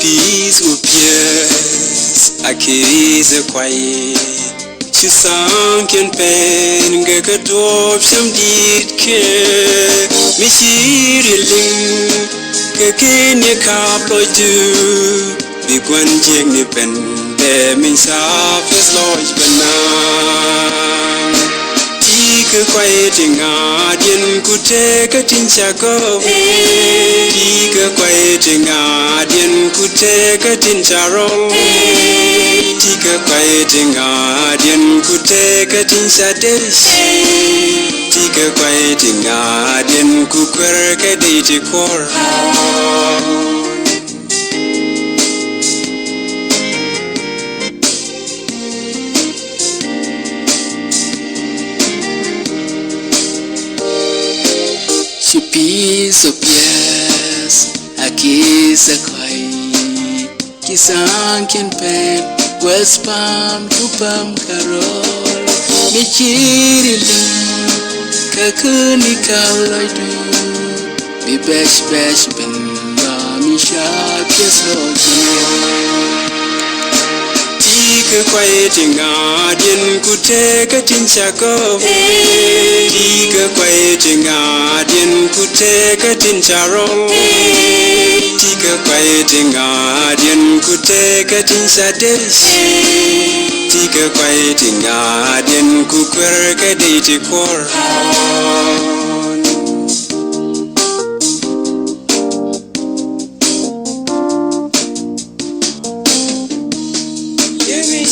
peace will pierce a kiss a quiet she sunk in pain get a dwarf some did care me she reeling kakin ye kaplo do big one jig ni pen de min sa fes lodge banan tika quieting adien ku take a tinchako tika quieting adien ku take a tincharo tika quieting adien ku take a tinchadish tika quieting adien ku kwerke deiti kor she piece of yes a kiss a cry kisank in pen west palm to palm carol me chiriling kakuni kawlaidu me bash ben mi sharp yes lord tika quieting adien ku take a tinchako tika quieting adien ku take a tincharo tika quieting adien ku take a tinchadish tika quieting adien ku kwerke deiti kor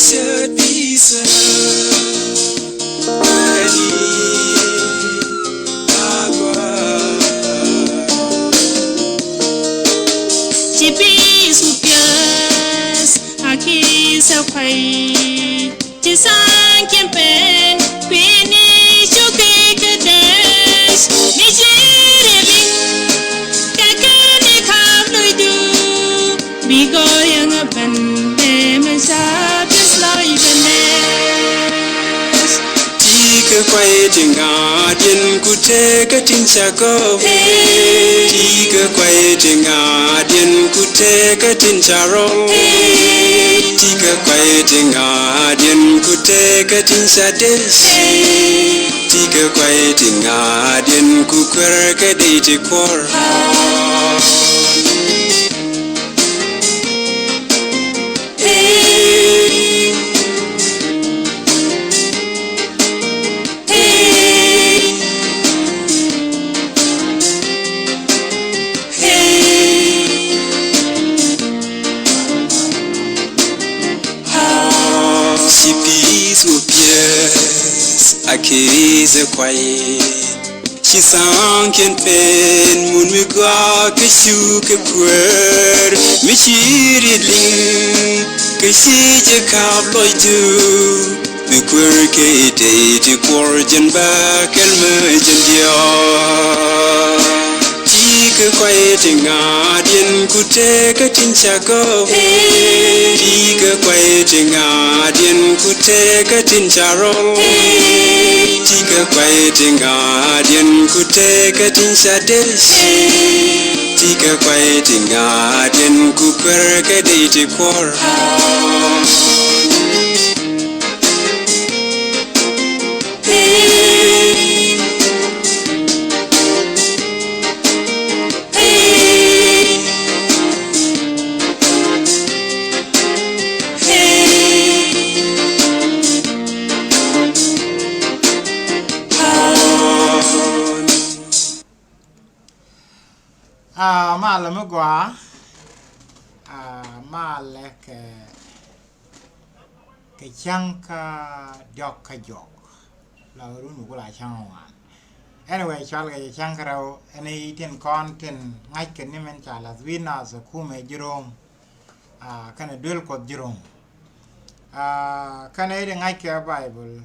should be so Chipis upias aki sapai chisan kempen pini chuki kadesh mijiriling kakani khabloidu bigo yang bande mensa tika quieting adien ku take a tinchako tika quieting adien ku take a tincharo tika quieting adien ku take a tinchadish tika quieting adien ku kwerke deiti kor she peace will pierce a kiss a quiet she sunk in pain mun mi gwa ke shu ke kwer mi chiriling ke shi je kaploy do mi kwer ke deiti kor jen ba kel me jen dia tika quieting adien ku take a tinchako tika quieting adien ku take a tincharo tika quieting adien ku take a tinchadish tika quieting adien ku kwerke deiti kor ma mo gwa ma le ke chanka jok ka jok la ru nu la chang wan anyway chal ga chanka ro ani tin kon tin ngai ken ni men chala wina za kume jirom kana dul ko jirom kana ide ngai ke bible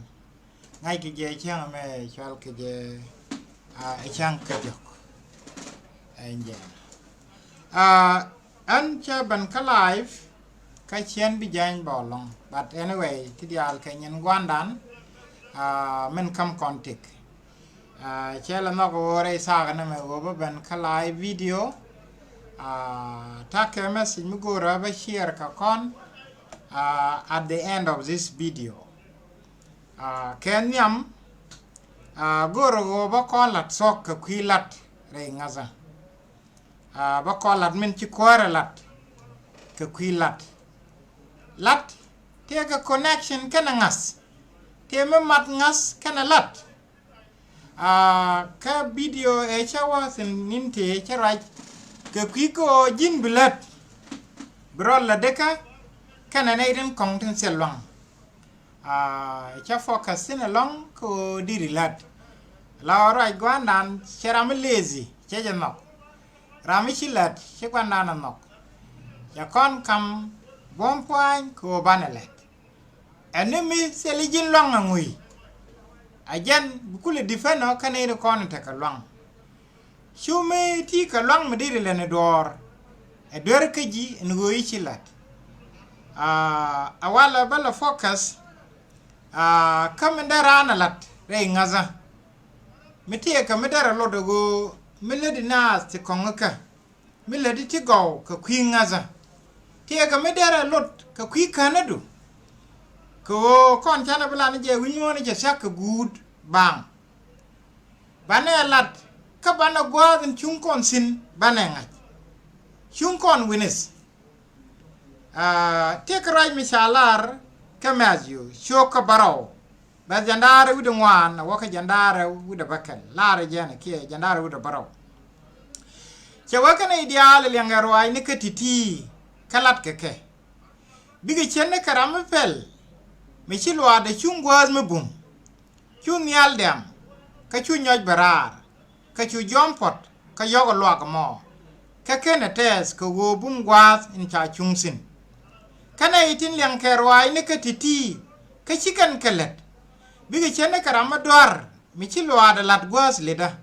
ngai ke je chang me chal ke je chanka jok enje an cha ban ka live ka chen bi jan bolong but anyway ti dial ka nyen gwandan men kam kontik chela no go re sa ga na me go ban ka live video take message mi gora ba share ka kon at the end of this video ken yam goro go ba kon lat sok ka kwilat re ngaza ba kon lat min ci kore lat ka kwilat lat te ka connection kana ngas te me mat ngas kana lat ka video e chawa sin ninte charaj ka kwiko jin bilat brol la deka kana ne den kong ten selong cha focus in along ko diri lat la rai gwandan cheram lazy cheje nok rami chilat che gwandan nok ya kon kam bon point ko banelet enemy selijin long ngui ajan bukule difeno kana ne kon ta ka long shume ti ka long medire le ne dor e dor ka ji ngo yichilat awala bala focus kamendara na lat re ngaza mitie ka medara lodogo meledi nas ti konga meledi ti go ka kwi ngaza tie ka medara lot ka kwi kanadu ko kon chana bala ne je winyo ne je sak good bang bane lat ka bana gwadin chunkon sin bane ngaj chunkon winis tek raj misalar kamazio shoka barao ba jandare wude ngwan waka jandare wude bakal lare jana ke jandare wude barao che waka ne ideal le ngaro ay ne katiti kalat keke bigi chenne karam fel mi chilwa de chungwaz mebum chung yaldam ka chu nyoj barar ka chu jompot ka yogo lwak mo ka kene tes ko go bum gwaz in cha chungsin kana itin liang kerwai ne katiti ka chikan kalet biga chene karama dwar mi chilwa da lat gwaz leda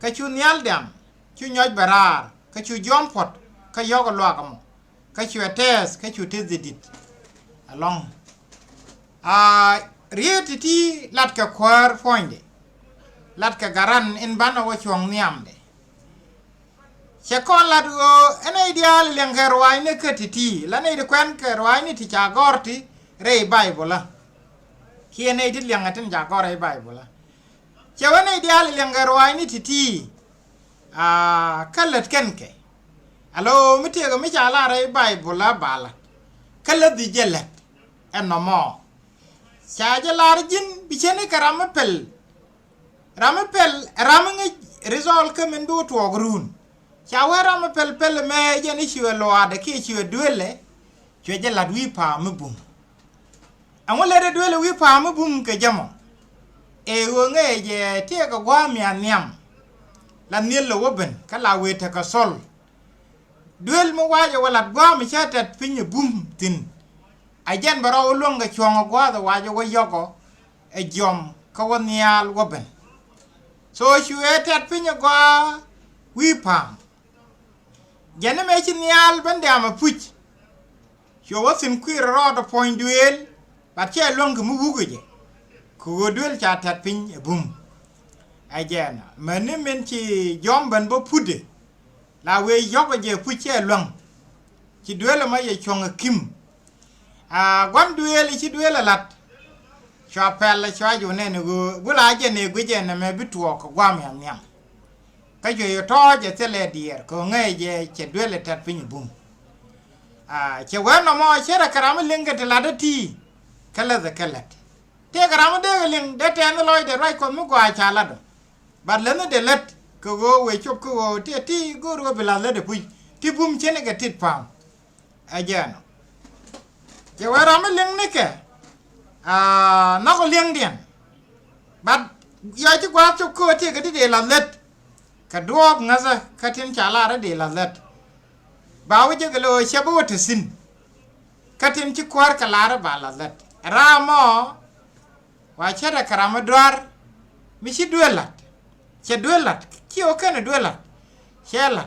ka chu nyaldam chu nyoj barar ka chu jompot ka yogo lwak mo ka chu tes ka chu tezedit along rietiti lat ka kwar fonde lat ka garan in bana wo chong niamde che kon lat go ene ideal len kerwai ne katiti la ne de kwen kerwai ni ti cha gorti re bible la kiene dit len ngaten ja gore bible la che wane ideal len kerwai ni titi kallat kenke alo mitego mi cha la re bible la bala kallat di jelet enno mo cha jalar jin bi chene karama pel ramanga resol kemen do to grun chawara ma pel me jeni chiwe loade ki chiwe duele chweje la dwi pa mebum anwole de duele wi pa mebum ke jamo e wonge je tie ko gwa mi aniam la nielo woben kala wete ka sol duel mo waje wala gwa mi chata pinye bum tin ajen baro longa chongo gwa da waje wo yoko e jom ka wonial woben so chiwe tat pinye gwa wi pa jene me chinyal bande ama puch yo wasin kwir rodo point duel ba che long mu wugoje ko duel cha tat pin bum ajena mane men chi jomban bo pude la we yogo je puche long chi duel ma ye chong kim gon duel chi duel lat cha pel cha ju ne go gula je ne guje ne me bituo ko gwam yam ka yo to je tele dier ko ngeje che duele tat pin bum che wano mo chere karam lingate ladati kala za kalat te karam de ling de ten loy de rai ko mu gwa cha lado bad lene de let ko go we chop ko te ti go ro bela le de pui ti bum chene ga tit pam ajano che wara me ling ne ke na ko ling dien bad ya ti gwa chop ko te ga de la let ka duok ngaza katin chala ra de la let ba wije gelo shabo te sin katin ci kwar kala ra ba la let ramo wa chara karama dwar mi ci duelat che duelat ki o kana duelat chela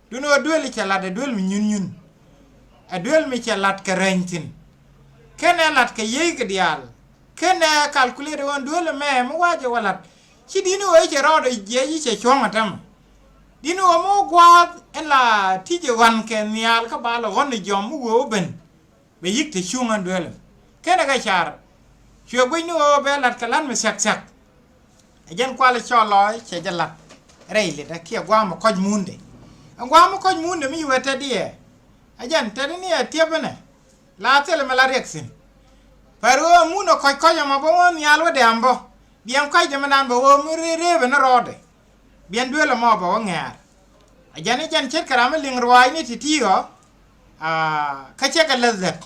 duno duel chala de duel mi nyun a duel mi chalat ka rentin kene lat ka yey ka dial kene calculate won duel me mo waje walat ci dino e che rodo je yi che chonga tam dinu mo gwa en la tije wan ken nyal ka ba lo gon jom wo ben be yik te chungan duel kena ga char chwe gwi nu be lat kalan me sak sak ajen kwala cholo che jalat reile da kia gwa mo koj munde gwa mo koj munde mi weta die ajen tani ni atiebene la tele mala reksin paro muno koj koj ma bo nyal wede ambo bien koj de manan bo mo rebe na rode bien duel mo bo ngar ajen jen chet karama ling rwai ni titiyo ka che ka lazat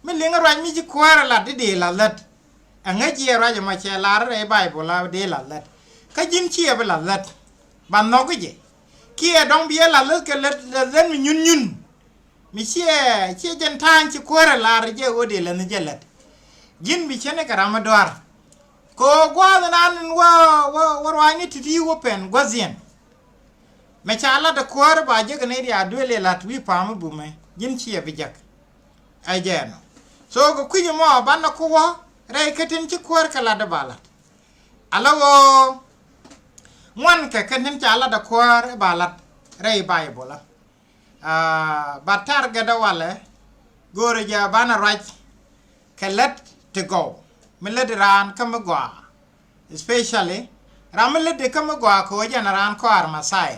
mi ling rwai mi ji kwara la de la lat angaji raja ma che la re bible la de la lat ka jin chi e la lat ban no ge ki e dong bie la lat ke lat len mi nyun mi che jen tan chi kwara la re je o de la ne jelat jin bi chene karama dwar ko gwa nan wa ni titi wo pen gwazien me cha la da kwara ba je ne ri adwele lat wi pam bu me jin chi e bi jak ai jeno so ko kuji mo ban na ko wa ray katin ci kwar kala da balat alawo ngwan ka katin ci ala da kwar balat ray bible batar ga da wale gore ja bana raj kalat to go miladiran kam gwa especially ramle de kam gwa ko janaran ko ar masai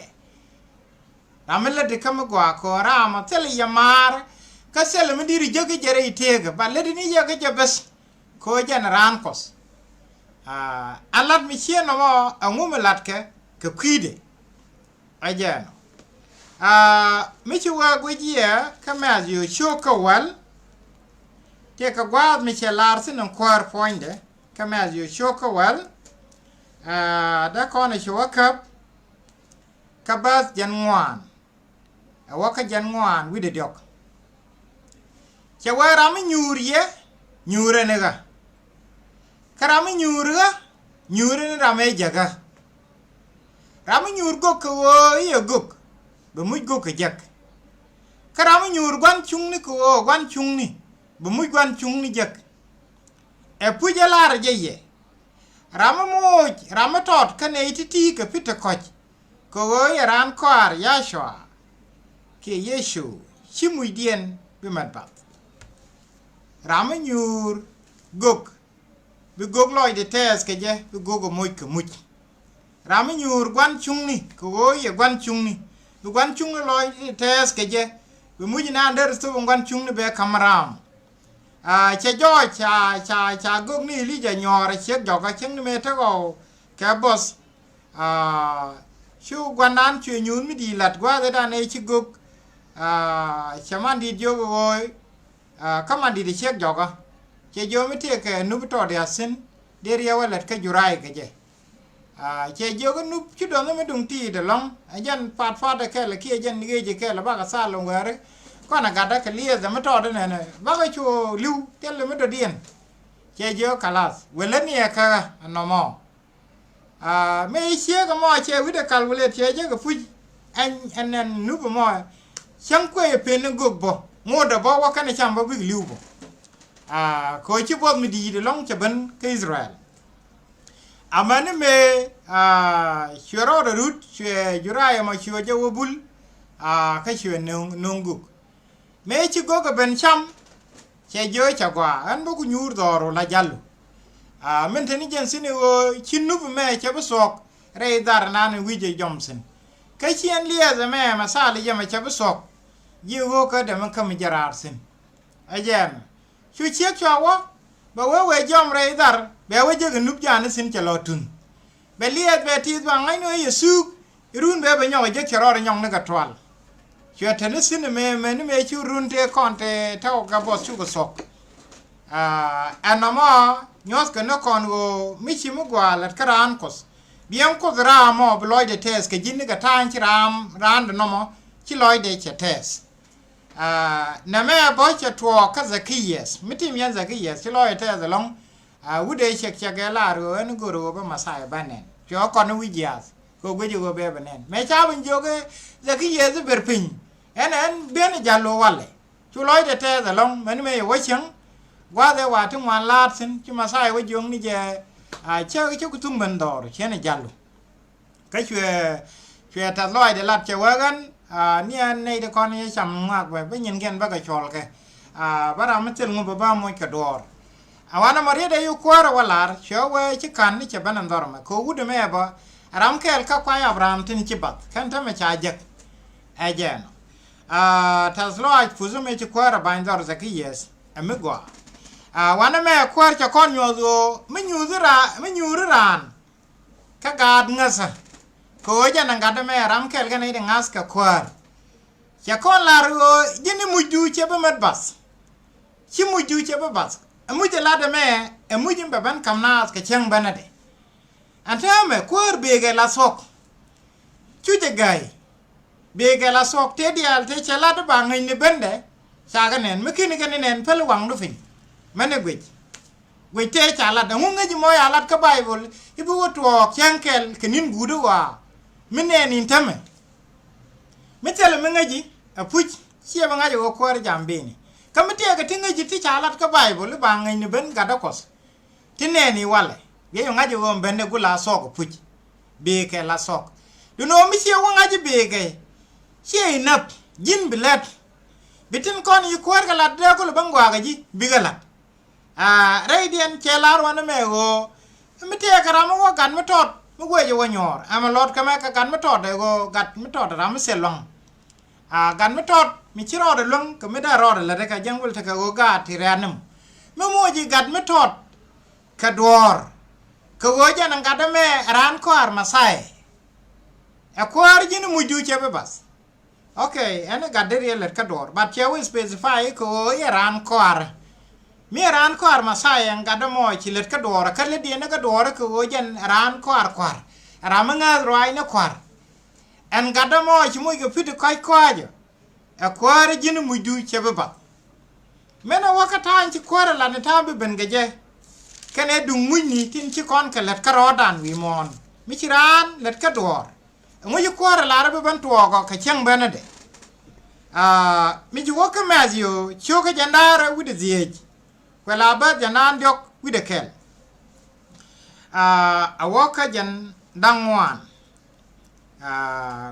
ramle de kam gwa ko rama tel yamar ka sel mi diri jogi jere itega balle ni jogi jabes ko jan kos alat mi chieno mo angum lat ke kwide ajano mi chi wa gweje kamaz yo choka wal te ka gwa mi che larsin on kwar poinde kamaz yo choka wal da kona choka kabas jan ngwan waka jan ngwan wide diok che wa ram nyuriye nyure nega karami nyurga nyure ni rame jaga rami nyur gok wo ye gok be muj gok jak karami nyur gwan chung ni ko gwan chung ni be muj gwan chung ni jak e puje lar jeye rama moj rama tot kane ititi ka pita koch ko wo ye ran kwar yashwa ke yeshu chimuj dien be madbat rama nyur gok bi gog loy de tes ke je bi gogo moy ke muj rama nyur gwan chungni ko wo ye gwan chungni bi gwan chung loy de tes ke je bi muj na der so gwan chungni be kamram che jo cha gog ni li je nyore che jo ka cheng me ta go ke boss shu gwan nan chue nyun mi di lat gwa de dan e chi gog chaman di jo go kaman di che jo ka che jo mi te ke nu to de asin de ria walet ke jurai ke je che jo ko nu chu do me dung ti de long ajan pat de ke le ki ajan ni ge ke la ba ka sa long ware ko na ga da ke lie za me to de ne ba ga chu liu tel le me do dien che jo kalas wele ni ka no mo me che ga mo che wi de kal wele che je ga fu an nu bo mo chang ko e pe ne go bo mo da bo wa ka ne cham ba wi liu bo ko chi bo mi di de long che ban ke Israel amane me shiro de rut che juraya ma chiwa je wobul ka chiwa nungu me chi go ga ben cham che jo cha gwa an bo ku nyur doro la jallu men tani jen sini o chinu me che bo sok re dar nan wi je jomsen ka chi an liya za me masali je ma che bo sok ji go ka de man kam jarar sin ajen chu chiek chawo ba we jom re dar be we je gnup jan sin che lotun be liet be ti ba ngai no yesu run be nyaw je chero nyong ne ga twal che tene sin me chu run te konte ta ga bo chu go sok anama nyos ke no kon go mi chi mu gwa lat karan kos bien ko ra mo bloy de tes ke jin ga tan chi ram ran no mo chi loy de che tes na me bo che to ka zakiyes mitim yan zakiyes chi loy tes long wude che ga la ro en go ro ba masai banen jo kon wi jas ko go jo be banen me cha bin jo ge zakiyes berpin en ben jallo wale chu loy de tes long men me wo chang gwa de wa tung wan lat sin chi masai wo jong ni je che ku tung ban dor che ne jallo ka chwe ช่วยตัดลอยเดี๋ยวลัดจะว่ากันเนี่ยในตะกอนนี้จำมากไปยินกันบ้ากระชอลกันบ้าเราไม่เจองูบ้ามวยกระโดดวันนั้นมาเรียกได้อยู่กว่าเราว่าลาเชื่อว่าชิคันนี่จะเป็นอันดอร์มาเขาพูดไม่บ่รำแค่ข้าควายอับรามที่นี่จิบัดขันทำไม่ใช่จักไอเจนทัศลอยฟูซุไม่ชิกว่าเราบันดอร์สักยี่สิบไม่กว่าวันนั้นแม่กว่าจะก้อนยูโซไม่ยูรานข้ากาดเงาซะเขาจะนั่งกาดแม่รำแค่กันให้ได้งัสกับกว่าจะก้อนลารูยินมุจูเชื่อเป็นมัดบัสชิมุจูเชื่อเป็นบัสมุจลาดแม่มุจิแบบนั้นคำนาสกับเชียงบันน่ะอันที่แม่กว่าเบเกลาสอกชูจะไงเบเกลาสอกเทียดีอัลเทชลาดบางเงินในบันเดชากันเนนเมื่อกี้นี่กันเนนเพื่อหวังดูฟินมันเนี่ยกุยเทชลาดงงเงยมอยลาดกับไบเบิลอีบัวตัวเชียงแคลกันนินกูดูว่ามันเนี่ยนินทำไมไม่เจอเลยมึงไงจีพูดเชื่อมึงไงจะว่าควายจำเป็นนี่ก็ไม่เที่ยวกับที่ไงจีที่ชาลัดกับไบเบิลบางเงินในบันกัดกอสที่เนี่ยนี่ว่าเลยเดี๋ยวงั้นจะว่าเป็นเด็กกูลาสอกพูดเบเกลาสอกดูโน้ไม่เชื่อว่างั้นจะเบเกเชื่อนับยินบิเลตบิทินก้อนอีควายกันลัดเดียวกูเลยบังกว่ากันจีบิกลัดไรเดียนเชลาร์วันนั้นแม่โง่ไม่เที่ยวกับเราว่ากันไม่ทอดไม่กลัวจะว่าหยอดมันลดกันไหมกันไม่ทอดเลยก็กัดไม่ทอดเราไม่เสียลงกันไม่ทอดมีชิรอดลงก็ไม่ได้รอดเลยแต่ก็ยังวิลทกโกกาที่เรียนนึงไม่มัวจีกัดไม่ทอดขดวอร์ก็ว่าจะนั่งกัดแม่ร้านควาร์มาใส่ควาร์ยินมุจูเชื่อไปบัสโอเคอันนี้กัดได้เรียนเลยขดวอร์บัดเชื่อว่าสเปซิฟายก็ว่าร้านควาร์มีร้านควาร์มาใส่ยังกัดมอยชิลเลตขดวอร์คันเลดีนขดวอร์ก็ว่าจะร้านควาร์รามังอะไรนะควาร์อันกัดมอยชิมุยก็พิจารณาควาร์อยู่ควาร์ยินมุจูเชื่อไปบัสแม้นว่าก็ท่านชิควาร์ละเนี่ยท่านไปเป็นกันเจ้แค่เนี่ยดุงมุยนี่ที่ชิคอนกับเล็ดกระรอดันวิมอนมิชิรานเล็ดกระดวร์งวยควาร์ละเราไปเป็นตัวก็ขยันเบนเดมิจิวก็แม่จิโอชัวก็จันดาร์วิดเซียจเวลาเบิดจันนานยกวิดเคลวอกก็จันดังวัน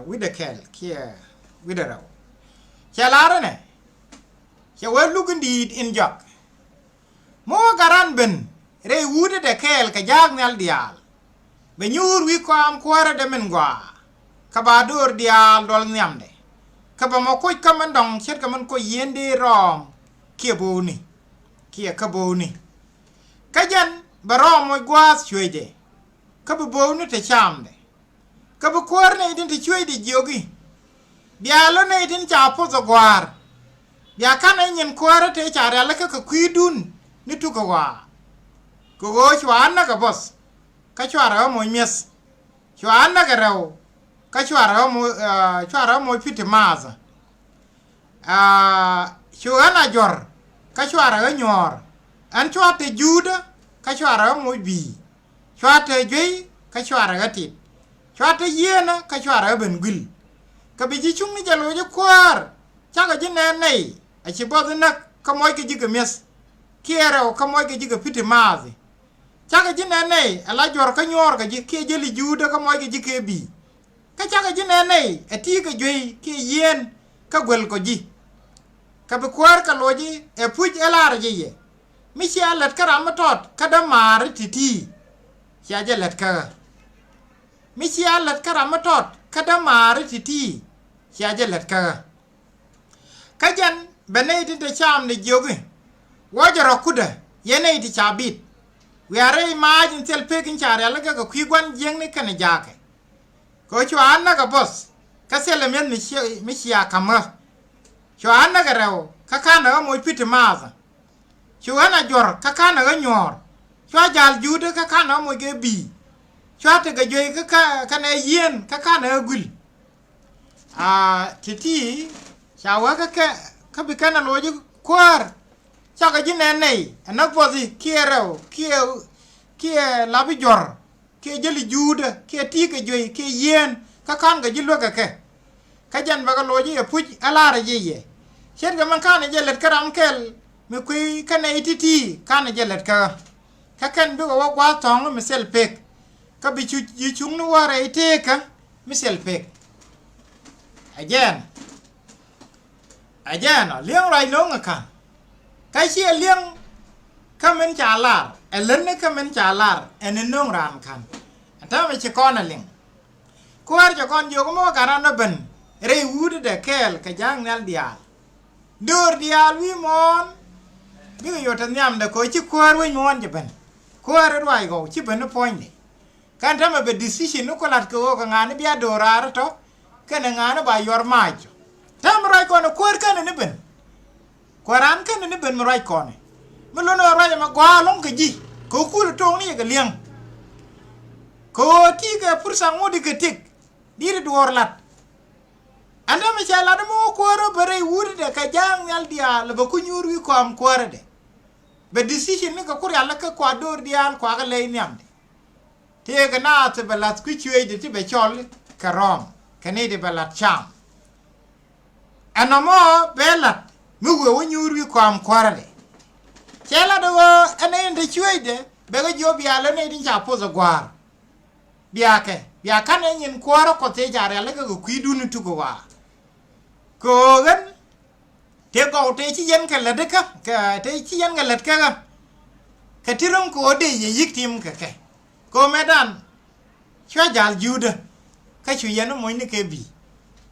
วิดเคลเคียวิดเราเชลาร์เนี่ยเชวลูกันดีอินจักโมการันเบนเรย์วูดเดเคลกะยากเนลเดียลเบญยูร์วิความควาระเดมินกว่าขบาดูร์เดียลดอลเนียมเดขบมาคุยกับมันดองเช็ดกับมันคุยเย็นดีรอมเคียบูนี่เคียขบูนี่กะยันบารอมวยกว่าช่วยเดขบบูนี่จะชามเดขบควาร์นี่ดินที่ช่วยดีจิโอกีเดียลนี่ดินจ่าพูดสกวาร์เดียกันไอ้ยันควาระเทจ่าเรลก็คุยดุนนี่ทุกว่ากูก็ชวนนักบอสก็ชวนเราหมวยเมียสชวนนักเราก็ชวนเราหมวยพิธีมาสชวนนักจอร์ก็ชวนเราหยอร์อันชวนเตจูดก็ชวนเราหมวยบีชวนเตจุยก็ชวนเราติดชวนเตเย็นก็ชวนเราเป็นกุลก็ไปจีชุ่มนี่จะรู้จักควาร์ช่างก็จีนแน่นี่ไอ้ชิบอสนักขโมยก็จีกับเมียสเคียเราขโมยก็จีกับพิธีมาสจักรจินเน่อะไรจอร์ก็ยอร์ก็จิเคเจลิจูดก็มอยก็จิเคบีก็จักรจินเน่ไอ้ที่ก็จุยเคเย็นก็เวลก็จิก็ไปควาร์ก็โลจิไอ้พูดเอลาร์จีไม่ใช่เล็ดกระรำมาทอดก็ดมาร์ทีใช่จะเล็ดกระไม่ใช่เล็ดกระรำมาทอดก็ดมาร์ทีใช่จะเล็ดกระก็ยันเบนเนติเดชามในโยกว่าจะรอคุดยันในที่ชาบิดwe are imagine tel pekin chare ala ga ku gwan jeng ne kan jaake ko chwan na ga boss ka sele men mi sia kama chwan na ga raw ka kana mo pit maza chwan na jor ka kana ga nyor chwa jal jude ka kana mo ge bi chwa te ga joy ka na yen ka kana gul titi chawa ka bi kana loji kwar chaka jine nei anak posi kiero kie labi jor kie jeli juda kie tika joy kie yen ka kan ga jilwa ka jan baga loji e puj alara yeye shet ga man kan jelet karam kel me kui kana ititi kan jelet ka kan bi wa kwa tong me sel pek ka bi chu yi chung no wara ite ka me sel pek again liang rai nong kan cái chia liang kamen chalar elen kamen chalar en nong ran kan ta me che kon liang kwar cho con yo mo karan no ben re wud de kel ka jang nal dial dur dial wi mon bi yo tan yam de ko chi kwar wi mon je ben kwar rwai go chi ben no point ni kan ta me be decision no ko lat ko ka ngane bia dorar to kan ngane ba yor maj tam rai ko no kwar kan ne ben kwaran kan ne ben rai ko ne mo lo no rai ma gwa long ka ji ko ku to ni ga liang ko ti ga pursa ngodi ka tik dir duor lat anda me chala de mo kwaro bare wurde ka jang yal dia le ba ku nyur wi ko am kware de be decision ni ka kur yalla ka kwa dor dial kwa ga le nyam de te ga na te balat ku chwe de ti be chol ka rom ka ne de balat cham anamo belat mu wo nyur wi ko am kware de chala de wo ane de chwe de be ga job yalla ne din cha po za gwar biya kan yin kwaro ko te jare la ga kuidu ni tu wa ko gan te ko te chi yen ka la de ka te chi yen ga let ka tirong ko de ye yiktim ka ke ko medan chwa jal jude ka chu yen mo ni ke bi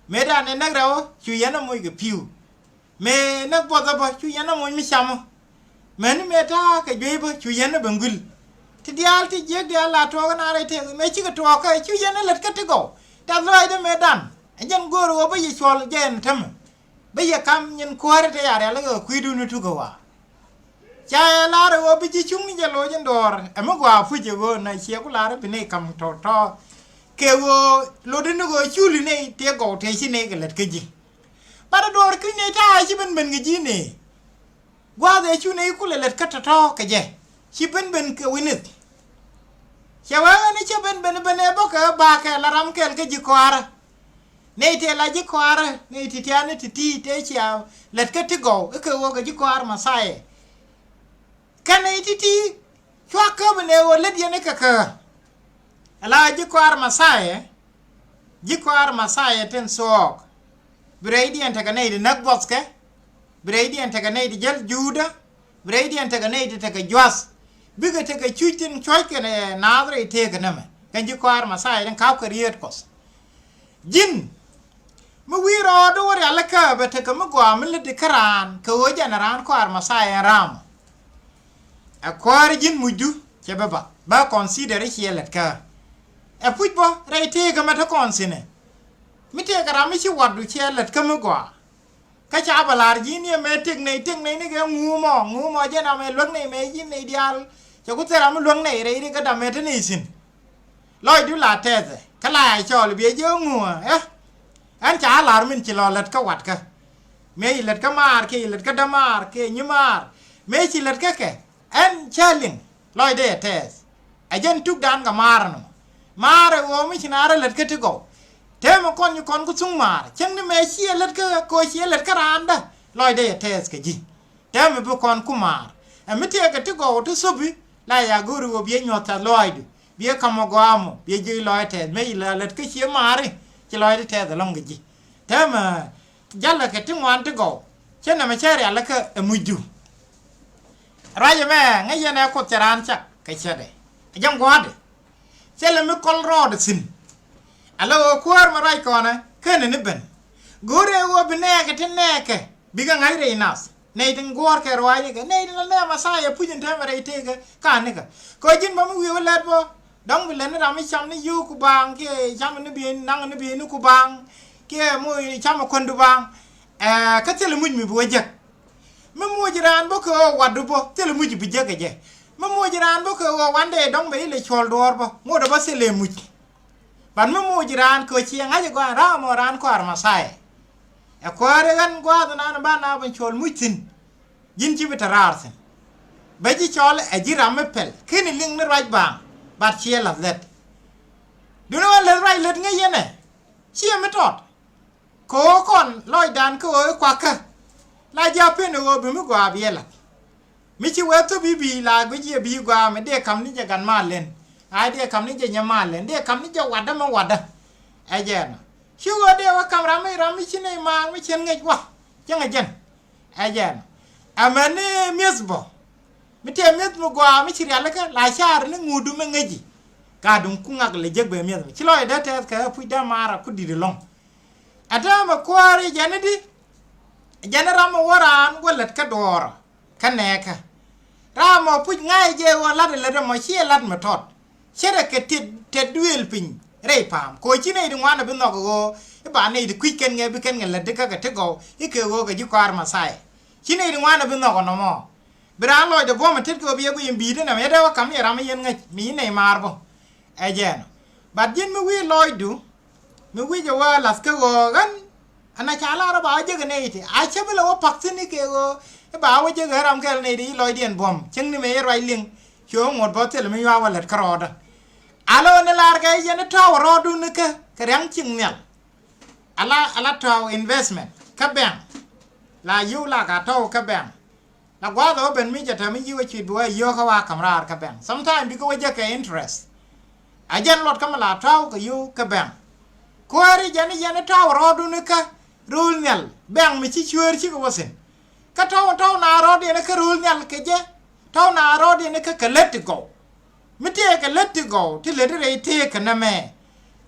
medan ne na rawo chu yen mo ke piu me na bo da ba chu yen mo mi chamo me ni meta ka jwe ba chu yen bangul ti dial ti je dial la to na re te me chi ka to ka chu yen let ka te go ta loi de medan jen goro wo ba yi chol jen tam ba ye kam nyen kware te yare la go kuidu nu tu go wa cha la re wo bi chi chung ni je lo jen dor e mo gwa fu je go na che ku la re bi ne kam to ke wo lo de nu go chu li ne te go te chi ne ga let ka ji ba dor ki ne ta chi ben ga ji ne gwa de chu ne ku le let ka to ka je chi ben ka winit chawa ne che ben bo ka ba ka la ram kel ka ji kwara ne te la ji kwara ne ti tiane ti te chia let ka ti go ka wo ka ji kwara masai kan ne ti chwa ka ne wo let ye ne ka ala ji kwara masai ten sok brady anta ka ne di nak boske brady anta ka ne di jel juda brady anta ka ne di ta ka jwas biga te ka chutin choy ke ne nadre te ka na me kan ji kwar masai den ka ka riet kos jin mu wiro do wori alaka be te ka mu gwa mi le de karan ka wo jana ran kwar masai ram a kwar jin muju ke ba consider hielet ka e putbo re te ka mata konsine mi te ka ram chi wadu hielet ka mu gwa ka cha balar jin ye me tik ne ni ga ngumo jena me lok ne me jin ne dial cho ku tera mu luong nei re ka da me te ni sin loi du la te ka la cho le bie je ngu an cha lar min chi lo let ka wat ka me let ka mar ke let ka da mar ke ni mar me chi let ka ke an chaling loi de te a jen tuk dan ga mar no mar wo mi chi na re let ka te go te mo kon ni kon ku chung mar chen ni me chi let ka ko chi let ka ran da loi de te ke ji te me bu kon ku mar a mi te ka te go to subi la ya guru wo bie nyota loidu bie kamogoamo bie ji loite me ila let ke chi mari chi loide te da long ji tema jalla ke tingwan te go chena me chere ala ka emuju raje me ngaye na ko charan chak ke chede jam gwade chele me kol rod sin ala wo kwar ma rai kona kene ne ben gore wo bine ke teneke biga ngaire inas nei den gor ke roye ke nei den na masaya pujin ta mare te ke ka ne ka ko jin ba mu wi wala bo dong bi len ra mi cham ni yu ku bang ke cham ni bi nang ni bi ni ku bang ke mu cham ko ndu bang ka tele muj mi bo jek me mu jiran bo ko wadu bo tele muj bi jek je me mu jiran bo ko wande dong be le chol dor bo mu da ba se le muj ban me mu jiran ko chi ngaje ko ra mo ran ko ar masaya e kware gan gwado na ba na ban chol mutin jin ci bitararsen ba ji chol e jira mepel kini ling ni raj bang bat chiela zet du no le raj let nge yene chi me tot ko kon loy dan ko kwa ka la ja pe no bi mu gwa biela mi ci weto bibi la go ji bi gwa me de kam ni je gan malen ai de kam ni je nyamalen de kam ni je wada ma wada e jena ชิวเดียวกำราไม่ชินไอมาไม่เช่นไงวะยังไงเจนไอเจนมันนี่มิสบ่ไม่เทียมมิสมกว่าไม่ชิเรียนแล้วก็หลายชาตินี่งูดูมันไงจีกาดุงกุ้งอักเลยเจ็บเบี้ยมิสชิลอยเด็ดแค่พูดได้มาระคุดีลงอาจารย์มาควารีเจนดิเจนรำวารานว่าเล็ดกระดอร์คะแนนค่ะรำมาพูดง่ายเจ้าว่าลัดเล็ดมาเชี่ยลัดมาทอดเชื่อแค่ติดดุลปิงเร่ยพามโคชินไอ้ดึงวันเป็นนกโก้บ้านนี้ดึกคุยกันไงไปกันไงเล็ดก็กระเทกเอาอีกโก้ก็ยุคาร์มาใส่ชินไอ้ดึงวันเป็นนกอนมอเบรานลอยเดบอมันเทก็เบียกูยังบีดนะไม่ได้ว่าคำนี้รำยังไงมีในมาร์บไอ้เจนบัดยินมือวิลอยดูมือวิจะว่าลัสก็กันอันนั้นชาลาระบายเจอกันนี่ที่อาเชื่อไปแล้วว่าพักสินี่เกี่ยวกับบ่าวเจอกันรำกันนี่ดีลอยเดียนบอมเชิงนี่ไม่ไรเลี้ยงช่วงหมดพอเสร็จไม่ว่าวันเล็ดครอดอาโลนี่ลาร์กยันท้าวรอดูนึกกระยังชิงเนี่ยอาลาท้าว investment กับแบงลายูลากาท้าวกับแบงลากว่าตัวเป็นมิจะทำให้ยูชีวิตบัวยูเขาว่าคำรากับแบง sometimes พี่ก็ว่าจะแค่ interest อาจารย์ลดคำลาท้าวกับยูกับแบงควารียันท้าวรอดูนึกรูลเนี่ยแบงไม่ชี้ช่วยชี้ก็ว่าสิก็ท้าวนารอดีนึกรูลเนี่ยก็เจ้ท้าวนารอดีนึกก็ let it goไม่เท่กันเล็ดที่กูที่เล็ดอะไรเท่กันนะแม่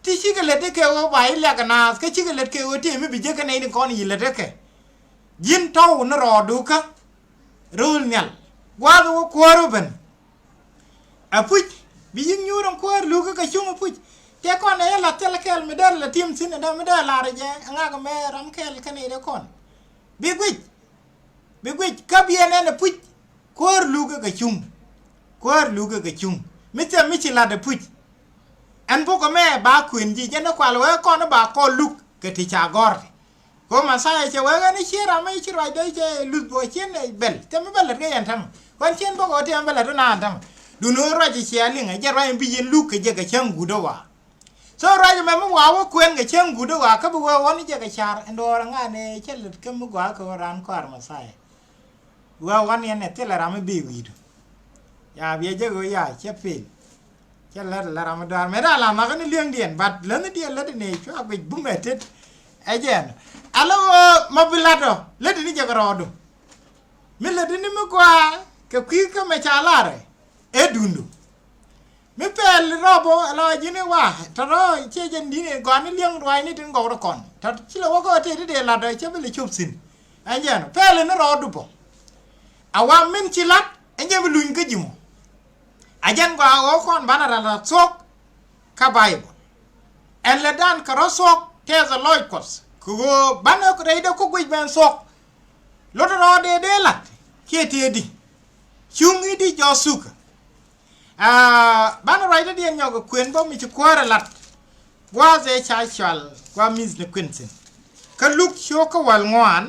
ที่ชิกันเล็ดที่เขาไว้เลี้ยกันนาก็ชิกันเล็ดเขาที่ไม่บิดกันในนึงก้อนยินเล็ดแค่ยินเท่านรอดูค่ะรูลเนี่ยว่าตัวควารูเป็นปุ๊บบิยิงยูรงควาลูกก็ชุ่มปุ๊บแต่ก่อนเนี่ยลัดเทลเคลไม่ได้ละทีมสินไม่ได้ลาอะไรเงี้ยง่ายก็แม่รำเคลกันนี่เด็กคนบิ๊กวิชกับยันเนี่ยปุ๊บควาลูกก็ชุ่มควาลูกก็ชุ่มไม่ใช่ลาเดพุชอันพวกแม่บาคุนจีเจนกว่าเลยก่อนบาก็ลุกก็ที่ชากอร์ก็มาใส่เชื่อว่านี่เชื่อเราไม่เชื่อว่าได้เจลุกบัวเชื่อในเบลจะไม่เบลเลยกันทำวันเชื่อพวกเขาที่มันเบลเลยนานทำดูโน้ตเราจะเชื่อเรื่องไอ้เจ้าเรายังไปยินลุกก็จะกับเชื่อกูด้วยว่าส่วนเราจะไม่มาว่าควนกับเชื่อกูด้วยว่าเขาบอกว่าวันนี้จะกับชาร์อันโดรังงานเนี่ยเชื่อหลุดก็มุกว่าเขาร้านกวาดมาใส่ว่าวันนี้เนี่ยเท่าไรเราไม่บีวีดูอย่าเบี้ยเจ้าก็อย่าเชื่อฟิลเชื่อแล้วเราไม่ได้ไม่ได้ละมากันเรื่องเดียนบัดเรื่องเดียนเรื่องนี้ช่วยไปบุ้มเอ็ดไอ้เจนอะไรมาบิลลาโดเรื่องนี้จะกระโดดไม่เรื่องนี้ไม่กว่ากับขี้ก็ไม่ชาลาเลยดุนดูไม่เป็นรอบอะไรยินดีว่าถ้าเราเชื่อเจนดีเนี่ยก่อนนี่เรื่องรวยนี่ถึงก่อนก่อนถ้าชิลว่าก็เท่เดียร์ละเลยเชื่อไปเลยชุบสินไอ้เจนเป็นเลยนะรอดูป่ะเอาว่ามินชิลัดไอ้เจนไปลุยก็จิมอาจารย์ก็เอาคนบ้านเราสกข้าใบบเอ็นเลดันก็รสกเทสลอยคอสคือบ้านเราก็ได้ดูคุยเป็นสกรถรอเดลัดเคียทีดีชุ่มอีดีจอสุกบ้านเราได้เดียนยก็ควนบ่มีจุกวาระลัดว่าจะใช้ชวลว่ามิสเนควินสินก็ลูกโชก็วัลงวน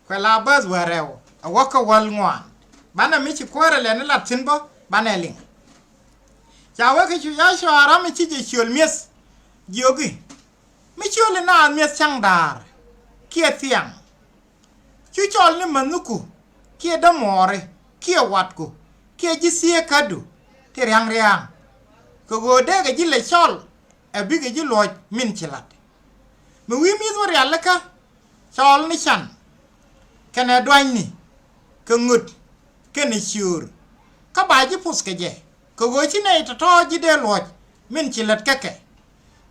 ก็ลาบัสวาเร็วเอาว่าก็วัลงวนบ้านนั้นไม่ชิควาระเลยนั่นลัดสินบ่บ้านเองจะว่าคือช่วยชาวอาราไม่ชิจะช่วยมิสเยอะกี่ไม่ช่วยเลยนะมิสช่างดาร์เขี่ยเสียงช่วยจอลนี่มันนุกูเขี่ยดมอร์เขี่ยวัดกูเขี่ยจิเสียกัดดูเที่ยงก็กูเด็กก็จิเลยชอลบิกก็จิลอยมินชิลัดมึงวิมิสวารีอะไรกันชอลนี่ฉันแค่ไหนด้วยนี่ก็งุดก็นี่ชิวร์ก็บายจิพุสก็เจก็กูชินัยจะทอจิเดลอยมินชิลัดก็แค่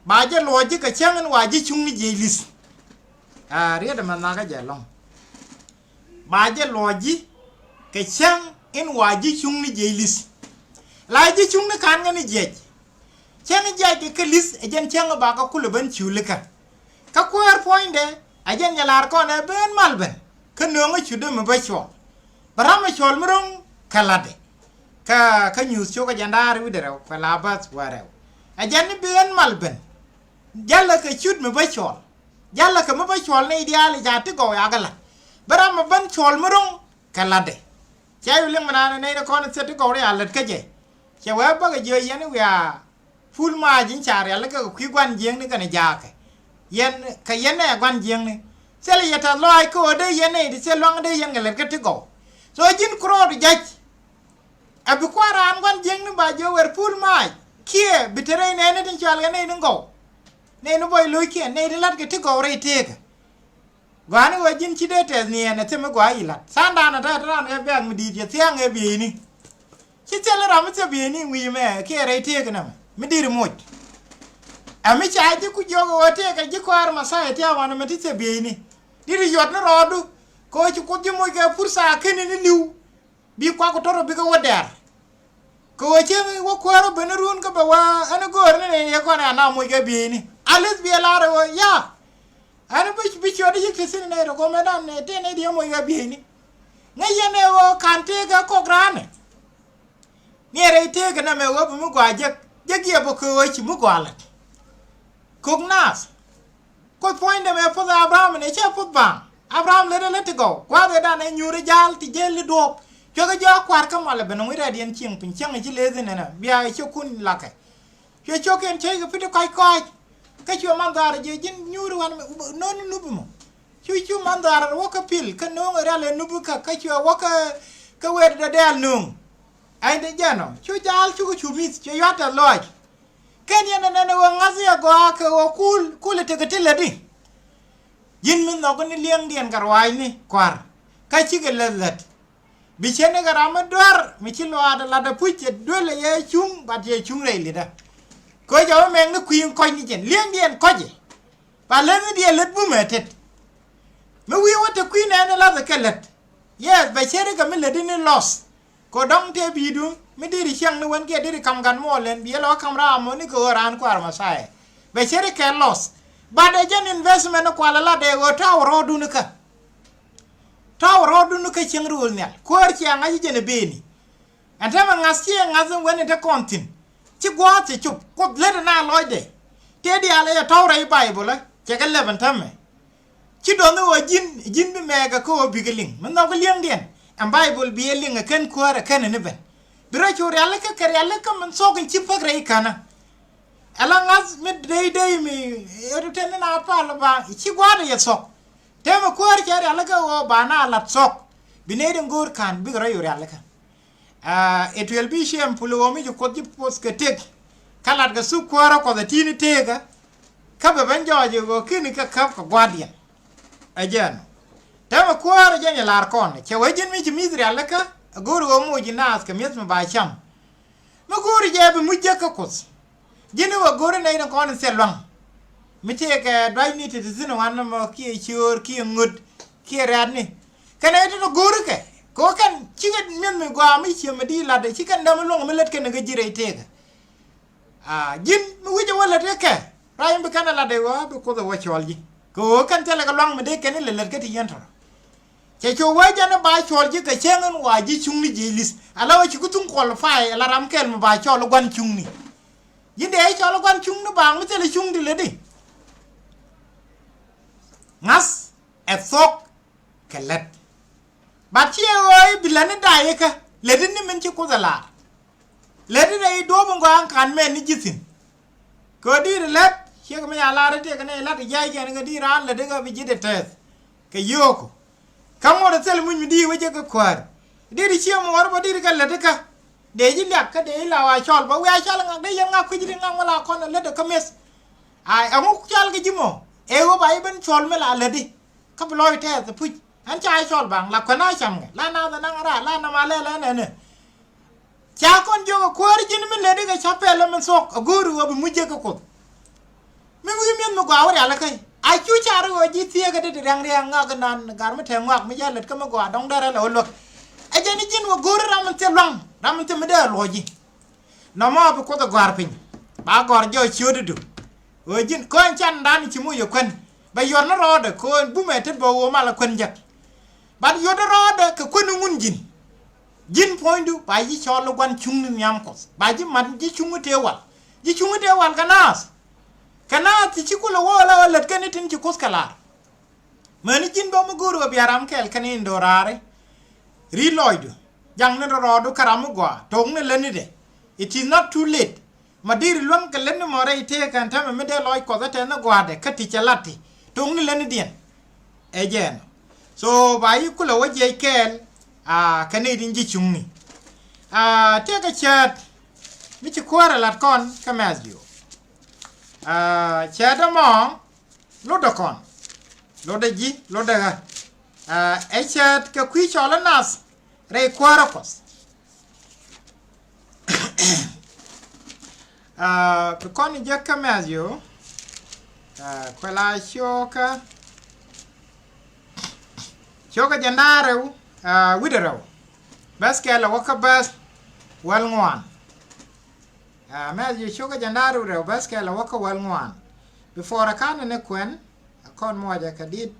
บายจิลอยจิก็เชื่อมันว่าจิชุ่มนี่เจลิสเรียกมันน่าก็เจลองบายจิลอยจิก็เชื่ออินว่าจิชุ่มนี่เจลิสลายจิชุ่มนี่ขันกันนี่เจเชื่อนี่เจก็ลิสไอ้เจนเชื่อก็บากก็คุลบันชิวเลยกันก็ควาร์พอยน์เดไอ้เจนจะลาร์ก่อนเนี่ยเป็นมาลเป็นก็เนื้อไม่ชุดเดิมไม่ชัวปรามไม่ชัวไม่รู้แค่ละเดก็นิวส์โชว์ก็ยันดาร์วิเดอร์ก็ลาบัสว่าเร็วไอ้เจนนี่เป็นมาลเป็นยันละก็ชุดไม่ชัวยันละก็ไม่ชัวในidealเลยจะติดก็ยากละปรามไม่เป็นชัวไม่รู้แค่ละเดใช่เรื่องมันอะไรในละครเสร็จติดก็ได้อะไรก็เจใช่ว่าปกติยันนี่ว่าฟูลมาจินชาร์อะไรก็คุยกันยังนี่กันยากยันก็ยันเนี่ยกันยังนี่เสร็จแล้วถ้าลอยก็ได้ยันนี่เสร็จลองได้ยังกันเลยก็ติดก็so jin crowd judge abu kwara an wan jeng ni ba jo wer full mai kie bitere ne ne tin chal ne ngo ne no boy loike ne de lat ke ti go re teke gwani wa jin chi de te ni ne te me gwa ilat sanda na ta ran e bag mi di je tiang e bi ni chi tele ra mi te bi ni wi me ke re teke na mi di moj ami cha ji ku jogo wa teke ji ko ar masai te wan me ti te bi ni diri yot na rodu ko ci ko ji mo ke fursa kene ni niu bi kwa ko toro bi ko wader ko che wo ko ro benarun ka ba wa ana gor ne ye ko na mo ke bi ni ales bi la ro ya ana bi ci odi ci sin ne ro ko medan ne te ne di mo ke bi ni ngaye ne wo kante ga ko grane ni re te ga na me wo bu mu gwa je ye bo ko ci mu gwa la ko nas ko point de me fo Abraham ne che fo ba Abraham le to go kwa de da ne nyuri jal ti jeli do joga jo kwar ka mala beno wi radien ching pin chang ji le zene na bia che kun la ka che choken che ga pite kai kai ka chu mandar je jin nyuri wan no nu bu mo chu mandar wo ka pil ka no ra le nu bu ka chu wo ka wer da dal nu ai de jano chu jal chu mis che yata loj ken yana ne wo ngazi go ka wo kul te ka tele di jin min no ko ni liang dien garwai ni kwar ka chi ke lelet bi chene garama dor mi chi lo ada la da puche dole ye chung ba ye chung re li da ko jo meng ni kuin ko ni jen liang dien ko je ba le ni die let bu metet me wi wata kuin na la da kelet yes ba chere ka mi le ni los ko dong te bi du mi diri chang ni wan ke diri kam gan mo len bi lo kam ra mo ni ko ran kwar ma sai ba chere ke los bade jen investment ko ala de go tawro dunuka chengrul nyal ko archi anga jene beni antama ngasi ngazun woni te kontin ci gwati ci ko lede na loide te di ala ya tawra bible ce galle ban tamme ci do no jin bi mega ko bigeling man no ko liang den am bible bi yeling ken ko ara ken ne ben bira ci yalla ka kare yalla ka man sogin ci fagre kana ala ngas mit dey mi erutene na pala ba ci gwada ya sok tema ko ar jare ala ka o bana lat sok binede ngor kan bi rayo ala ka it will be shame pulo mi ko ji post ka tek kala ga su ko ara ko da tini tega ka be ban joje go kini ka gwadian ajan tema ko ar janye lar kon che wajin mi ji midri ala ka gor go mo ji nas ka mes ma ba cham ma gor je be mujja ka kos jini wa gore na ina kono selwang mite ka dai ni te zino wan mo ki chior ki ngud ki radni kana ito gore ke ko kan chiga men me gwa mi chi ma di la de chi kan dam long me let ken ga jire te ga jin mu wije wala te ke rai mbe kana la de wa be ko do wa cholji ko kan tele ga long me de ken le let ga ti yanto che cho wa jana ba cholji ka chengan wa ji chungni ji lis ala wa chi kutun qualify ala ram kel mo ba chol gwan chungni yinde ay cholo gwan chung no bang tele chung di ledi ngas e fok kelet bachi oy bilane daye ka ledi ni men ci ko dala ledi day do bo ngwan kan men ni jitin ko di let ci ko me ala rete ka ne lat jay gen ga di ran le de ga bi jide tes ke yoko kamo de tel mun mi di waje ka kwar di ci mo war ba di ga ledi ka de ji lak ka de la wa chol ba wa chol ngak de yang ngak ku ji ngak wala kon le de kames ai amu chol ga jimo e go ba ben chol me la le di ka bloy te te pu an cha chol bang la ko na cham la na da na ra la na ma le ne cha kon jo ko ri ji me le de ga chape le men sok guru wo mu je ko me wi men mo ga wa ala kai ai chu cha ro ji tie ga de rang ngak nan gar me te ngak me ya le ka mo ga dong dara lo lo ajani jin wo guru ram te long ram te me de loji no mo be ko da gar pin ba gor jo chudu o jin ko chan dan chi mu yo kwen ba yor na rode ko bu me te bo wo mala kwen jak ba yo do rode ko kwen ngun jin pointu ba yi cholo gwan chung ni nyam ko ba ji man ji chung te wal kana ti chi ko lo wala let kan tin chi kos kala mani jin bo mo guru bi aram kel kan indorare reload jang ne rodo karamu gwa tong ne leni de it is not too late madir lon ka leni more ite kan ta me de loy ko ta na gwa de kati chalati tong ne leni dien ejen so bai kula waje kel kane din ji chungni te ka chat mi ci kwara lat kon kamazio che da mo lo da kon lo da ji lo da e chet ka kwi chola nas re kwara kos pe kon je kamazio quella shoka jandare widero baskela waka bas wal ngwan mazio shoka jandare widero baskela waka wal ngwan before akana ne kwen akon moja kadit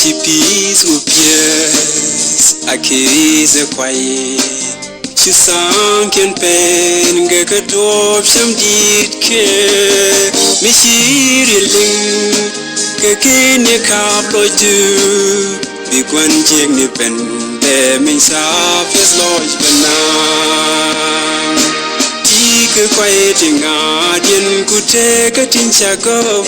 Chipis ou pièces, acquis et croyez. Je sens qu'une peine que trop j'aime dire que mes chiriling que ne caplo du bigwan jeng ne pen de min sa fes loj banan que quay tinga dien ku te ka tin chago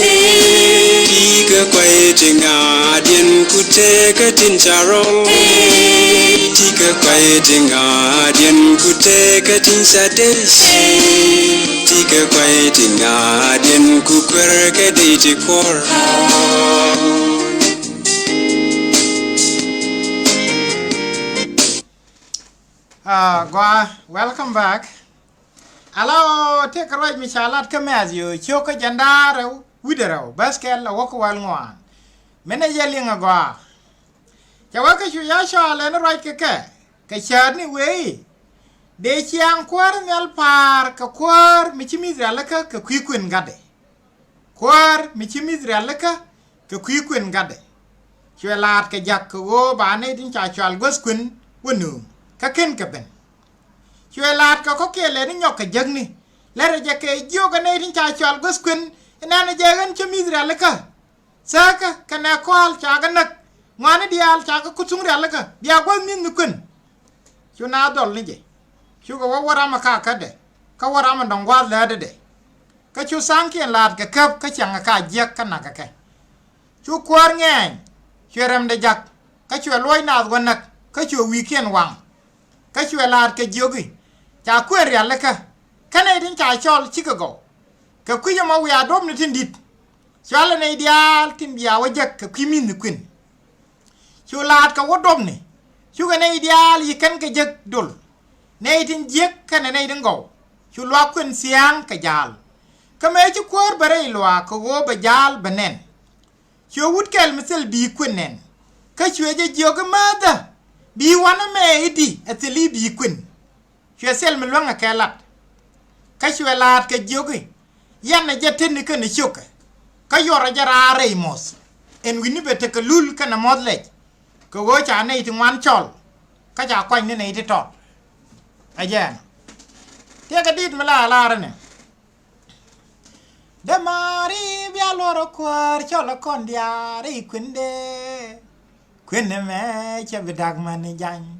que quay tinga dien ku te ka tin charo que quay tinga dien ku te ka tin sadesh que quay tinga dien ku kwer ka de ti kor welcome back. Hello, take a right, Michalat Kamazio, Choka Jandaro, Widero, Baskel, Waka Walwan. Mena yelling a gua. Jawaka Yasha, and a right keke, Kachani way. De Chiang Quar Mel Park, a quar, Michimis Ralaka, Kakwin Gade. Quar, Michimis Ralaka, Kakwin Gade. Chuelat Kajak go, Barnett in Chachal Gosquin, Wunu, Kakin Kapen. Chuelat ka ko kele ni nyoka jagni lere jake joga ne tin cha chal gosquin inana jagan chimidra laka saka kana kwal cha ganak ngane dial cha ka kutung ra laka dia gol min nukun chuna dol ni je chuga wara ma ka kade ka wara ma dongwa lade de ka chu sanki lat ka kap ka changa ka jek kana ka ke chu kwar ngen cheram de jak ka chu loy na gonak ka chu weekend wang ka chu lat ka jogi cha kwer ya leka kana idin cha chol Chicago ka kuya ma wi adom ni tindit chala ne ideal tin biya wajak ka kimin ni kun chulat ka wodom ni chuga ne ideal yikan ka jak dol ne idin jek kana ne idin go chulwa kun siang ka jal ka me chu kwor bare lwa ko go ba jal banen chu wut kel misel bi kunen ka chweje joga mada bi wana me idi ateli bi kun Sel melwanga kelat ka chwelat ka jogi yana jaten ka ne choka ka yora jara reimos en wini bete ka lul kana modle ko go cha ne ti wan chol ka ja kwany ne ti to ajen te ka dit mala la ne de mari bia loro kwar chola kondia ri kwinde me che bidag man jan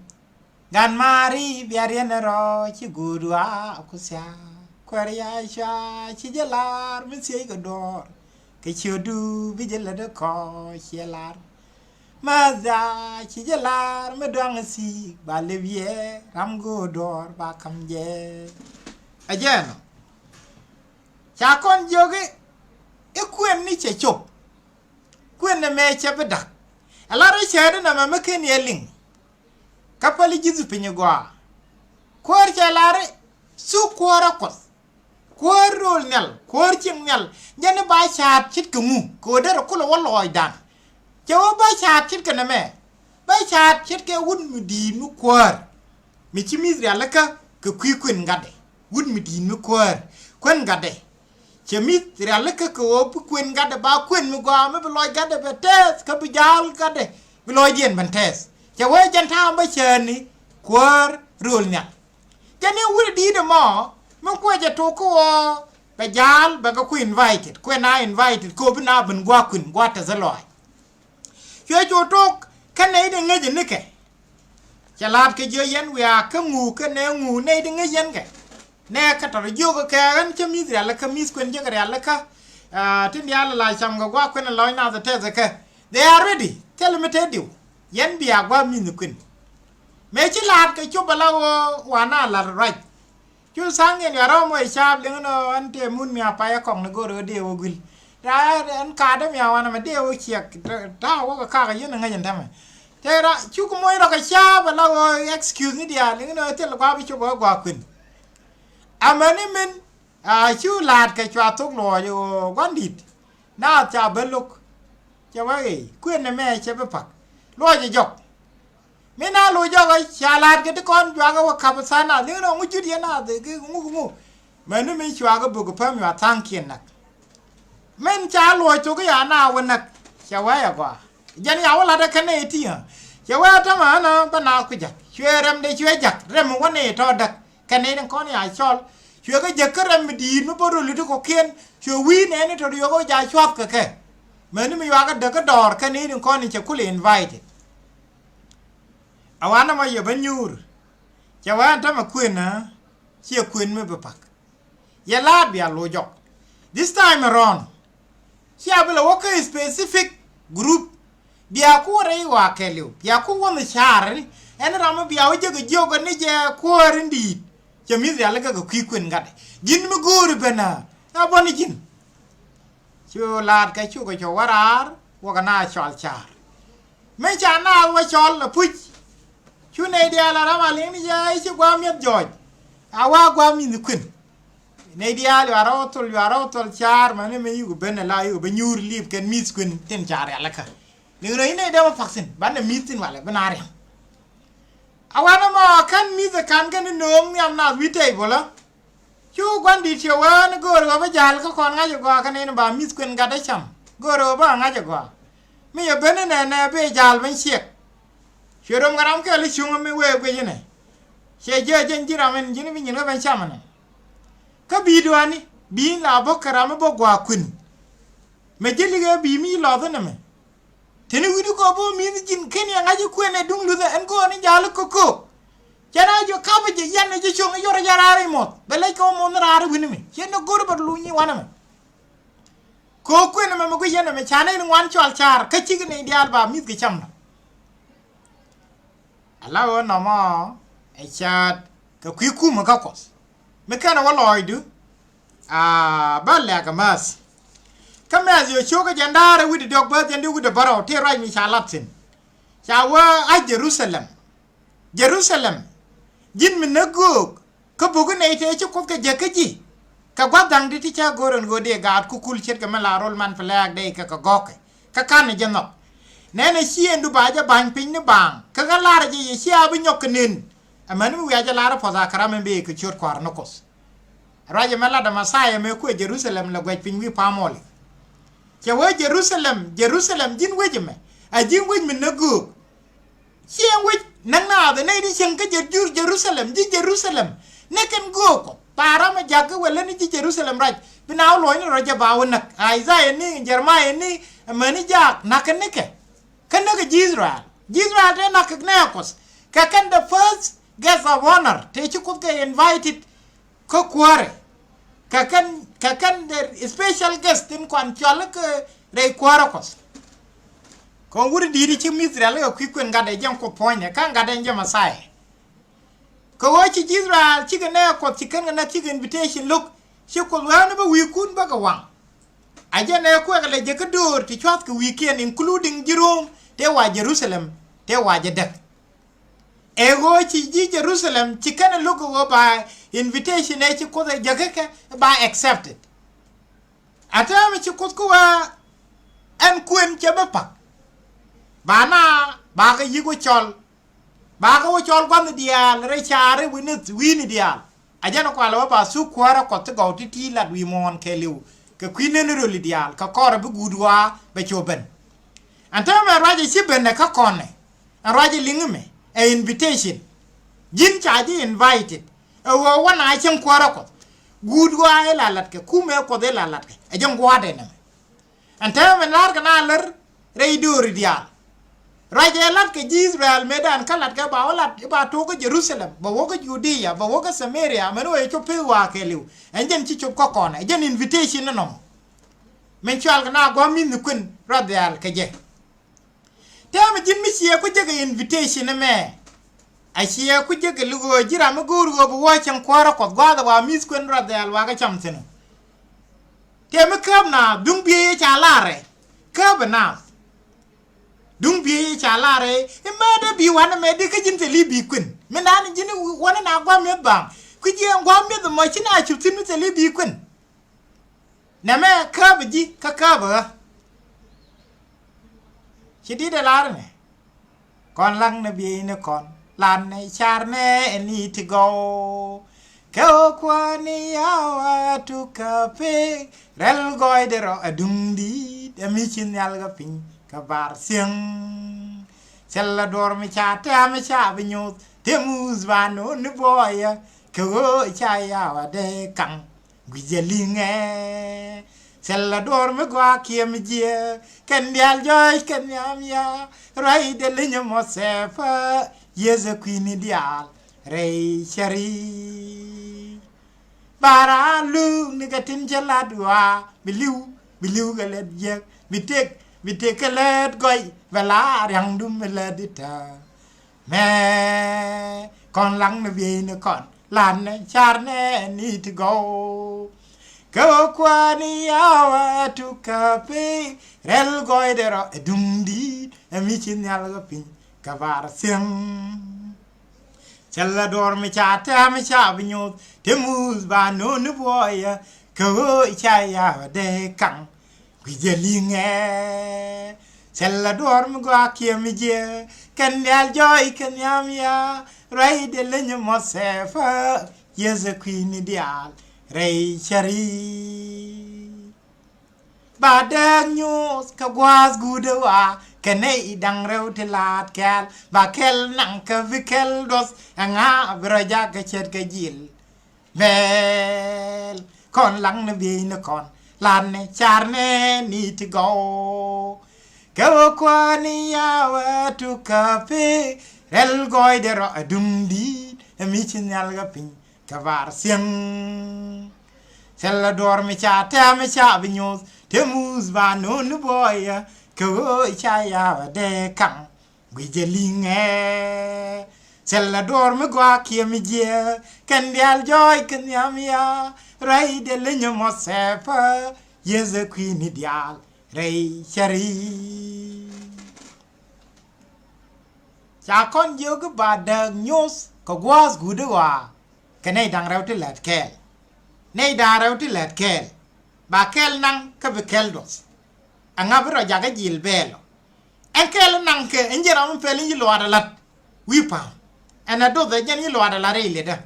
Gan mari biarien ro chi gudwa akusia kwaria sha chi jelar misi godor ke chodu bijela de ko chelar maza chi jelar medang si balevie ram godor ba kamje ajen cha kon joge e kwen ni che chop kwen ne me che bedak ala re chede na ma ken yeling kapali jizu penyegwa kwar chalare su kwara kos kwar rol nel kwar ching nel jane ba chat chit kumu ko der ko lo loy dan jawa ba chat chit kana me ba chat chit ke wun mudi nu kwar mi chimizri alaka ke kwikwen ngade wun mudi nu kwar kwen ngade chemit alaka ko op kwen ngade ba kwen mu gwa me loy gade betes ka bijal gade loy dien bantes Jawa janta ba chani kwar rul nya jani wuri di de mo mun ko je to ko ba jal ba ko invited ko na invited ko bina bin gwa kun gwa ta zaloy yo jo to kanai de nge je nike chalat ke je yen wa ka ngu ka ne ngu ne de nge yen ke ne ka to jo ko ka an chami zra la ka mis kun je ka la ka tin ya la cham ga gwa kun loy na za te za ka they are ready tell me tell you yen bi agwa mi ni kun me chi lat ke chu bala wa na la right chu sang yen ya ro mo sha le no an te mun mi apa ya kong na go ro de wo gul ra an ka da mi wa na me de wo chiek ta wo ka ka yen nga yen ta me te ra chu ko mo ro ka sha bala wo excuse me dia le no te la bi chu bo gwa kun amani min chu lat ke chwa tok lo yo gwan dit na cha beluk cha wa e kuen na me che be pak lo je jok me na lo jok ai cha lat ke te kon jwa ga wa ka pa sana le no ngu ju dia na de ke ngu mani min chwa ga bu ko pa mi wa tang kien nak men cha lo chu ga ya na wa nak cha wa ya kwa jan ya wa la da ka ne ti ha cha wa ta ma na ba na ku ja chwe ram de chwe jak rem wa ne to dak ka ne den kon ya chol chwe ga je ka ram di no bo lu ko kien chwe wi ne ni to yo go ja chwap ka ke mani mi wa ga de ka dor ka ne den kon ni che ku le invite awana ma ye banyur cha wa ta ma kuen na che kuen me be pak ya la bia lo jok this time around chia bela wo ka specific group bia ku re wa ke lu bia ku wo me char ni en ra ma bia wo je ga jogo ni je ko rindi che mi ya la ga ku kuen ga jin mi guru bena na boni jin chu la ka chu ko cho warar wo ga na chal char me cha na wo chol la puch chu ne dia la ra ma le ni je chu gwa mi joj awa gwa mi ni kun ne dia lu aro tol char ma ne me yu ben la yu be nyur lip ken mis kun ten char ya la ka ni ro ine de ma vaccine ban ne mitin wala banare awana ma kan mi de kan ken no mi am na wite bola chu gwan di che wa ne go ro ba jal ka kon nga jo ga kan ne ba mis kun ga da cham go ro ba nga jo ga mi ye ben ne be jal ben siek cherom garam ke li chung me we ne che je jen jira men jini bi ni ga ben cham ne ka bi do ani bi la bo karama bo gwa kun me jeli ga bi mi lo da me teni widu ko bo mi jin ken ya ngaji ku ne dung lu da en go ni jalo ko jara jo ka ba je yan je chung yo ra jara mo be le ko mo na ra wini mi chen no go ba lu ni wana me ko ku ne me go yan me chane ni wan chal char ka chi ne dial ba mi ge cham na ala o no mo e chat ka ku ma ka kos me kana wa loidu ba la ka mas kamaz yo choga jandare with the dog bird and with the barrow te right mi chalatin chawa a Jerusalem jin mi naguk ka bugu ne te chu ka jakaji ka gwadang di cha goron gode ga ku kul chet ka mala rol man flag de ka goke ka kan jeno nene chien du ba ja ban pin ne bang ka ga lar je ye chia bi nyok nin amani mi ya ja lar poza karame be ka chot kwar nokos raja mala da masaya me ku Jerusalem la gwaj pin wi pamol che wa Jerusalem jin wejme a jin wej mi nagu chien wej nang na de ne di chen ka Jerusalem ne ken go ko para ma jaga wala ni Jerusalem raj binaw lo ni raja bawo nak Isaiah ni Jeremiah ni mani jak naken ne ke kan ne Israel te nak ne akos ka kan the first guest of honor te chu ko ke invited ko kware ka kan the special guest in kwan chola ke re kwara kos ko wuri di chi Israel ko kwikwen ngade jam ko ponye kan ngade jam sai ko wachi Israel chi ne ko chi kan na chi invitation look chi ko wana ba wi kun ba ka wang aje ne ko le je ka dur ti chwat ko weekend including Jerome te wa Jerusalem te wa jedek ego chi Jerusalem chi kan look go ba invitation e chi ko je ka ba accepted atama chi ko wa en kwen che ba pak bana ba ga yigo chol ba ga wo chol gwan dial re chare wini dial aje no kwalo ba su kwara ko to go ti la wi mon ke liu ke kwine no ro dial ka kora bu gudwa be choben antama raje siben ne ka konne raje lingme a invitation jin chaji invited wo wana chen kwara ko gudwa e lalat ke kume ko de lalat ke aje ngwade ne antama nar kana ler re dur dial raja lat ke Israel medan kalat ke bawalat ba to ko Jerusalem ba wo ko Judea ba wo ko Samaria meno e chope wa ke liu enjen chi chop ko kona enjen invitation no men chal na go min kun radial ke je Tama jin mi siya ku jaga invitation me. A siya ku jaga lugo jira ma guru go bo chan kwara ko gwada wa mis kwen radel wa ga chamtene. Tama kab na dung biye cha lare. Kab na. Dung biye cha lare e ma da bi wana me de ka jin te li bi kwen. Me na ni jin wana na gwa me bang. Ku je gwa me the mo china chu tinu te li bi kwen. Na me kab ji ka kab. Chỉ đi để làm này, con lăng nó bị nó còn làm này char nè ni to go, kéo qua ni áo tu cà phê, rel gọi để rồi đung đi, để mi chín nhal cái pin cái bar xiang, chella dormi cha bị nhốt, thêm muz vano nó boy, kéo chai áo để căng, guieli nghe. Sella dorme gua kiem je ken dial joy ken yam ya rai de linya mosefa yeze queen dial rei chari bara lu negatin jaladwa biliu galet je bitek galet goy vela yang dum meladita me kon lang ne bi ne kon lan ne char ne ni to go. Go qua ni awa tu cafe rel goy de ro dung di mi chin yal ga pin ka var siang chella dormi cha bi nyot te mus ba no ne boya ko cha ya de kang gwi je linge chella dormi gwa kiem je kan yal joy kan yam ya rai de lenyo mosefa yeze queen dial Rei chari Badang news ka gwas gudewa Kene idang rew tilat kel Ba kel nang ka vikel dos Anga braja ka chet ka jil Vel Kon lang na biy na kon Lan ne char ne ni to go Kawa kwa ni yawa tu kape Rel goy de ro adum di Mi chin yal ga pin Kavar siang Sella dormi cha bi nyos te mus ba no no boya ko cha ya de kang gwi je linge Sella dormi gwa kiem je kan dial joy kan yam ya rai de lenyo mosefa yeze queen dial rei chari cha kon yo go ba de nyos ko gwas gudewa Kenai dang rau ti let kel. Nei da rau ti let kel. Ba kel nang ka be kel dos. Anga bro jaga jil belo. En kel nang ke enjera mun pelin yi loada lat. Wi pa. Ana do da jan yi loada la re le da.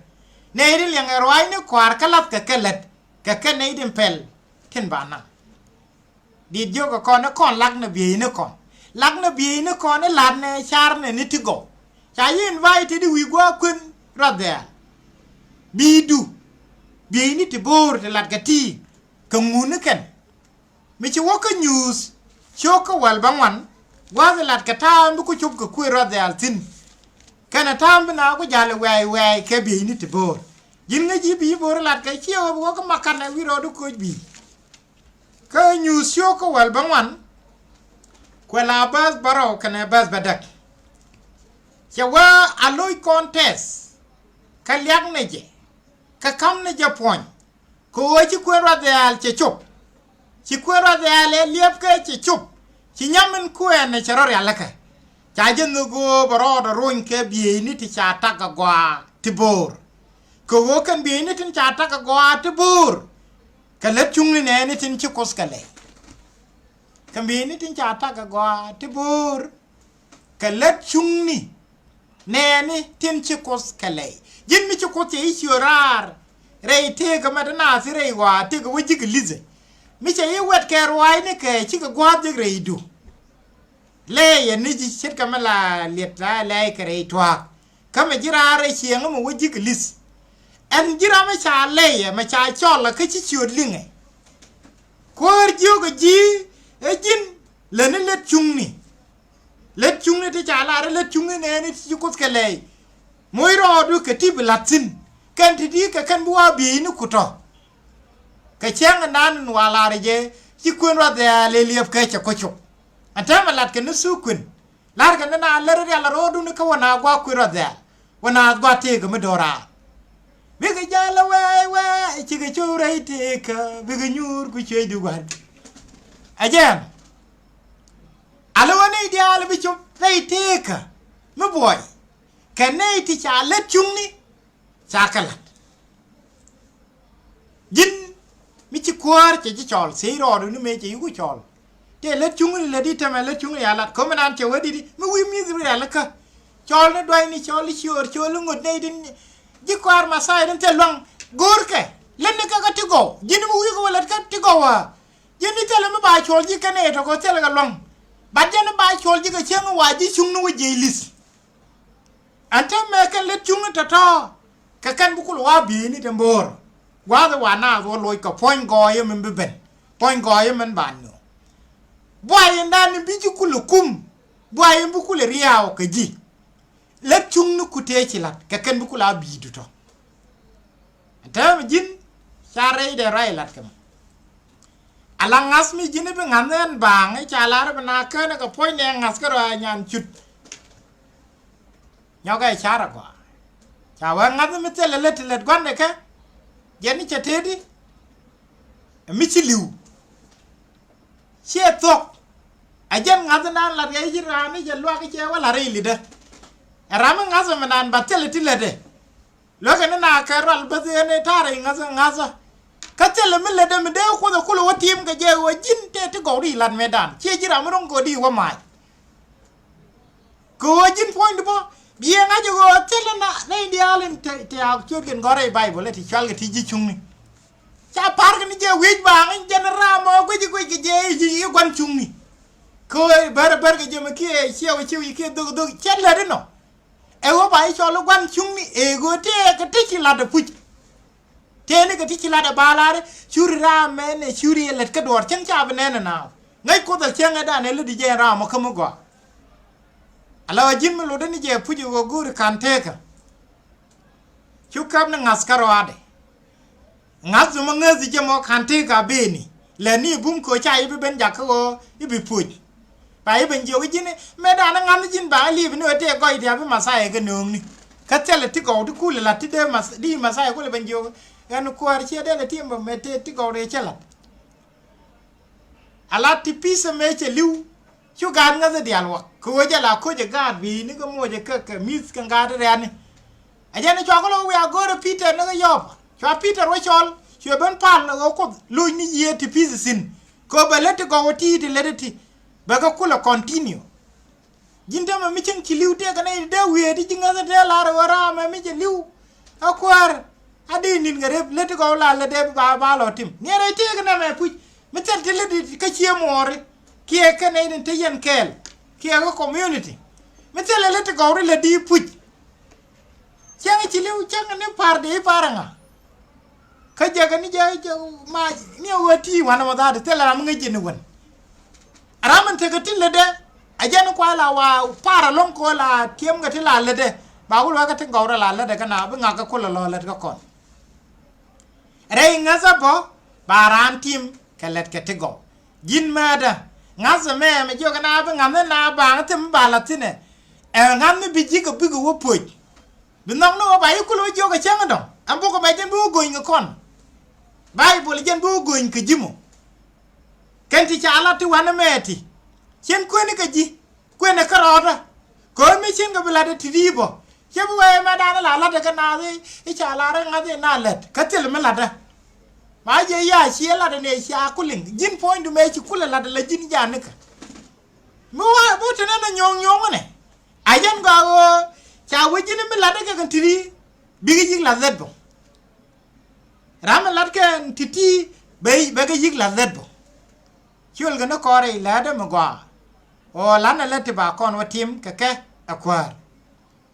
Nei ri yang rwai ne kwar kalat ka kelet. Ka ken nei dim pel. Ken ba nang. Di jo ko kon kon lak na bi ne kon. Lak na bi ne kon ne lad ne char ne ni to go. Cha yi invite di wi gwa kun radel. Bidu bi ni te bor te lat gati ka ngune ken mi ci woka news choka wal bangwan wa lat kata ndu ko chop ko kuira de altin kana tambe na ko jale way ke bi ni te bor jin nga ji bi bor lat ka ci wo ko makana wi ro do ko bi ka news choka wal bangwan ko la bas baro kana bas badak ya wa aloy contest ka liak ne je ka kam ne japon ko ci ko radal ci chop ci ko radal liep ka ci chop ci nyamen ko ne ci ror yalla ka ca jën go baro da roñ ke bi ni ti ca taka gwa ti bor ko wo kan bi ni tin ca taka gwa ti bor ka le chung ni ne ni tin ci kos ka le kan bi ni tin ca taka gwa ti bor ka le chung ni ne ni tin ci kos ka le jin mi ci ko ci siorar rei te ka madana si rei wa te ka waji ka lize mi ce yi wet ke rwai ne ke ci ka gwa de rei du le ya ni ji shit ka mala let la lai ka rei twa kama jira re ci nga mo waji ka lis en jira ma cha le ya ma cha chola ka ci ciod linge kor jiyo ka ji e jin le ne let chung ni te cha la re let chung ni ne ni ci ko ka le moy ro du ka ti blatin kan ti di ka kan buwa bi ni kuto ka chang nan wala re je ci kun wa da le liep ka cha ko chuk anta malat ka nusu kun lar kan na ler ya la rodu ne ka wana gwa ku rodel wana gwa te ga medora biga jala we ci ga chore te ka biga nyur ku che du gwan ajen alo woni di ala bi chu te te ka me boy kanai ti cha let chungni chakalat jin mi ci kwar ci chol sei ro du me ci yu chol te let chungni le di teme let chungni ya lat ko man ci wadi di mi wi mi zuri ya la ka chol ne doy ni chol chior chol ngut ne din ji kwar ma sai den te long gorke len ka ka ti go jin mi wi ko let ka ti go wa jin ni tele mi ba chol ji kane to ko tele ga long ba den ba chol ji ga chen wa ji chungni wo je lis anta me kan let chungni ta to ka kan bu ko wa bi ni tembor wa the wana wo loy ko point go ye men ben point go ye men ban no boy ndan bi ji kulu kum boy bu kulu riyaw ka ji let chung nu kute ci lat ka ken bu kula bi du to tam jin sare de ray lat kam ala ngas mi jine be nganen bang e chala ra na ka na ka point ne ngas ka ra nyan chut nyoga chara kwa cha wa ngas mi tele let gwande ka jeni chatedi mi ci liw ci tok ajen ngadana la ga jira ni je lo ka ce wala re lida ram ngaza manan batel tilade lo ka na ka ral ba ne tare ngaza ka tele mi lede mi de ko da kulo watim ga je wa jin te ti gori lan medan ci jira mo ron ko di wa mai ko jin point bo biye nga jogo tele na ndi alen te ak chogen gore bible ti chalga ti ji chungni cha park ni je wej ba ngi general mo ko ji je gwan chungni ko bar ga je maki e chewa chewi ke do chella de no e wo ba cholo gwan chungni e go te ka ti ci lada puj te ne ka ti ci lada balare churi ra mene churi let ka dor chen cha bene na ngai ko da chen da ne le di je ra mo kamo go ala jimmi lo dani je puji go guri kanteka chukam na ngaskaro ade ngazu mangazi je mo kanteka beni le ni bum ko cha ibi ben jakko ibi puji ba ibi je go jine me da na ngam jin ba li bi no te go ide abi masai ga nongni ka tele ti go du kule la ti de mas di masai ko le ben jo gan ko ar che de le ti mo me te ti go re chela ala ti pisa me che liu chu gan nga de alwa ko je la ko je gad bi ni ko mo je ka mis kan gad re ni aje ni chwa ko lo we agora peter na yo chwa peter wo chol chwa ben pan na ko lu ni ye ti pis sin ko ba let go ti ti let ti ba ka kula continue jinta ma mi chen ki liu te kana de we di jinga de la ra ma mi je liu akwar adi nin ga re let go la le de ba lo tim ni re ti kana me pu mi tel ti le ka chi mo kie ka ne te yen kel kie go community metele le te go le di puj chang chi liu chang ne par de paranga ka jaga ni ja ma ni wati wana ma da te la ma ngi ni won araman te ka tille de ajana kwa la wa para lon ko la kiem ga te la le de ba ko ka te go la le de kana ba nga ka ko lo le ka kon re nga sa bo baran tim ka let ka te go jin ma da ngaza me joga na ba ngam na ba tem bala tine e ngam bi ji ko bi go wo poj bi nong no ba yikulo joga changa do ambo ko ba jen bu go ngi kon bible jen bu go ngi jimo kenti cha ala ti wana meti chen ko ni ka ji ko ne karota ko mi chen ga bla de tidibo chebu we ma da la la de kana e cha la ra ngade na let ka til me la da ma je ya shi la da ne shi akulin jin point me shi kula la da la jin ja nika mo wa bo tana na nyong ne ajan ga wo cha wo jin me la da ka tiri bigi jig la zedbo ram la ka titi be ga jig la zedbo chul ga na kore la da mo gwa o la na la te ba kon wa tim ka akwar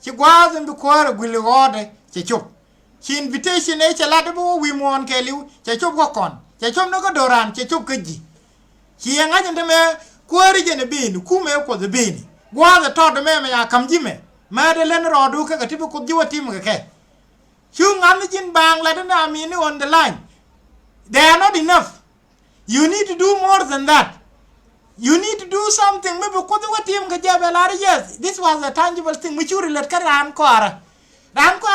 chi gwa zin du kore guli gode chi chup chi invitation e chala de bo wi mon ke liu che chop ko kon che chop no ko doran che chop keji chi nga nyande me kwari je ne bin ku me ko de bin gwa de to de me ya kam ji me ma de len ro du ka ti ko ji wa tim ke chu ngam jin bang la de na mi ni on the line they are not enough you need to do more than that you need to do something maybe ko what team ka jabelare yes this was a tangible thing mi churi let karan kor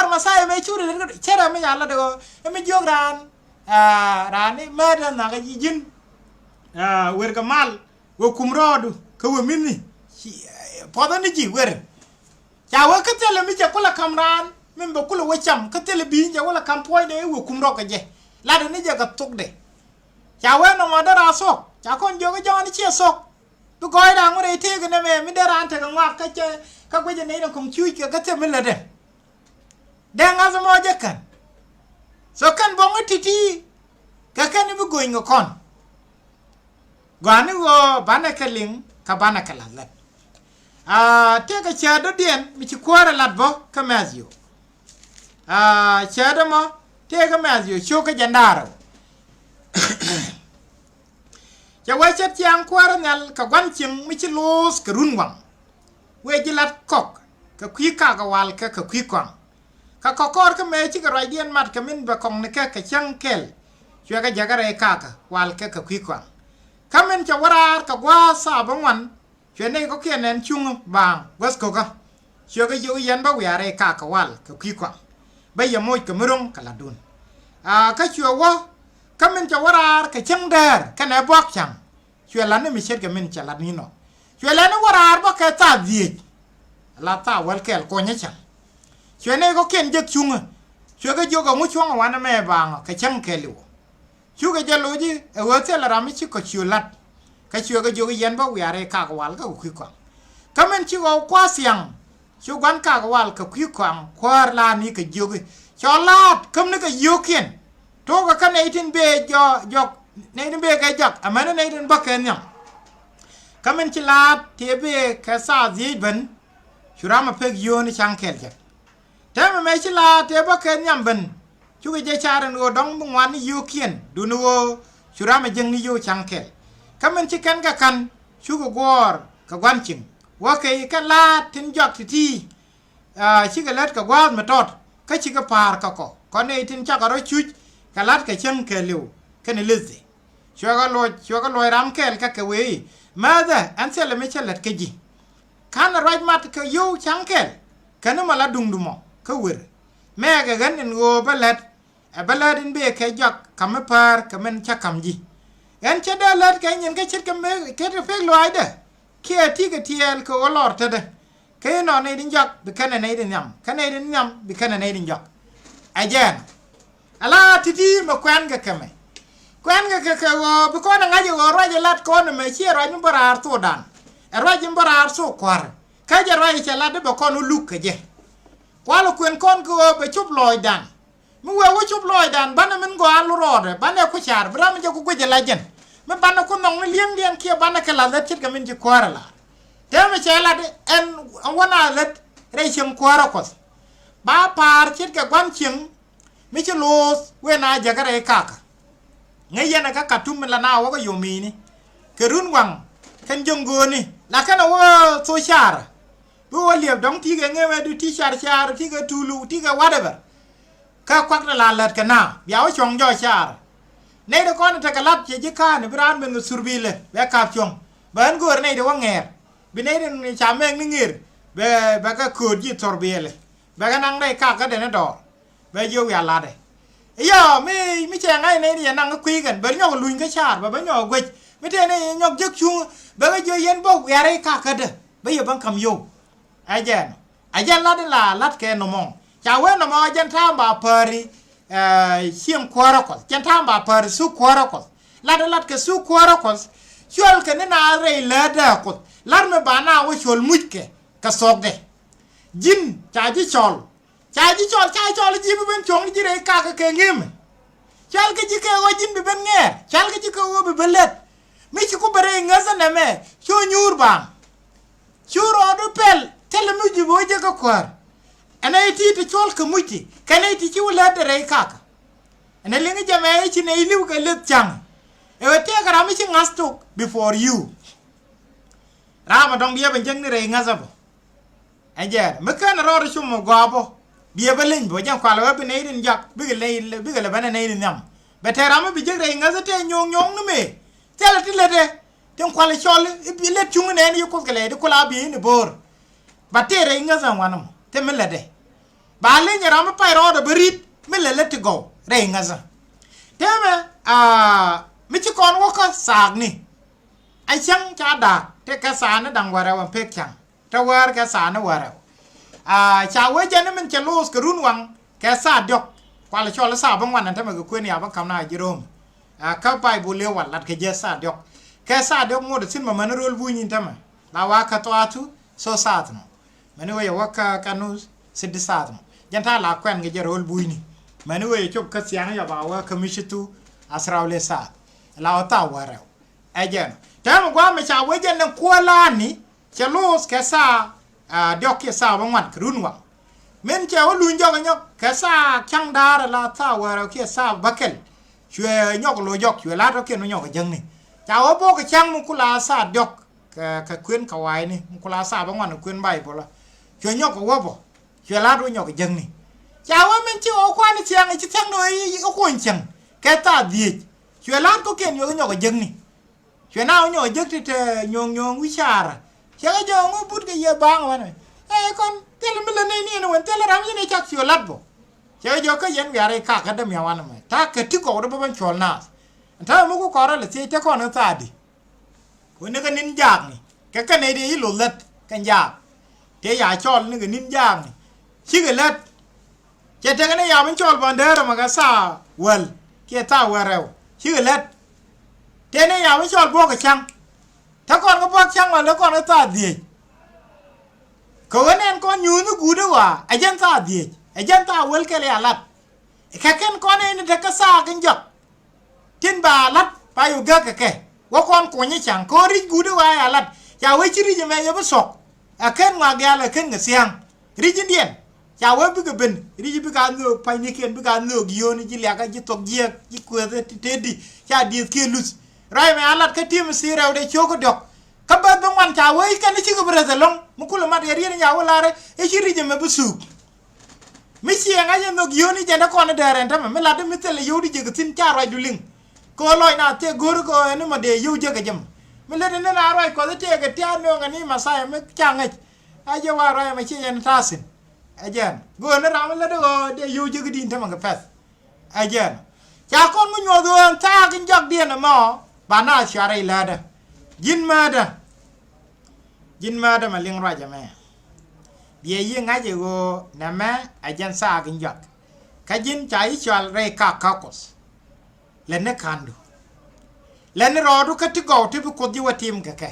masai me churi let chera me yalla de me jogran rani meda na ga jin wer ka mal wo kumrodu ko wo minni poda ni ji wer ja wa ka tele mi ja kula kamran min ba kula wacham ka tele bi ja wala kampoy de wo kumro ka je la de ni ja ka tuk de ja wa no modara sok ja kon jogo joni che sok du goy da ngore te ga me mi dara ante ga ngak ka che ka gwe ne na kum chui ka te mi la de nga zo mo je kan so kan bo ngiti ka kan bi go ngo kon gwani go bana kaling ka bana kala te ka che do dien mi ci kwara lat bo ka mazio che do mo te ga mazio cho ka jandaro ja wa chet yang kwara nal ka gwan chim mi ci los ka runwang we ji lat kok ka kwi ka ga wal ka kwi kwang ka kokor ka me ci ka radian mat ka min ba kong ne ka changkel chwe ka jagare ka wal ka kwi kwang ka min cha warar ka gwa sa bangwan chwe ne ko kenen chung bang was ko ka chwe ka yu yan ba wiare ka wal ka kwi kwang ba ya moy ka murung ka ladun ka chwe wo ka min cha warar ka changder ka ne bok chang chwe la ne mi chet ka min cha la ni no chwe la ne warar ba ka ta vie la ta wal kel ko nya chang chwe ne ko ken je chung chwe ka jo ga mu chung wa na me bang ka chang ke lu chu ga je lu ji e wo te la ra mi chi ko chu lat ka chwe ga jo ga yen ba wi are ka wal ka ku kwa ka men chi go kwa siang chu gwan ka wal ka ku kwa kwar la ni ka jo ga cho lat kam ne ka yo ken to ga ka ne tin be jo ne tin be ka jak amana ne tin ba ken nyam ka men chi lat te be ka sa ji ben churama pek yo ni chang kel jak te me chi lat te ba ken nyam ben chu ga je charan o dong bung wan yo kien du no churama jeng ni yo chang kel ka men chi kan ka kan chu ga gor ka gwan chim wa ke ka lat tin jak ti chi ga lat ka gwan ma tot ka chi ka par ka ko ne tin cha ka ro chu ka lat ka chang ke lu ka ne leze chwa ga lo ram kel ka ke we ma da an se le me chelat ke ji kan raj mat ka yo chang kel ka ne mala dung dumo ka wer me ga gan en go balat baladin be ke jak kam par ka men cha kam ji en che da lat ka nyen ka chit ka me ke te fe lo ai da ke ti ka tiel ko lor te de ke no ne din jak be kan ne din nyam kan ne din nyam be kan ne din jak ajen ala titi ma kwan ga kame kwan ga ka wo be ko na ngaji wo ro je lat ko ne me chi ro nyum barar to dan ro jim barar so kwar ka je ro che lat be ko no luk ke je kwalo kwen kon ko be chup loy dan mu we wo chup loy dan bana men go alu rode bana ko char bram je ko je la jen me bana ko nong ne liem dien ke bana ka la chit ka min ji kwara la te me che la de en wana let re chim kwara ko ba par chit ka gwan chim mi chi los we na jagare kaka ngai yana ka katum la na wo ko yomi ni ke run wang kan jongo ni la kana wo so char bu wo lieb dong ti ga ngewe du ti char ti ga tulu ti ga whatever ka kwak la lat kana ya wo chong jo char nei de kon ta kalat je ji ka ne bran ben surbile be ka chong ban gor nei de wo nger bi nei de ni cha meng ni ngir be ka ko ji torbele be ka nang dai ka de na do be yo ya la de yo mi che ngai nei ni nang ku gan be nyo luin ka char ba nyo gwe mi te nei nyo jek chu be ga jo yen bo ya re ka de be yo ban kam yo ajen la de la lat ke no mong cha we no mo jen ta ba pari xieng kwara ko jen ta ba pari su kwara ko la de lat ke su kwara ko chol ke na re la da ko lar me ba na wo chol mujke ka sok de jin cha ji chol ji ben chong ji re ka ke ngim chal ke ji ke wo jin be ben nge chal ke ji ke wo be belet mi chi ku bare ngaza na me cho nyur ba churo do pel tele mu ji bo je ka kwar ana ti te chol ka muti kana ti chi wala de re ka ana linga jame chi ne liu ka let chang e te ka ram chi ngasto before you rama dong dia ben jeng ni re ngaza bo aje me kan ro ro chum go bo bia belen bo jam kwala be ne din jak bi le bana ne din nyam be te ram bi je re ngaza te nyong no me tele ti le de tem kwale chol le chung ne ni ko kale de kula bi ni bor batere inga za wanam te melade ba le nyara ma pai ro de berit melele te go re inga za teme mi ci kon wo ka sag ni ai chang cha da te ka sa na dang wara wa pek chang ta war ka sa na wara cha we jene men che los ka run wang ka sa dok kwale chol sa bang wan ta ma ko ni abang kam na jirom ka pai bu le wan lat ke je sa dok ka sa dok mo de sin ma man rol bu nyin ta ma la wa ka to atu so sa tu mani we wa ka kanus sid sa tu janta la kwen ge je rol bu ni mani we chop ka siang ya ba wa ka mi shitu asrawle sa la ta wara ajen tam gwa me cha we jene ko la ni che los ka sa dok ke sa bang wan run wang men che o luñ jog ñok ka sa chang dar la ta wara ke sa bakel chue ñok lo jok chue la to ke no ñok jeng ni cha o bo ke chang mu kula sa dok ka kwen ka wai ni mu kula sa bang wan kwen bai bo la chue ñok wo bo chue la to ñok jeng ni cha o men che o kwa ni chang chi chang no o ko chang ke ta di chue la to ke ñok jeng ni chue na o ñok jek te nyong wi chara cha ga jo ngo but ke ye bang wan kon tele mele ne ni won tele ram ni chak sio latbo che jo ka yen gare ka ka dem yawan me ta ke ti ko do ban chol na ta mu ko ko ra le ti te ko na ta di ko ne ka nin jak ni ka ne de lo let kan ja te ya chol ni ka nin jak ni chi ga let che te ne ya ban chol ban de ma ga sa wel ke ta wa rew chi ga let te ne ya ban chol bo ka chang ta ko ko bo chang ma le ko na ta di ko nen ko nyunu gude wa ajan ta die ajan ta wel kele alat ka ken ko ne de ka sa gan jok tin ba lat pa yu ga ka ke wo kon ko ni chang ko ri gude wa alat ya we chiri je me yo sok a ken ma ga la ken ga siang ri jin dien ya we bi ga ben ri ji bi ga no pa ni ken bi ga no gi yo ni ji la ga ji tok je ji ko te di ya di ke lus rai me alat ka tim si rew de choko dok ka ba bang wan cha we kan chi ko breza long mu kula mat yeri ni ya wala re e chiri je me busu mi chi nga je no gi yo ni je na ko na dare ta me la de mi tele yo di je ga tin cha roi du ling ko loy na te gor ko ni ma de yo je ga jam mi le ne na roi ko te ga ta no nga ni ma sa me cha nga a je wa roi ma chi en tasin ajen go na ra me le de yo je ga din ta ma ga fas ajen cha kon mu nyo do ta gin jak de na mo ba na share la da jin ma da ma ling ra ja me bie yi nga je go na me ajen sa gin jak ka jin chai chal re ka kos le ne kandu le ne ro du ka ti go ti ko di watim ka ke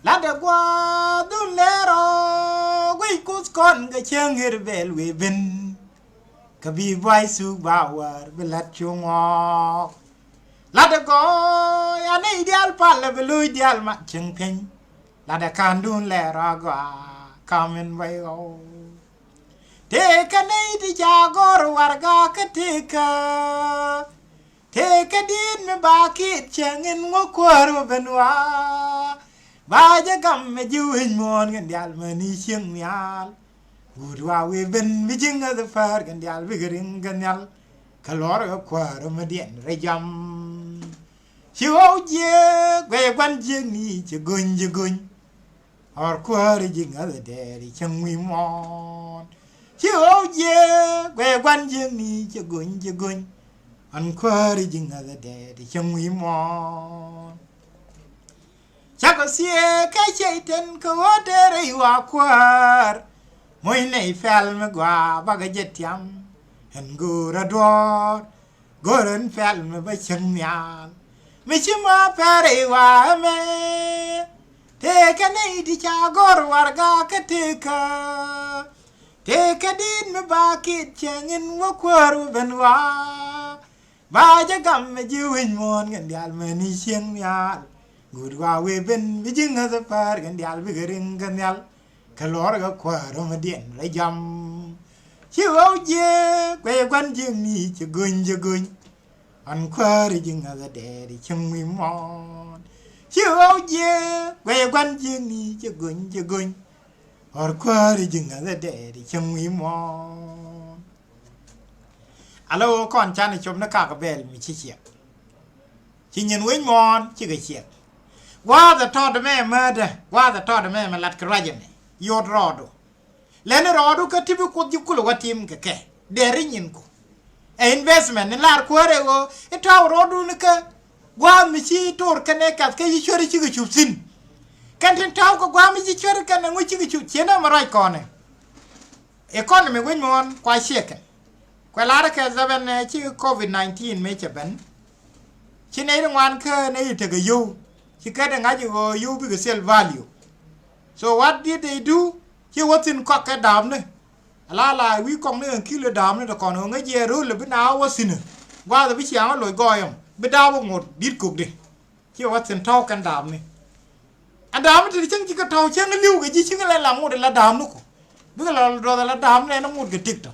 la de gwa du le ro gwi kus kon ga cheng hir bel we ben ka bi vai su ba war belat chungo la de go ya ne ideal pa le belu ideal ma cheng pen la de kandun le ra gwa kamen vai go te ka ne di ja gor war ga ka te ka din me ba ki chengen ngo kwar benwa ba ja gam me ju hin mon gan dial ma ni cheng mial gudwa we ben mi jinga the far gan dial we gring gan yal kalor ga kwar ma dien re jam chiwo je gwe gwan je ni che gun or kwar jinga the deri chang wi mon chiwo je gwe gwan je ni che gun an kwar jinga the deri chang wi mon chako sie ka cheiten ko dere wa kwar moi nei fel me gwa baga jetiam en gura dor goren fel me ba chemian me chima pere wa me te ka nei di cha gor warga ka te ka din me ba ki chengin wa kwar benwa ba ja gam me jiwin mon ngen dial me ni chemian gudwa we ben mi jinga the par gan dial bi gering gan yal kalor ga kwaro ma dien re jam chiwo je kwe gwan jing ni che gun an kwari jinga the de chim mi mon chiwo je kwe gwan jing ni che gun or kwari jinga the de chim mi mon alo kon chan chom na ka bel mi chi chi chi nyen wen mon chi ga chiek wa the tod me murder wa the tod me lat krajene yod rodo lene rodo ka tibi ko jikulu watim ke deri nyin ko investment in lar kware go itaw rodo ne ka gwa mi chi tor kane ka ke yi chori chi ga chupsin kan tin taw ko gwa mi chi chori kan ngu chi ga chup chena marai kone economy wen mon kwa sheke kwa lar ka zaben chi covid-19 me chaben chi ne ngwan ka ne ite ga yo chi ka da ngaji go you big sell value so what did they do chi watin ko ka dam ne la wi kong ne kilo dam ne da kon nga je ro le bina wasine gwa da bi chiang lo goyom bi da bo ngot dit kuk de chi watin taw kan dam ne adam ti chang chi ka taw chang liu ga ji chi la la ngot la dam nu ko bi la do la dam ne na ngot ga tik to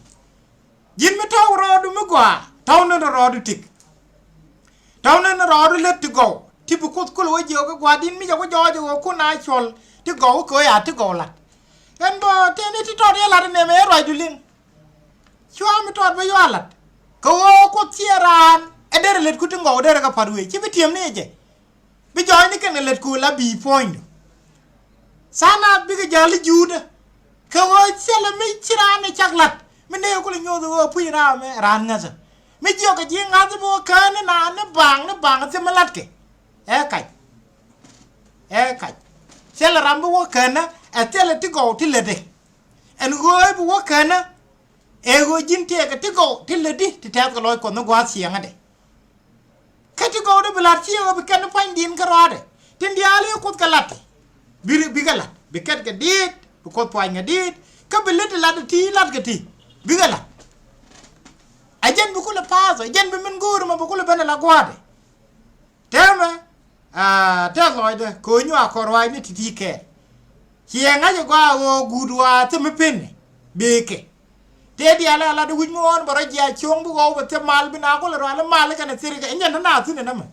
jin mi taw ro du mi gwa taw ne ro du tik taw ne ro du let to go ti bu kut kul wo je ko gwa din mi ja ko jo ko na chol ti go ko ya ti go la en bo te ni ti to de la ne me ro du ling chwa mi to ba yo la ko ko tieran e der let ku ti go der ka parwe ti bi tiem ne je bi jo ni kan let ku la bi point sana bi ga jali juda ko wo sele mi tirane chaklat mi ne ko le nyodo wo pu ra me ran ngaza mi jo ka ji ngaza bo ka ne na ne bang se malat ke e kai sele rambo wo kana e tele ti go ti le de en go bu wo kana e go jin te ka ti go ti le di ti ta ko loy ko no gwa sianga de ka ti go de blat ci go bi kan pan din ka rode tin diali ko ka lat bi ga lat bi kat ga dit ko pan ga dit ka bi le lat ti lat ga ti bi ga lat ajen bu ko la pazo ajen bi men guru ma bu ko la bana la gwade tema ta loy de ko nyu akorwa ni ti ke chienga je gwa wo gudwa te me penne beke te di ala de wujmo on baro ja chong bu go te mal bi na ko la ala mal ka na sirga enyen na tin na ma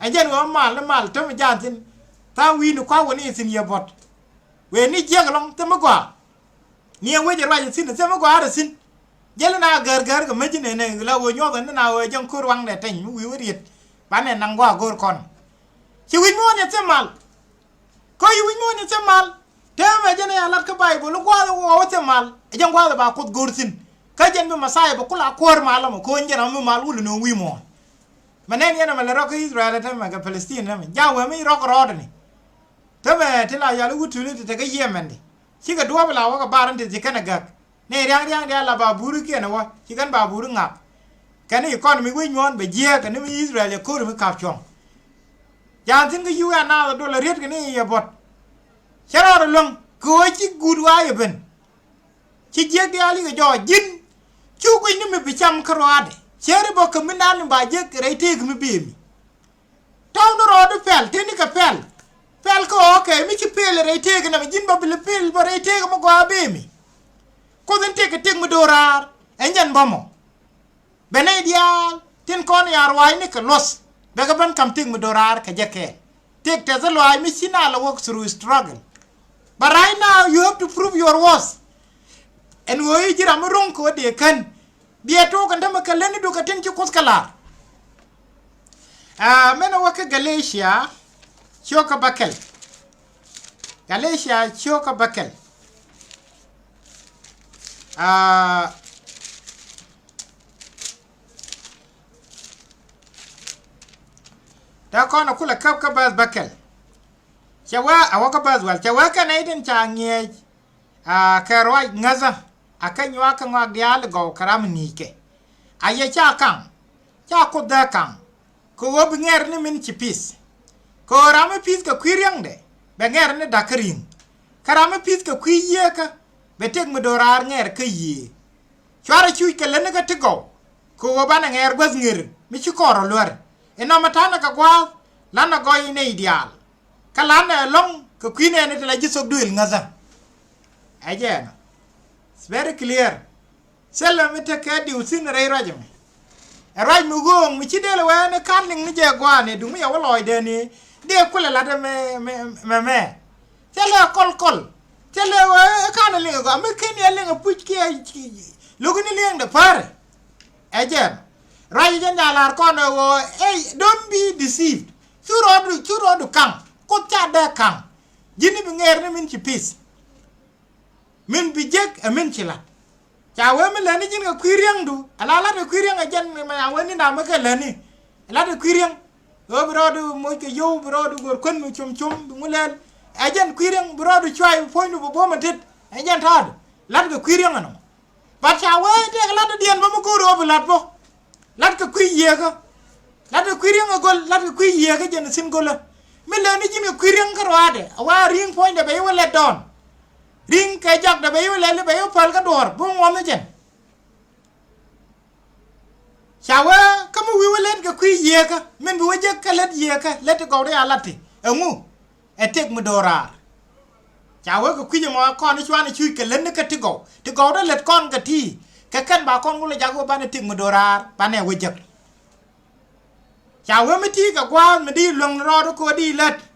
ajen wo mal te me jantin ta wi nu kwa woni sin ye bot we ni jeng long te me gwa ni we je raje sin te me gwa ara sin jele na gar ga majine ne la wo nyo ga na wo jang ko wang ne tan wi woriet ba ne nang gwa gor kon ci wujmo ne te mal ko yi wujmo ne te mal te me jene ala ka bay bo lu gwa wo te mal jang gwa ba ko gorsin ka jen bi masai bo kula kor malamo ko njera mu mal wulu no wi mo manen yana mal ro ko Israel te ma ga Palestine na ja we mi ro ro ni te me te la ya lu wutu ni te ga Yemen di ci ga do bla wa ga baran te kana gak ne riang dia la ba buru ke na wa ci kan ba buru ngap kan economy wi nyon be je kan mi Israel ko mi kap chong jan tin ga yuwa na do la ret ga ni ya bot charo long ko ci gudwa ye ben ci je di ali ga jo jin chu ko ni mi bi cham krode chere bo ko mi nan ba je rei te mi bi mi taw no rodo pel te ni ka pel ko okay mi ci pel rei te ga na jin ba bil pel ba rei te ga mo gwa be mi ko den te ka te mi dorar enjan bomo benay dial tin kon yar way ni ka los be ga ban kam te mi dorar ka jeke tek te za loy mi sina la work through struggle but right now you have to prove your worth en woy jira mo ron ko de kan bieto kan dama kalani do ka tin ci kuskala mena waka Galatia choka bakel da kono kula kap bas bakel chawa awaka bas wal chawa kan aiden changie karwa ngaza akanywa ka ngwa dial go karam nike aye cha kan cha ko da kan ko wob nger ni min chipis ko rame pis ka kwiriang de be nger ni dakarin karame pis ka kwiye ka betek mo dorar nger ka yi chwara chui ka lene ka tigo ko wobana nger bas nger mi chi koro lor eno matana ka kwa lana goyi ne ideal kalana long ka kwine ne tla jisok duil ngaza ajen it's very clear sella mi te ka di usin rei rajme raj mu gong mi chidele we ne kanling ni je gwa ne du mi ya woloy de ni de kula la de me sella kol sella we kana le go me ken ya le puch ki lugni le de pare ajen rai jan jalar kono wo hey don't be deceived churo du kang ko cha da kang jini bi nger ne min ci pis min bi jek min ci la cha we mi la ni jin ga kwiriang du ala la de kwiriang a jan ma ya woni na ma ka la ni la de kwiriang o brodu mo ke yo brodu gor kon mi chum mu len a jan kwiriang brodu chwai poinu bo ma tit a jan tad la de kwiriang no ba cha we de la de dien ba mo ko ro bu lat bo lat ka kwi ye ka lat ka kwiriang gol lat ka kwi ye ka jan sin gol mi la ni jin ga kwiriang ka wade wa ring point de be yo le don ring ka jak da bayu le bayu pal ka dor bu ngom ne jen shawa kamu wi welet ka kwi ye ka men bi waje ka let ye ka let ko de alati engu etek mu dorar shawa ka kwi mo ko ni chwana chui ka len ka tigo da let kon ka ti ka kan ba kon ngule jago ba ne tik mu dorar ba ne waje shawa mi ti ka kwa mi di long ro ko di let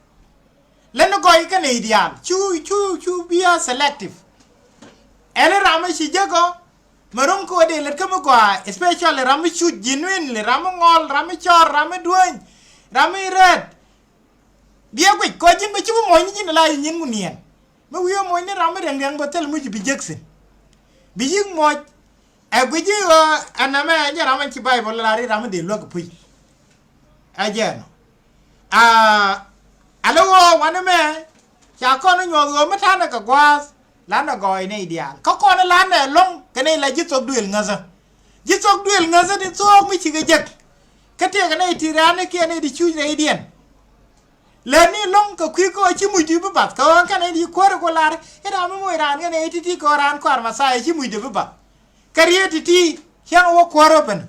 leno goy ka ne ideal chu bia selective ele rama shi jago maron ko de let kam ko especially rama chu genuine rama ngol rama chor rama duon rama red bia ko jin ba chu mo ni jin la yin mu nien ma wiyo mo ni rama reng botel mu bi jackson bi yin mo e guji anama ya rama ci bible la ri rama de lok pui ajeno alo wana me cha ko no nyo ma ta na ka gwas la na goy ne ideal ko ko na la na long ke ne la jitok duel ngaza di sok mi ci ga jek ka te ga ne tirane ke ne di chu ne dien le ni long ka kwi ko ci mu di ba ka ka ne di ko la e da mo ran ga ne ti ko ran ko ma sa ci mu di ba kariye ti yang wo ko ro ben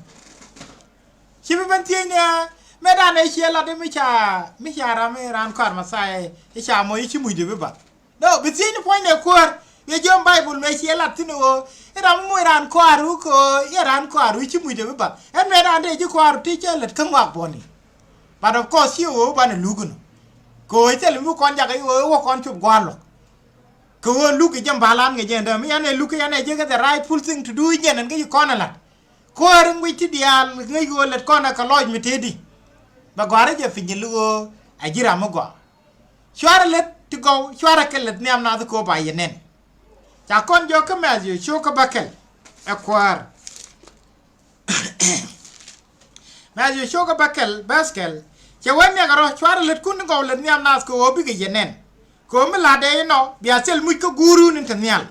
ci ben ti ne medane chiela de mi cha rame ran kwar masai cha mo ichi mu de ba no bitini point e kwar ye jom bible me chiela tino ram mo ran kwar ko ye ran kwar ichi mu de ba en medane ji kwar ti chelet kan wa boni but of course you ba na lugun ko itel mu kon jaga wo kon chu gwalo ko wo lugi jam balan nge jenda mi ane lugi ane je the rightful thing to do jen nge ko na la ko ren wi ti dial nge go let kona ka loj mi tedi ba gware je finyilugo ajira mo go shwara let to go shwara kelet ne amna ko ba yenen ta kon jo ka maji sho ka bakel akwar maji sho ka bakel baskel che wanya garo shwara let kun go let ne amna ko obi ge yenen ko mi la de no bia sel mu ko guru nin tanyal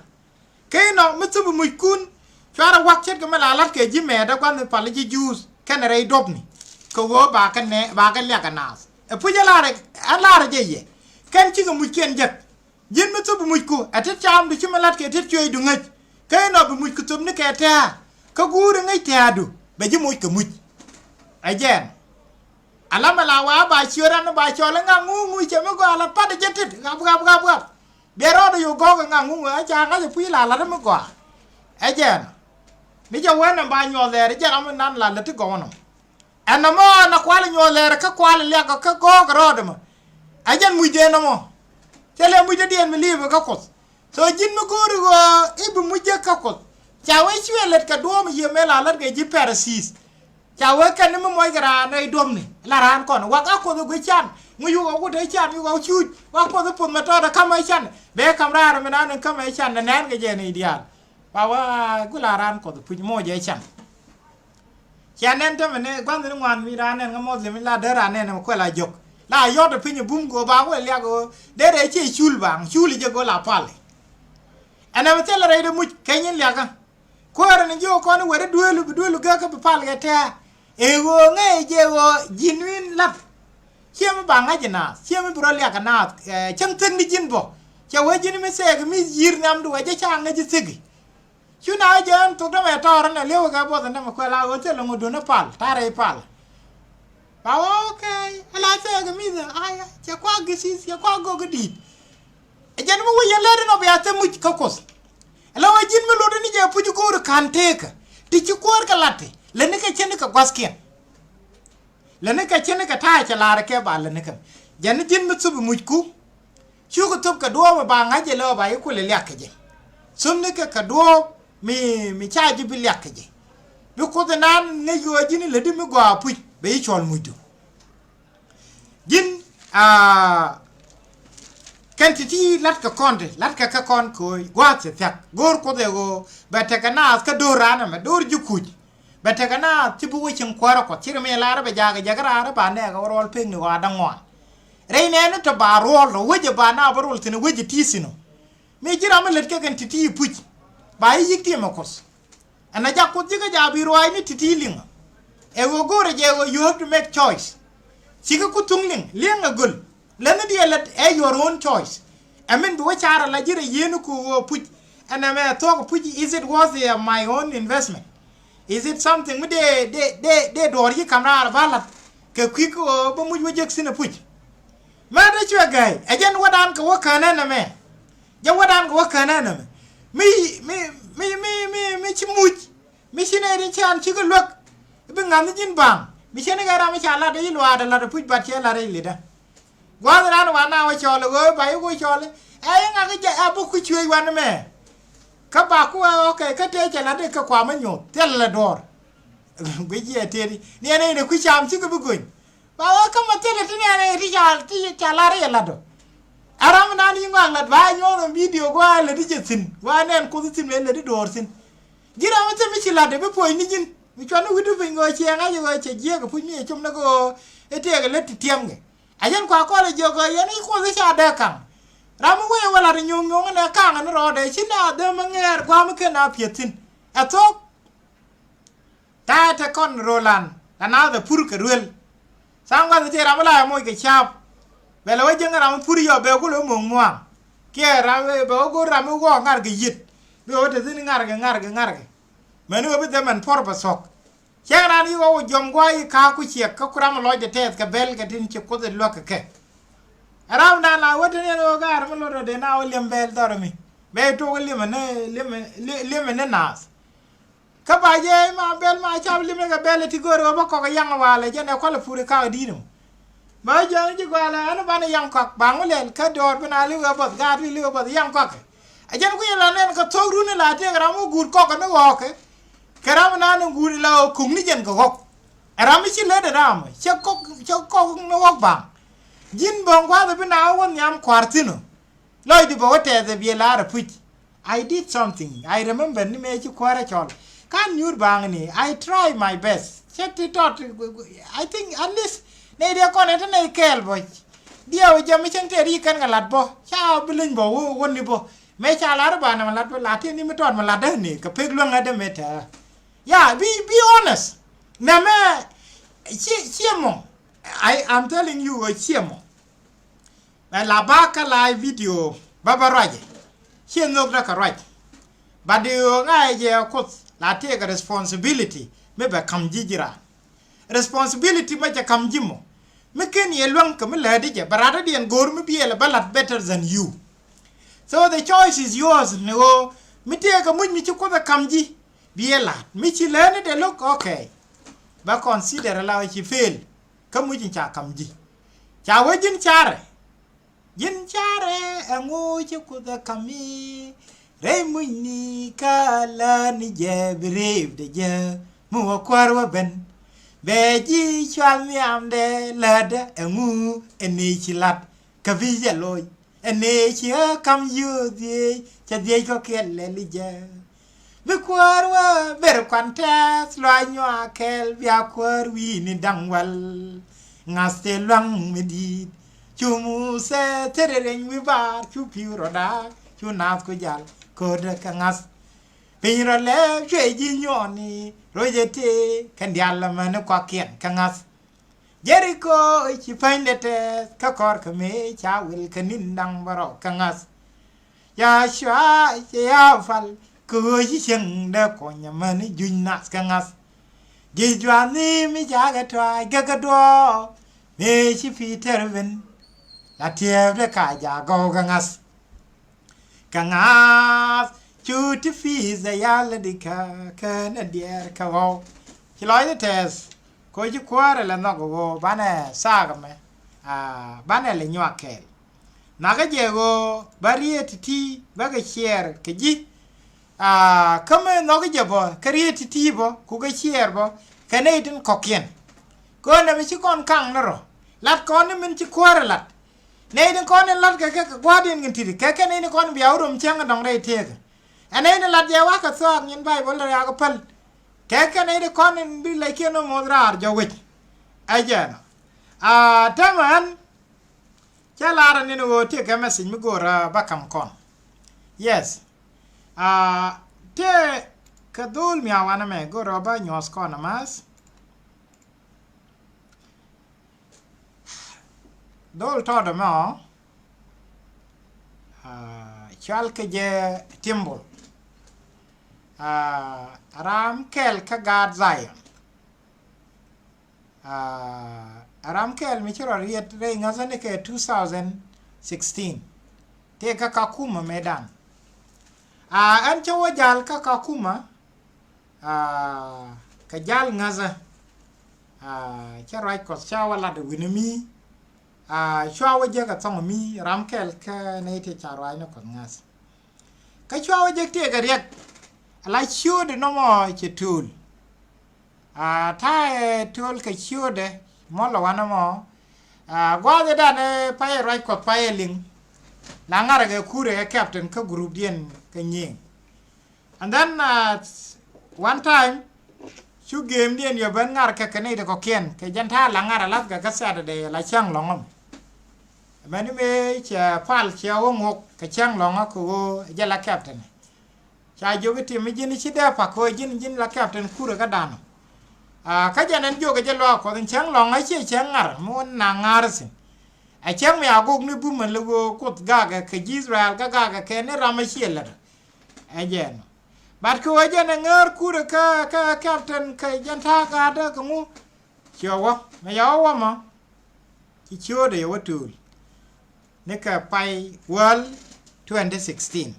ke no mitsu mu kun shwara wakchet ko mala lat ke jime da kwan pali ji juice kenere dobni ko go ba kan ne ba kan ya kanas e pu ala je ye kan ci ga mu ken jek jin mi tu mu ku atet cham du ci malat ke tet coy du ngaj kay no bu mu ku tum ne ke ta ka guru ngai ta du be ji mu ko mu ajen ala mala wa ba chiora no ba chola nga ngu che me go ala pa de jetit gab be ro do yo go nga ngu a cha nga pu la la me go ajen mi ja wana ba nyo le je am nan la le ti go no anamo na kwale nyolere ka kwale leka ka go grodema ajan muje no mo tele muje dien mi live ka kos so jin mi gori go ibu muje ka kos chawe chwelet ka dom ye mela lat ge ji persis chawe kan mi moy gra nay dom ni la ran kon wa ka ko go chan mu yu go de chan yu go chu wa ko pun ma to da kama chan be kamra mi nan kama chan na nan ge je ni dial wa gu la ran ko pu mo je chan chanen to mene gwand ni ngwan mi ranen ngamo le mi la de ranen ko la jok la yo de pinyu bum go ba ko le go de che chul bang chul je go la pale ana mate la re de mu kenyin le ga ko ran jo ko ni were duelu ga ka pal ga ta e go nge je go jinwin la chem ba nga jina chem bro le ga na chem ten ni jin bo che we jin mi se ga mi yir nam du je cha nga ji sigi chuna jan to da me tor na lewo ga bo na ko la o te lo ngodo na pal tare pal ba okay ala te ga mi da aya che kwa gisi che kwa go gidi e jan mo wi le no be ate mu ka kos ala wa jin me lo ni je pu ko ru kan te ka ti ci ko ka lati le ne ka chen ka gwaskien le ne ka chen ka ta cha la ke ba le ne ka jan jin mu su mu ku chu ko top ka do ba nga je lo ba ku le lyak je sum ne ka do mi cha ji bi lyak je because the nan ne yo jini le dimi go apu be chol mudu jin kentiti lat ka konde lat ka kon ko gwat tak gor ko de go batakana ka dorana me dor jukuj batakana tibu wichin kwara ko tirme lara be jaga jagara ba ne ga rol ping ni wa dangwan reine ne to ba rol weje ba na ba rol tene weje tisino me jira me let ka kentiti puj ba yikti makos ana jakko jiga jabi roi ni titilinga e go gore je go you have to make choice siga kutungling lenga gul lena dia let your own choice I mean do chara la jira yenu ku puj ana me talk puj is it worth my own investment is it something me de dor yi kamra bala ke kwiko bo muj wajek sina puj ma da chwa gai ajen wadan ko wakana na me ja wadan ko wakana na me mi chimuj mi sine ri chan chi ko lok be ngam jin bang mi sine ga ra mi chala de lwa da la puj bat che la re lida gwa na wa na wa chole go ba yu go chole ai nga ga ja abu ku chwe wan me ka ba ku okay ka te chala de ka kwa ma nyo tel la dor gwe je te ni ne ku cham chi ko bu gun ba wa ka ma tele ti ne ri chala re la do aram na ni ngwa la ba nyo no video gwa le di je sin wa nen ku sin me le di dor sin jira ma te mi chi la de be po ni jin mi chwana widu be ngo che nga yo che je ga pu mi chum na go ete ga le ti tiam nge ajen kwa ko le jogo yani ko se cha de kan ramu we wala de nyong nyong na kan na ro de china de manger kwa mu ke na pietin ato ta ta kon rolan na de pur ke ruel sangwa te ramu la mo ke chap bele we jenga ramu pur yo be ko lo mo mwa ke ramu be go ramu go ngar ge yit be o te zini ngar ge menu be de man por basok chera ni go jom gwa yi ka ku che ka kuram lo de tet ka bel ga tin che ko de lo ke aram na la wote ne no gar mo lo de na o lem bel dormi be to lem ne nas ka ba je ma bel ma cha lem ga bel ti goro ba ko ga yang wala je ne ko la puri ka di no ba je ji gwa la na ba ne yang ko ba ngule ka dor bina li ga ba ga ri li ba yang ko ajen ku la ne ka to ru ne la te ga mo gur ko ka no wo ke karam na no guri la kum ni jen ko hok aram chi le de ram che ko no hok ba jin bon kwa de na won yam kwartino loy di bo te de bi la ra puch I did something I remember ni me chi kwara chol kan nyur bang ni I try my best check it out I think at least ne de ko ne ne kel bo dia o jam chen te ri kan galat bo cha bilin bo won ni bo me cha la ba na lat bo la te ni me ton ma la de ni ka pek lo ngade meta. Yeah, be honest. Name, chiemo. I'm telling you, chiemo. La baka live video, baba raje. She no graka right. But the ngai je ko la take responsibility. Mebe kam jijira. Responsibility ma ja kam jimo. Me ken ye lwang kam la di je barada di en gor me bi ele balat better than you. So the choice is yours. No, me take muj mi ko be kam ji. Biela michi lene de look okay ba consider la chi fail kamu jin cha kamji cha wajin chare jin chare angu chi ku da kami re muni kala ni je brave de je mu kwarwa ben beji chwal mi amde lada angu eni chi lat ka vi je loy eni chi kam yu di cha di ko kelle li je Bikwarwa ber kwantas lo anyo akel biakwar wi ni dangwal ngaste lang medid chumu se tereng wi bar chu piroda chu nas ko jal ko de kangas pinro le jeji nyoni rojete kandiala man ko kien kangas Jericho chi paindete ka kor kame cha wil kanin dang baro kangas ya shwa ya fal ko yi chen da ko nyama ni junnas kangas ge jwani mi jaga twa gaga do me chi fiterven la tievle ka ja go kangas chu ti fi za yalla dika kana dier ka wo ki loy tes ko ji kware la no go bane saga me bane le nyakel naga je go barieti ti baga share ke ji kame no ge bo create ti bo ku ge share bo kane tin kokien ko na mi chi kon kang na ro lat kon ni min chi kwar lat nei din kon lat ke gwadin ngin ti ke nei ni kon biya rum chang dong dai te anei ni lat ya wa ka so ngin bai bol ya ga pal ke nei de kon bi le ke no modrar jo wit ajana taman chalara ni no te ke message mi gora bakam kon yes te kadul mi awana me gora ba nyos kon mas dol to da mo chal ke je timbul ram kel ka gad zayon aram kel mi chiro riet re ngazane ke 2016 te ka kakuma medan an chawo jal ka kakuma ka jal ngaza charo ko chawa la de winimi chawa je ka tong mi ram kel ka ne te charo ai no ko ngas ka chawa je te ga riet la chude no mo chitul ta tul ka chude mo lo wana mo gwa de da ne pa rai ko pa ling la ngara ga kure ya captain ka group dien ka nyin and then one time chu game dien yo ban ngar ka kane de ko ken ke janta la ngara la ga sa de la chang longom mani me cha pal cha wo ngok ka chang longa ko ja la captain cha jo ke tim jin chi da pa ko jin la captain kure ka dano ka janen jo ga jalo ko chang longa chi chang ngar mon na ngar sin a chang mi agog ni bu man lugo kot gaga ke Israel gaga ke ne ramashela ajen bat ko wajen ngar kure ka captain ka janta ga da ku chowa me yawa ma ki chode yotul ne ka pai world 2016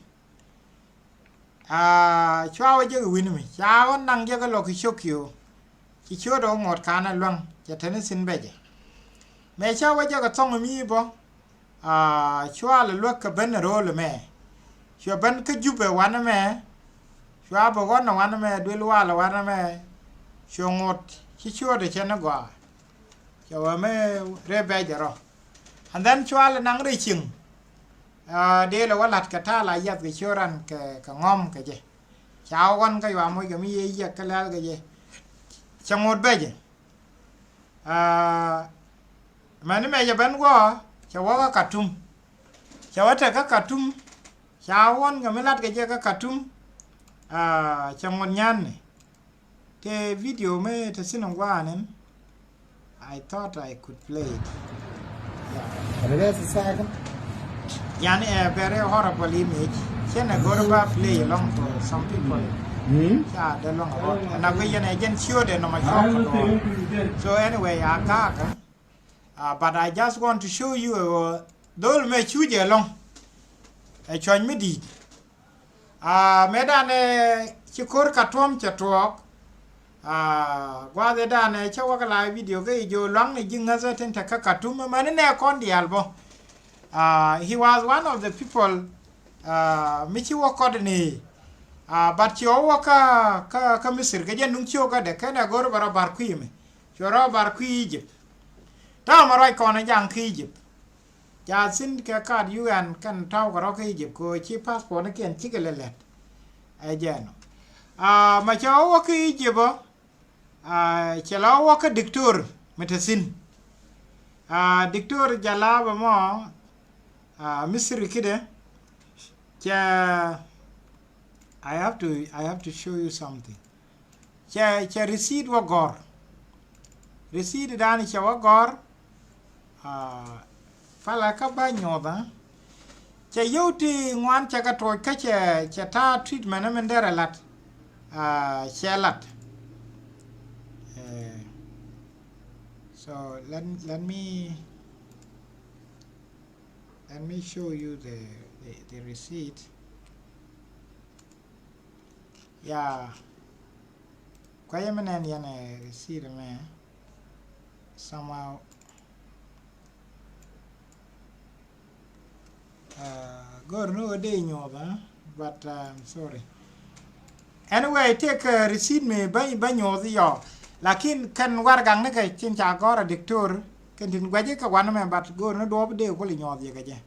chawa je win mi chawa nang je ga lo ki chokyo ki chodo ngot kana lwang ya tane sin beje me chawa je ga tong mi bo chwa le lo ka ben ro le me chwa ban ka jube wana me chwa bo wana wana me dwel wala wana me chwa ngot ki chodo chena gwa chawa me re beje ro and then chwa le nang re ching de la walat ka ta la yat ke choran ka ngom ke je chawan ka wa mo ga mi ye ka la ga je chamot beje mani me ban go chawa ka tum chawata ka katum chawon ga melat ga je ka katum chamon nyan te video me te sinon gwanen I thought I could play it yani a very horrible image chena gorba play along for some people yeah the long about and I will again sure they no my so anyway I got but I just want to show you dol me chuje long e chon mi di medane chikor katom chatwok gwa de dane chawa kala video ge jo long ni jinga za ten ta katum man ne kon di albo he was one of the people michi wakodni but yo ka misir ge nung chio ga de kana gor bara bar kuime choro bar ku Egypt ta marai kon jang ki Egypt ja sin ke kad UN kan taw ko ki Egypt ko chi passport ne ken chi gelelet ajeno ma chawo ki Egypt chelawo ka diktor metasin diktor jalaba mo misir kide cha I have to show you something cha receipt wa gor receipt dani cha wa gor fala ka ba nyoda cha yoti ngwan cha ka to ka cha ta treatment na mendera lat cha lat so let me show you the receipt yeah kwa yemenen yana receipt me somehow God no day nyoba but I'm sorry anyway take receipt me ba nyozi yo lakin kan wargang ne ka chin cha gora dictor kan tin gwaje ka wan me bat go no do de ko li nyozi ka je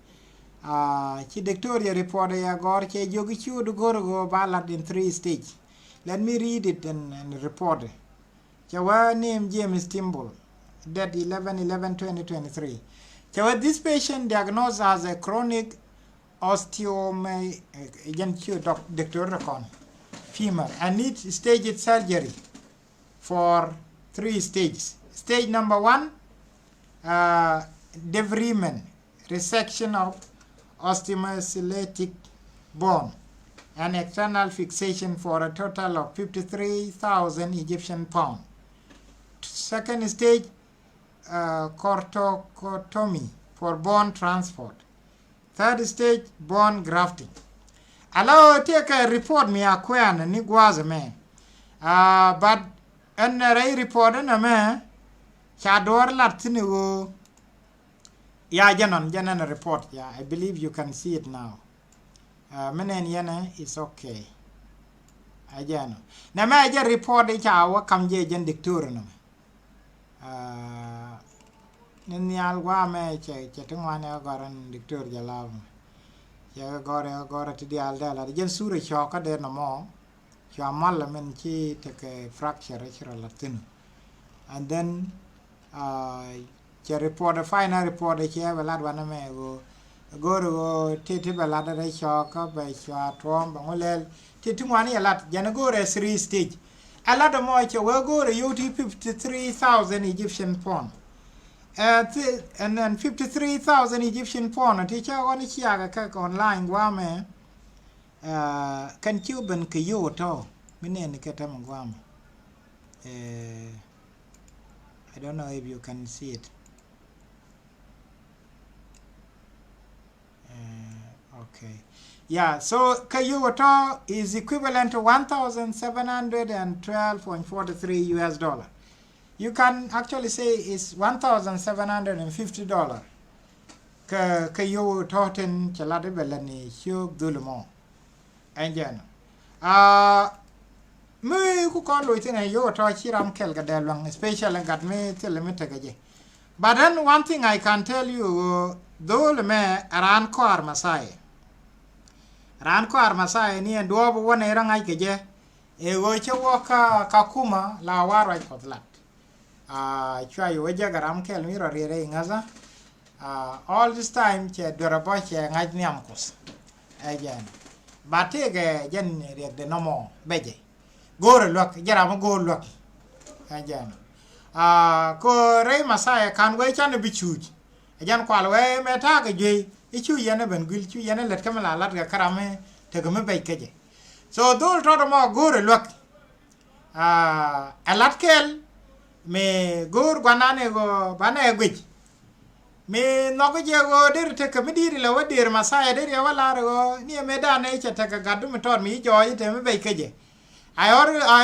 chi dictor ya report ya gor che jogi chu do go ballot in 3 stage. Let me read it and report it. Chawa name James Timble, date 11/11/2023. Chawa this patient diagnosed as a chronic osteomyelitis femur and needs staged surgery for 3 stages. Stage number 1, debridement, resection of osteomyelitic bone and external fixation for a total of 53,000 Egyptian pounds. Second stage, corticotomy for bone transport. Third stage, bone grafting. Allow take a report me a kwan ni gwaza me. But an report na me chador latini go. Yeah, janan report. Yeah, I believe you can see it now. Menen yana is okay. Ajano. Na me aja report cha wa kamje jen dictor no. Ninyal wa me che tungwane goran dictor jalaw. Ya gore ti dial dala jen sure choka de no mo. Chamal men chi take fracture latin. And then che report final report che velad wana me go titi balada de choka by cha tom bangolel titi wani alat jana go 3 stage alat mo che we go UT 53,000 Egyptian pound and then 53,000 Egyptian pound teacher wani chiaga ka online wa me kan cuban ke yo to minen ke tam wa me I don't know if you can see it. Okay. Yeah, so Kayuwato is equivalent to $1,712.43 US dollar. You can actually say it's $1,750. Kayuwato ten chalade belani shub dulumo. Anjano. Me ku kon lo itin yo to chiram kel gadalwang especially gat me telemete gaje. But then one thing I can tell you, though me aran kor masai. Ran kor masai ni ndo bo wona rangai keje. E go chewo ka kuma la waro kotlat. Chwa yo garam kel mi rore ngaza. All this time che dorabo che ngaj niamkus. Again. Batege jen rek de nomo beje. Gore lok jaram go lok. Again. Ko rei masaya kan we chan bichuj ajan kwal we meta ga je ichu yana ben gil chu yana let kamala lat ga karame te ga me bay keje so dol to mo gore lok alat kel me gor gwanane go bana gwej me no go je go der te ka midiri la wadir masaya der ya wala go ni me da ne che te ga gadu me tor mi jo te me bay keje I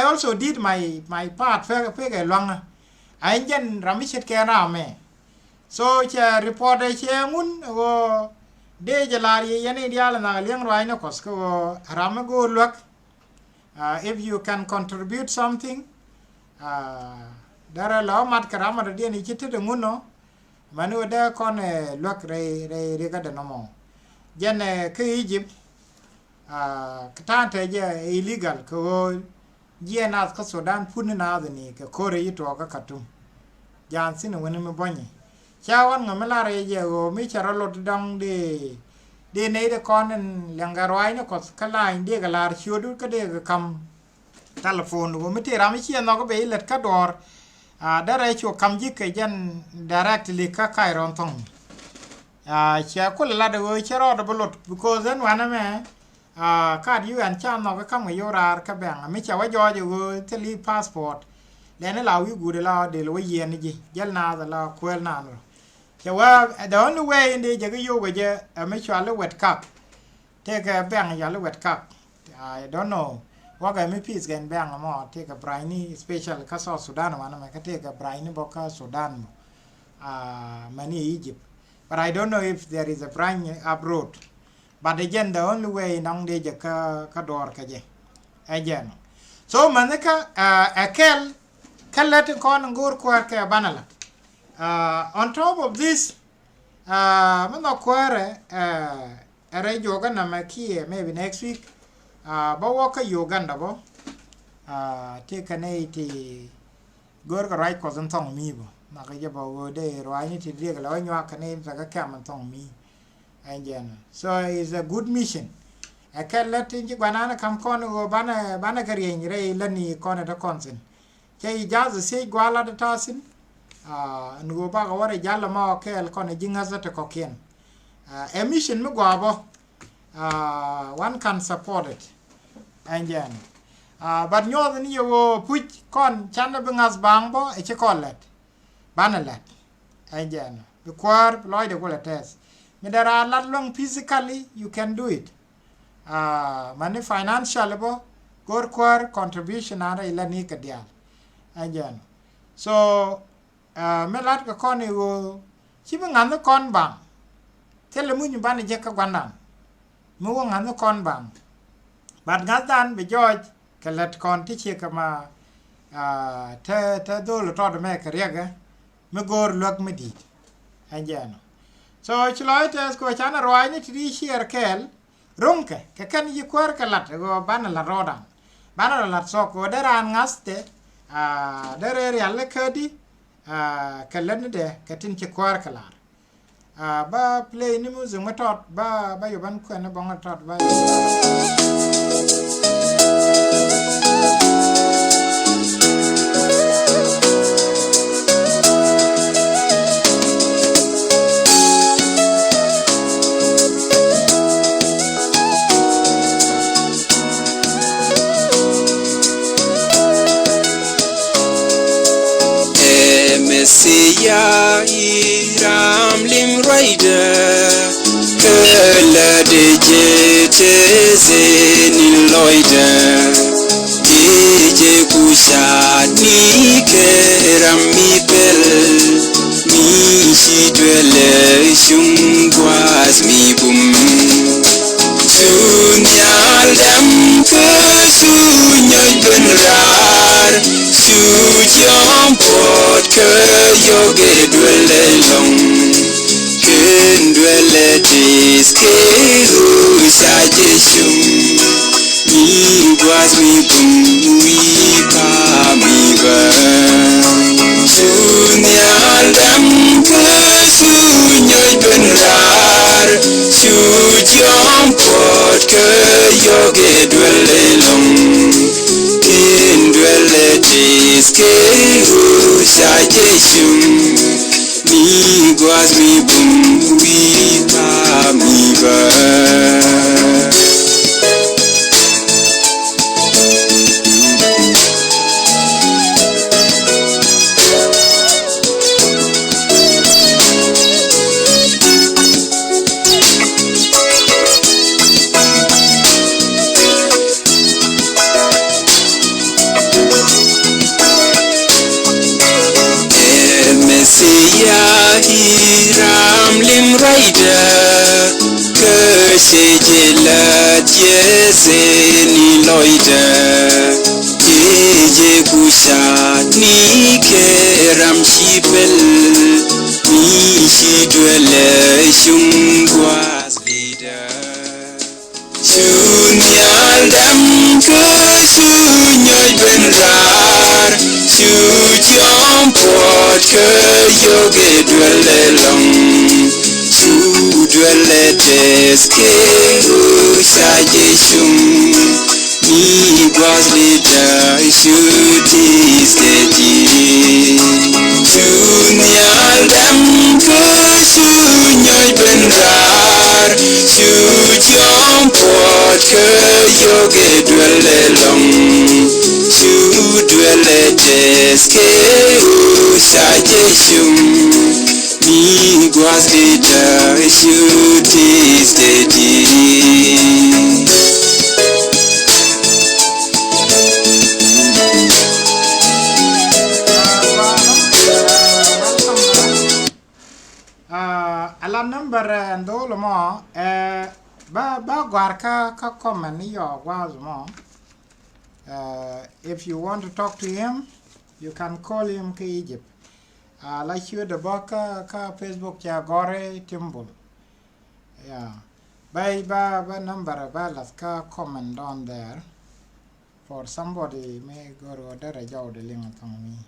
also did my part fe ga long Ainjen ramishet kera me. So che report che ngun go de jalari yani dial na liang roi na kos ko ram go look if you can contribute something dara law mat karama de ni chitte de nguno manu de kon look re ga de no jen ke Egypt katante je illegal ko Jena ka Sudan puni na ni ka kore yito ka katum jansin woni me bonye chawan ngamelare je go mi charalo dang de ne de konen langarwai no ko kala inde galar chodu ka de kam telephone go mi tira mi chien no go be let ka dor dare cho kam jike jan directly ka kairon tong cha ko la de go chero do bolot because then wana me card you and chan no ka kam yo rar ka bang mi cha wa jo ju teli passport le ne la wi gu de la de lo yen ji jel na da la kwel na no cha wa the only way in the je yo we je mi cha le wet cup take a bang ya le wet cup I don't know what ga mi peace gan bang mo take a briny special ka so Sudan wana me ka take a briny boka Sudan many Egypt but I don't know if there is a briny abroad. But again, the only way nang de ka door ka je. Again. so manaka akel kallet kon ngur kwar ke banala on top of this mano kware are joga na makie maybe next week ba waka Uganda bo take an 80 gor ga right ko zan tong mi bo na ga je ba wo de roi ni ti de ga la nya ka ne za ga kam tong mi anjana so it's a good mission akel latin ji banana kam kon go bana gari ni re lani kon da konsen ke ijaza se gwala da tasin nugo ba ga wara jalla ma kel kon jinga za te kokien emission mi gwabo one can support it anjana but nyo ni yo puch kon chana bingas bangbo e che kollet banalet anjana the kwar loy de gola test me there are lot long physically you can do it money financial bo gor kwar contribution ara ila ni ka dia anjana so me lat ka kon yo chi bingan kon bang tele mu ni ban je ka gwanam mu ngan kon bang but ngadan be george kalat kon ti che kama ta dol to me ka riega me gor lok me dit anjana so chloit es ko chana roi ni tri share kel runke ke kan yi kwar kalat go ban la rodan ban la so ko deran ngaste dere yalle kadi kalan de katin che kwar kalar ba play ni mu zuma tot ba yo ban ko na bonga tot ba Messiah Iram Lim Rider Kala de Jetezeni Loider Jeje Kusha Ni Keram Mi Bel Mi Shidwele Shungwas Mi Bum Sunyal Dam Kesunyoy Benrar Sujam Pot Yoge Dwele Long Kendwele Diske Usajeshum Mi Gwas Mi Bum Mi Pa Mi Ban Sunyal Dam Kesunyoy Benrar Sujam Pot Yoge Dwele Long Kendwele Diske Usajeshum Mi Gwas Mi Bum Mi Pa Mi Ban Messiah Iram Lim Rider Kesejelat Yeseni Loider Jeje Kushat Ni Keram Shipel Mi Shidwele Shungwas Leader Sunyal Dam Kesunyoy Benrar Sujam Pot Yoge Dwele Long Sudwele Deske Usajeshum Mi Gwas Leader Shutis Dedi Sunyal Dam Kesunyoy Benrar Sujam Pot Yoge Dwele Long Sudwele Deske Usajeshum Mi Gwas Leader Shutis Dedi ala number ndo lo mo ba gwar ka comment ni yo wa mo If you want to talk to him, you can call him to Egypt. Like you the book Facebook ya gore timbul. Yeah. By number let's comment down there. For somebody may go to the the link on me.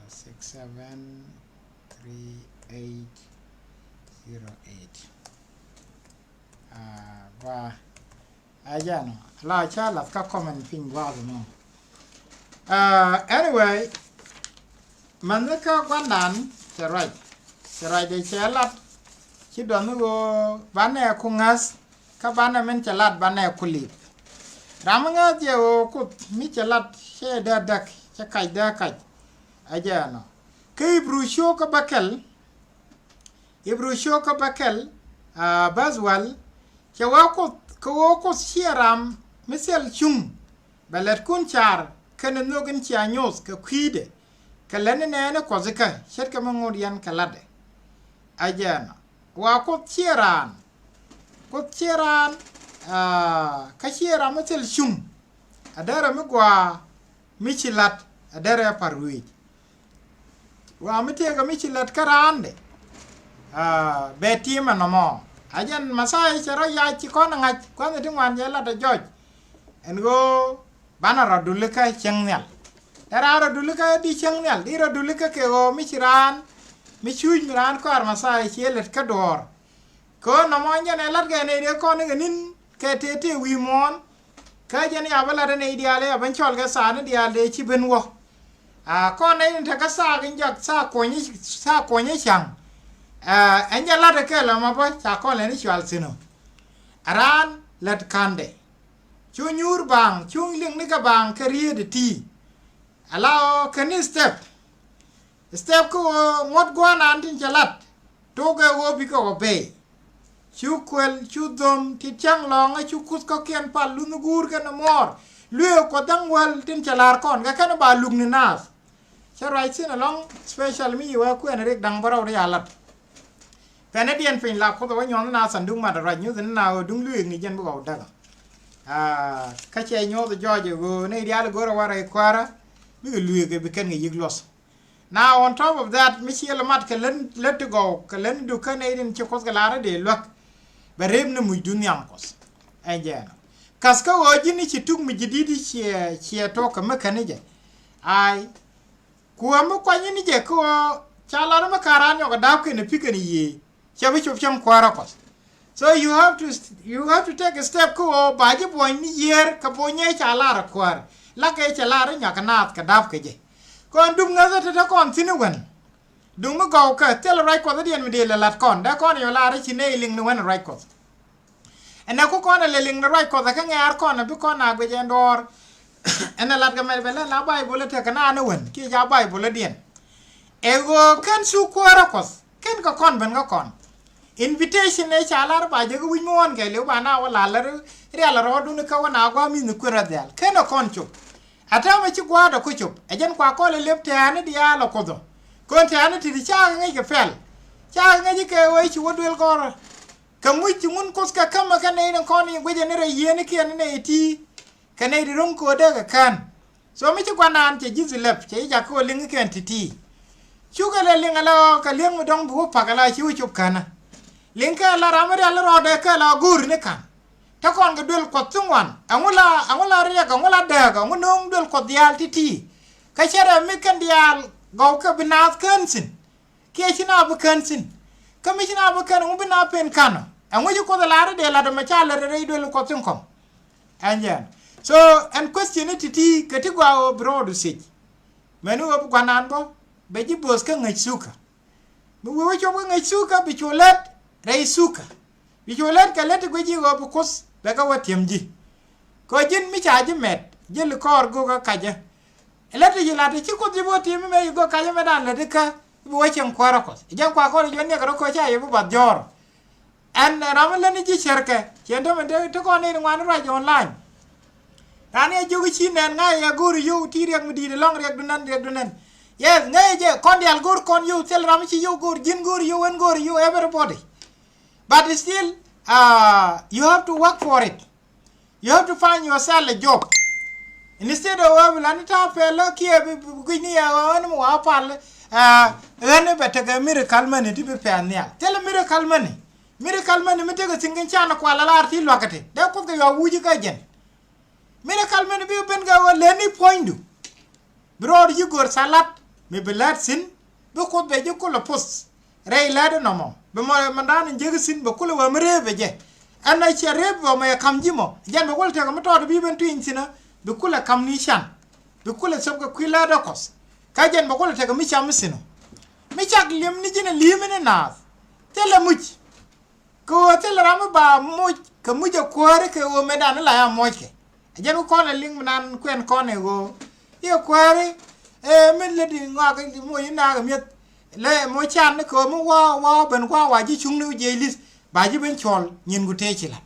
673808. Và again, la cha let's comment ping wow no. Anyway, manaka gwandan serai de chelat ci donu go bane kungas ka bane men chelat bane kulip ramanga je o kut mi chelat she da dak cha kai da kai ajana kay brusho ka bakel ibrusho ka bakel bazwal che wakut ko ko siram misel chung balet kun char kana nogin ci anyos ka kwide kalane nene ko zaka shet ka mangodian kalade ajana wa ko tiran ka shira matel shum adara migwa michilat adara parwi wa mitega michilat karande beti manamo ajan masai chero ya ci ko nga ko ne tingwan jela da joj engo bana radulika chengnel era radulika di chengnel di radulika ke go michiran michuj miran ko masai chelet kador ko no monja ne lat ge ne de ko ne nin ke tete wi mon ka je ne abala ne ideale aban chol ga sa ne diale ci ben wo ko ne ta ka sa gin jak sa ko ni chang anya lat ke la ma ba sa ko le ni chwal sino aran lat kande chu nyur bang chung ling ni ka bang career de ti allow can step ko ngot gwana antin chalat to ga wo bi ko be chu kwel chu dom ti chang long a chu kus ko ken pal lu nugur kan mor lue ko dang wal tin chalar kon ga kan ba lug ni nas charai sin along special mi wa ku en rek dang baraw ya lat Canadian fin la ko to nyon na san dung ma da nyu zin na dung lue ni jen bu ko da ka che nyo do joje go ne dia go ra wara kwara mi lue ke be kan ngi yiglos. Now on top of that, Michelle Mat can let go, can do Canadian Chocosgalare de luck, but Rebna Muduniancos. And yeah, Casco or Ginny took me did she talk a mechanic. I Kuamu Quanini Jaco, Chalana Macarano, a dark in a picani ye, Chavich of Cham Quaracos. So you have to take a step co by the point year, Caponia Chalara Quar, like a Chalara Yakanat Kadavke. Kon dum nga ta kon sinuwan dum go ka tel right ko dien mi de lat kon da kon yo la ci ne ling no wan right ko ena ko kon le ling no right ko da ka ngar kon bi kon na gbe jendor ena lat ga me bele la bible te kana na wan ki ja bible dien ego kan su ko ra ko ken ko kon ben ga kon invitation ne chalar ba je gu mo won ke le ba na wala la re la ro du ne ka wana go mi ni ku ra dal ken kon chu ata ma ci gwada ku chup ejen kwa ko le lepte ani dia lo kodo kon te ani ti cha ngai ke fel cha ngai ke wai ci wodwel gor ka mu ci mun ko ska kama ka ne ko ni gwe ne re yene ke ne ti ka ne ri ron ko daga kan so mi ci gwana an te jizi lep ce ja ko lingi ke ti chu ga le linga la ka lingu dong bu pa ka la ci chup kana linka la ramari ala ro de ka la gur ne kan ta kon ga dul ko tungwan angula riya ga ngula daga ngunung dul ko dial titi ka chere mi kan dial go ka binat kansin ke china bu kansin ka mi china bu kan ngu bina pen kana angu ko da lare de la do ma chala re dul ko tungkom anja so and question titi ka ti gwa broad sit menu op kwanan bo be ji bos ka ngai suka mi wo cho ngai suka bi cholet re suka bi cholet ka let go ji go kos beka watiemji ko jin mi chaji met jil kor go ka kaja elati jilati chi ko jibo timi me go kaja me dan le ka bo chen kwara ko jan kwa ko jo ne ko cha ye bu badjor an ramle ni ji cherke chendo me de ko ne ngwan ra jo online tani ju chi nen ngai ya guru yu ti rek mi di long rek dunan yes ngai je kon dial gur kon yu tel ram chi yu gur jin gur yu en gur yu everybody but still you have to work for it You have to find yourself a job. Instead of Lanita fella, Kia Guinea, and Wapal, better miracle money to be fair. Tell a miracle money. Miracle money, me take a single channel, Kuala Lokati. That could be a Wuji Gajan. Miracle money, be open go any point do. Broad you go salad, maybe lad sin, because be you call a post. Ray lad no more. Be more mandan and Jagasin, Bokula were mereve. And I shall rave for my Kamjimo. Jan will take a motor to be even twins in a Bukula Kamnishan. Bukula Soka Quilla Docos. Kajan Bokula take a Micha Missino. Michak Lim Nijin and Limin and Nath. Tell a much. Go tell Ramaba Much, Kamuja Quarry, or Medan Laya Moike. A general corner Lingman Quen Corner go. Your quarry, Midletting Wagging the Moyinagam Le Mochan, Como Wow, and Wawa, Jichunu Jalis. Baji ben chol nyin gu techila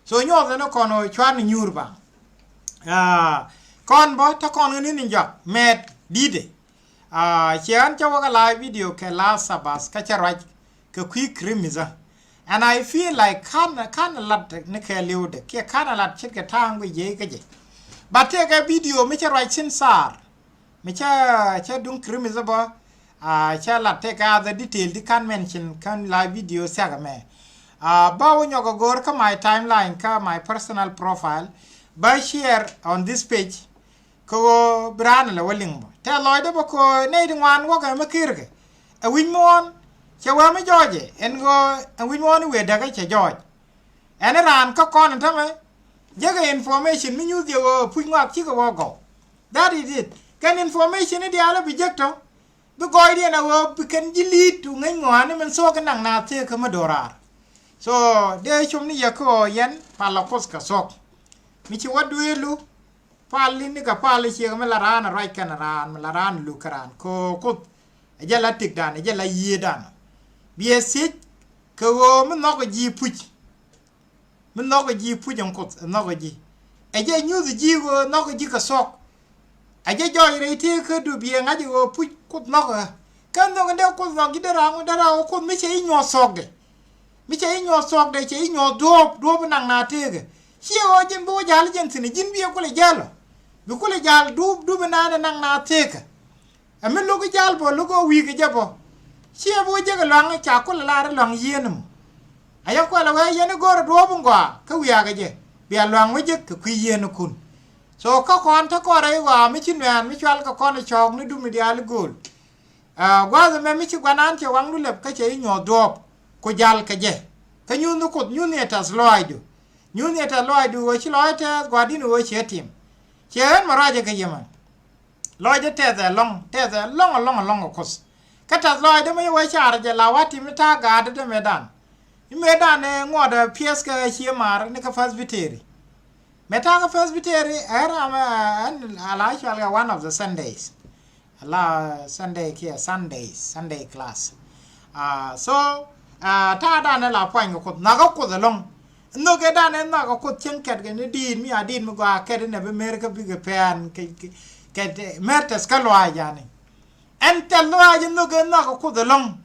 so nyo da no kono chwan nyurba kon bo ta kon ni ninja met dide chian cha wa live video ke la sabas ka charaj ke quick remiza and I feel like kan lat ne ke liude ke kan lat chit ke tang we ye ke je but take a video me charaj sin sar me cha dung remiza bo cha lat take the detail di kan mention kan live video saga me Bawo nyogo gor ka my timeline ka my personal profile by share on this page ko brand la walling bo te loide bo ko ne dingwan wo ka makirge a win mon che wa me joje en go a win mon we daga che joj en ran ka kon ta me jaga information mi nyu de wo pu ngak chi ko wo go that is it kan information ni dia la bi jekto bi goy de na wo bi kan jili tu ngai ngwan men so ka nang na te ka ma dorar so de chum ni yako yen palakos ka sok mi chi wadwelu pali ni ka pali chi ka melarana right kan ran melaran lukaran ko ajala tik dan ajala yi dan biye sit ko wo men no ko ji puj on ko no ko ji aje nyu ji wo no ko ji ka sok aje joy re ti ko du biye ngaji wo puj ko no ko kan no nde ko no gidara ko mi che nyo sok de mi che nyo sok de che nyo do nang na tege chi o jin bo jal jin tin jin bi ko le jalo bi ko le jal du na nang na tege a me lo ko jal bo lo ko wi ke jabo chi bo je ga lang cha ko la ra lang yenum aya ko la we yen go do bu ngwa ka wi ga je bi lang we je ku yen kun so ka kon ta ko re wa mi chin wan mi chwal ka kon chok ni du mi dial gol gwa za me mi chi gwanan che wang lu lep ka che nyo do ko jal ka je ka nyunu ko nyunu etas loidu wo chi loite gwadinu wo chetim chen maraje ka yema loide teze long kos kata loide me wo charje lawati mita gade de medan ngoda pies ka chiemar ne ka fasbiteri meta ka fasbiteri era ala chalga one of the Sundays Sunday class so ta da na la point ko na ko the long no ke da na ko chen ket ke ni din mi adin mo ga ke ne be mer ka bi ke pen ke mertes ka lo ajani en te lo ajin no ke na ko the long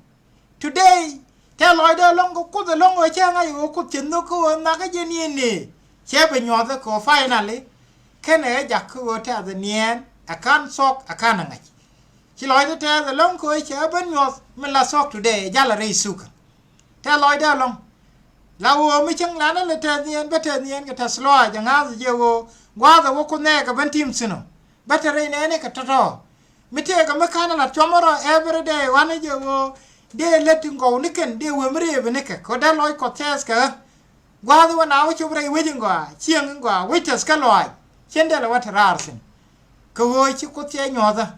today te lo de long ko the long o chen ai ko chen no ko na ka je ni che be nyo the ko finally ke ne ja ko ta the nien akan sok akan ngai chi lo de te the long ko che be nyo me la sok today jala re suka te loy da long la wo mi chang la na le te nien ka taslo ja nga je wo gwa da wo ko ne ka ban tim sino battery ne ka toto mi te ka makana la chomoro every day wan je wo de let ngo ni ken de wo mre be ne ka ko da loy ko tes ka gwa da na wo chubre we jingwa chieng ngwa we tes ka loy chen de la wat rar sin ko wo chi ko te nyoda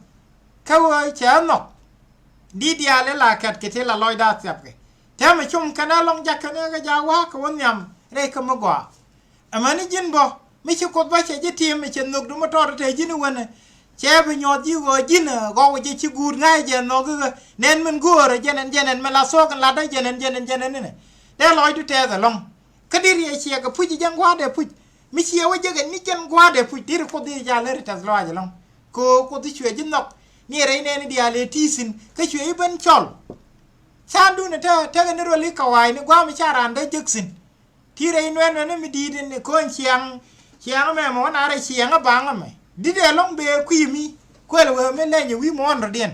ka wo cha no di dia le la kat ke te la loy da tsap ke te me chum kana long jak kana ga jawa ko won yam re ka magwa amani jin bo mi chi ko ba che je tim me chen nuk du mo tor te jin wona che be nyot ji go jin go je chi gur ngai je no ga nen men go re jenen me la so kan la da jenen ne de loy du te da long ka dir ye che ga pu ji jang wa de pu mi chi ye wa je ga ni jen gwa de pu dir ko di ja le ta lo ja long ko di chwe jin nok ni re ne ni dia le tisin ka chwe ben chol sandu ne ta ga ne ro li ka wai ni gwa mi charan da jeksin tire inwen ne mi di ne ko chiang chiang me mo na re chiang bang me dide long be kwimi kwel we me le ni wi mo ndo den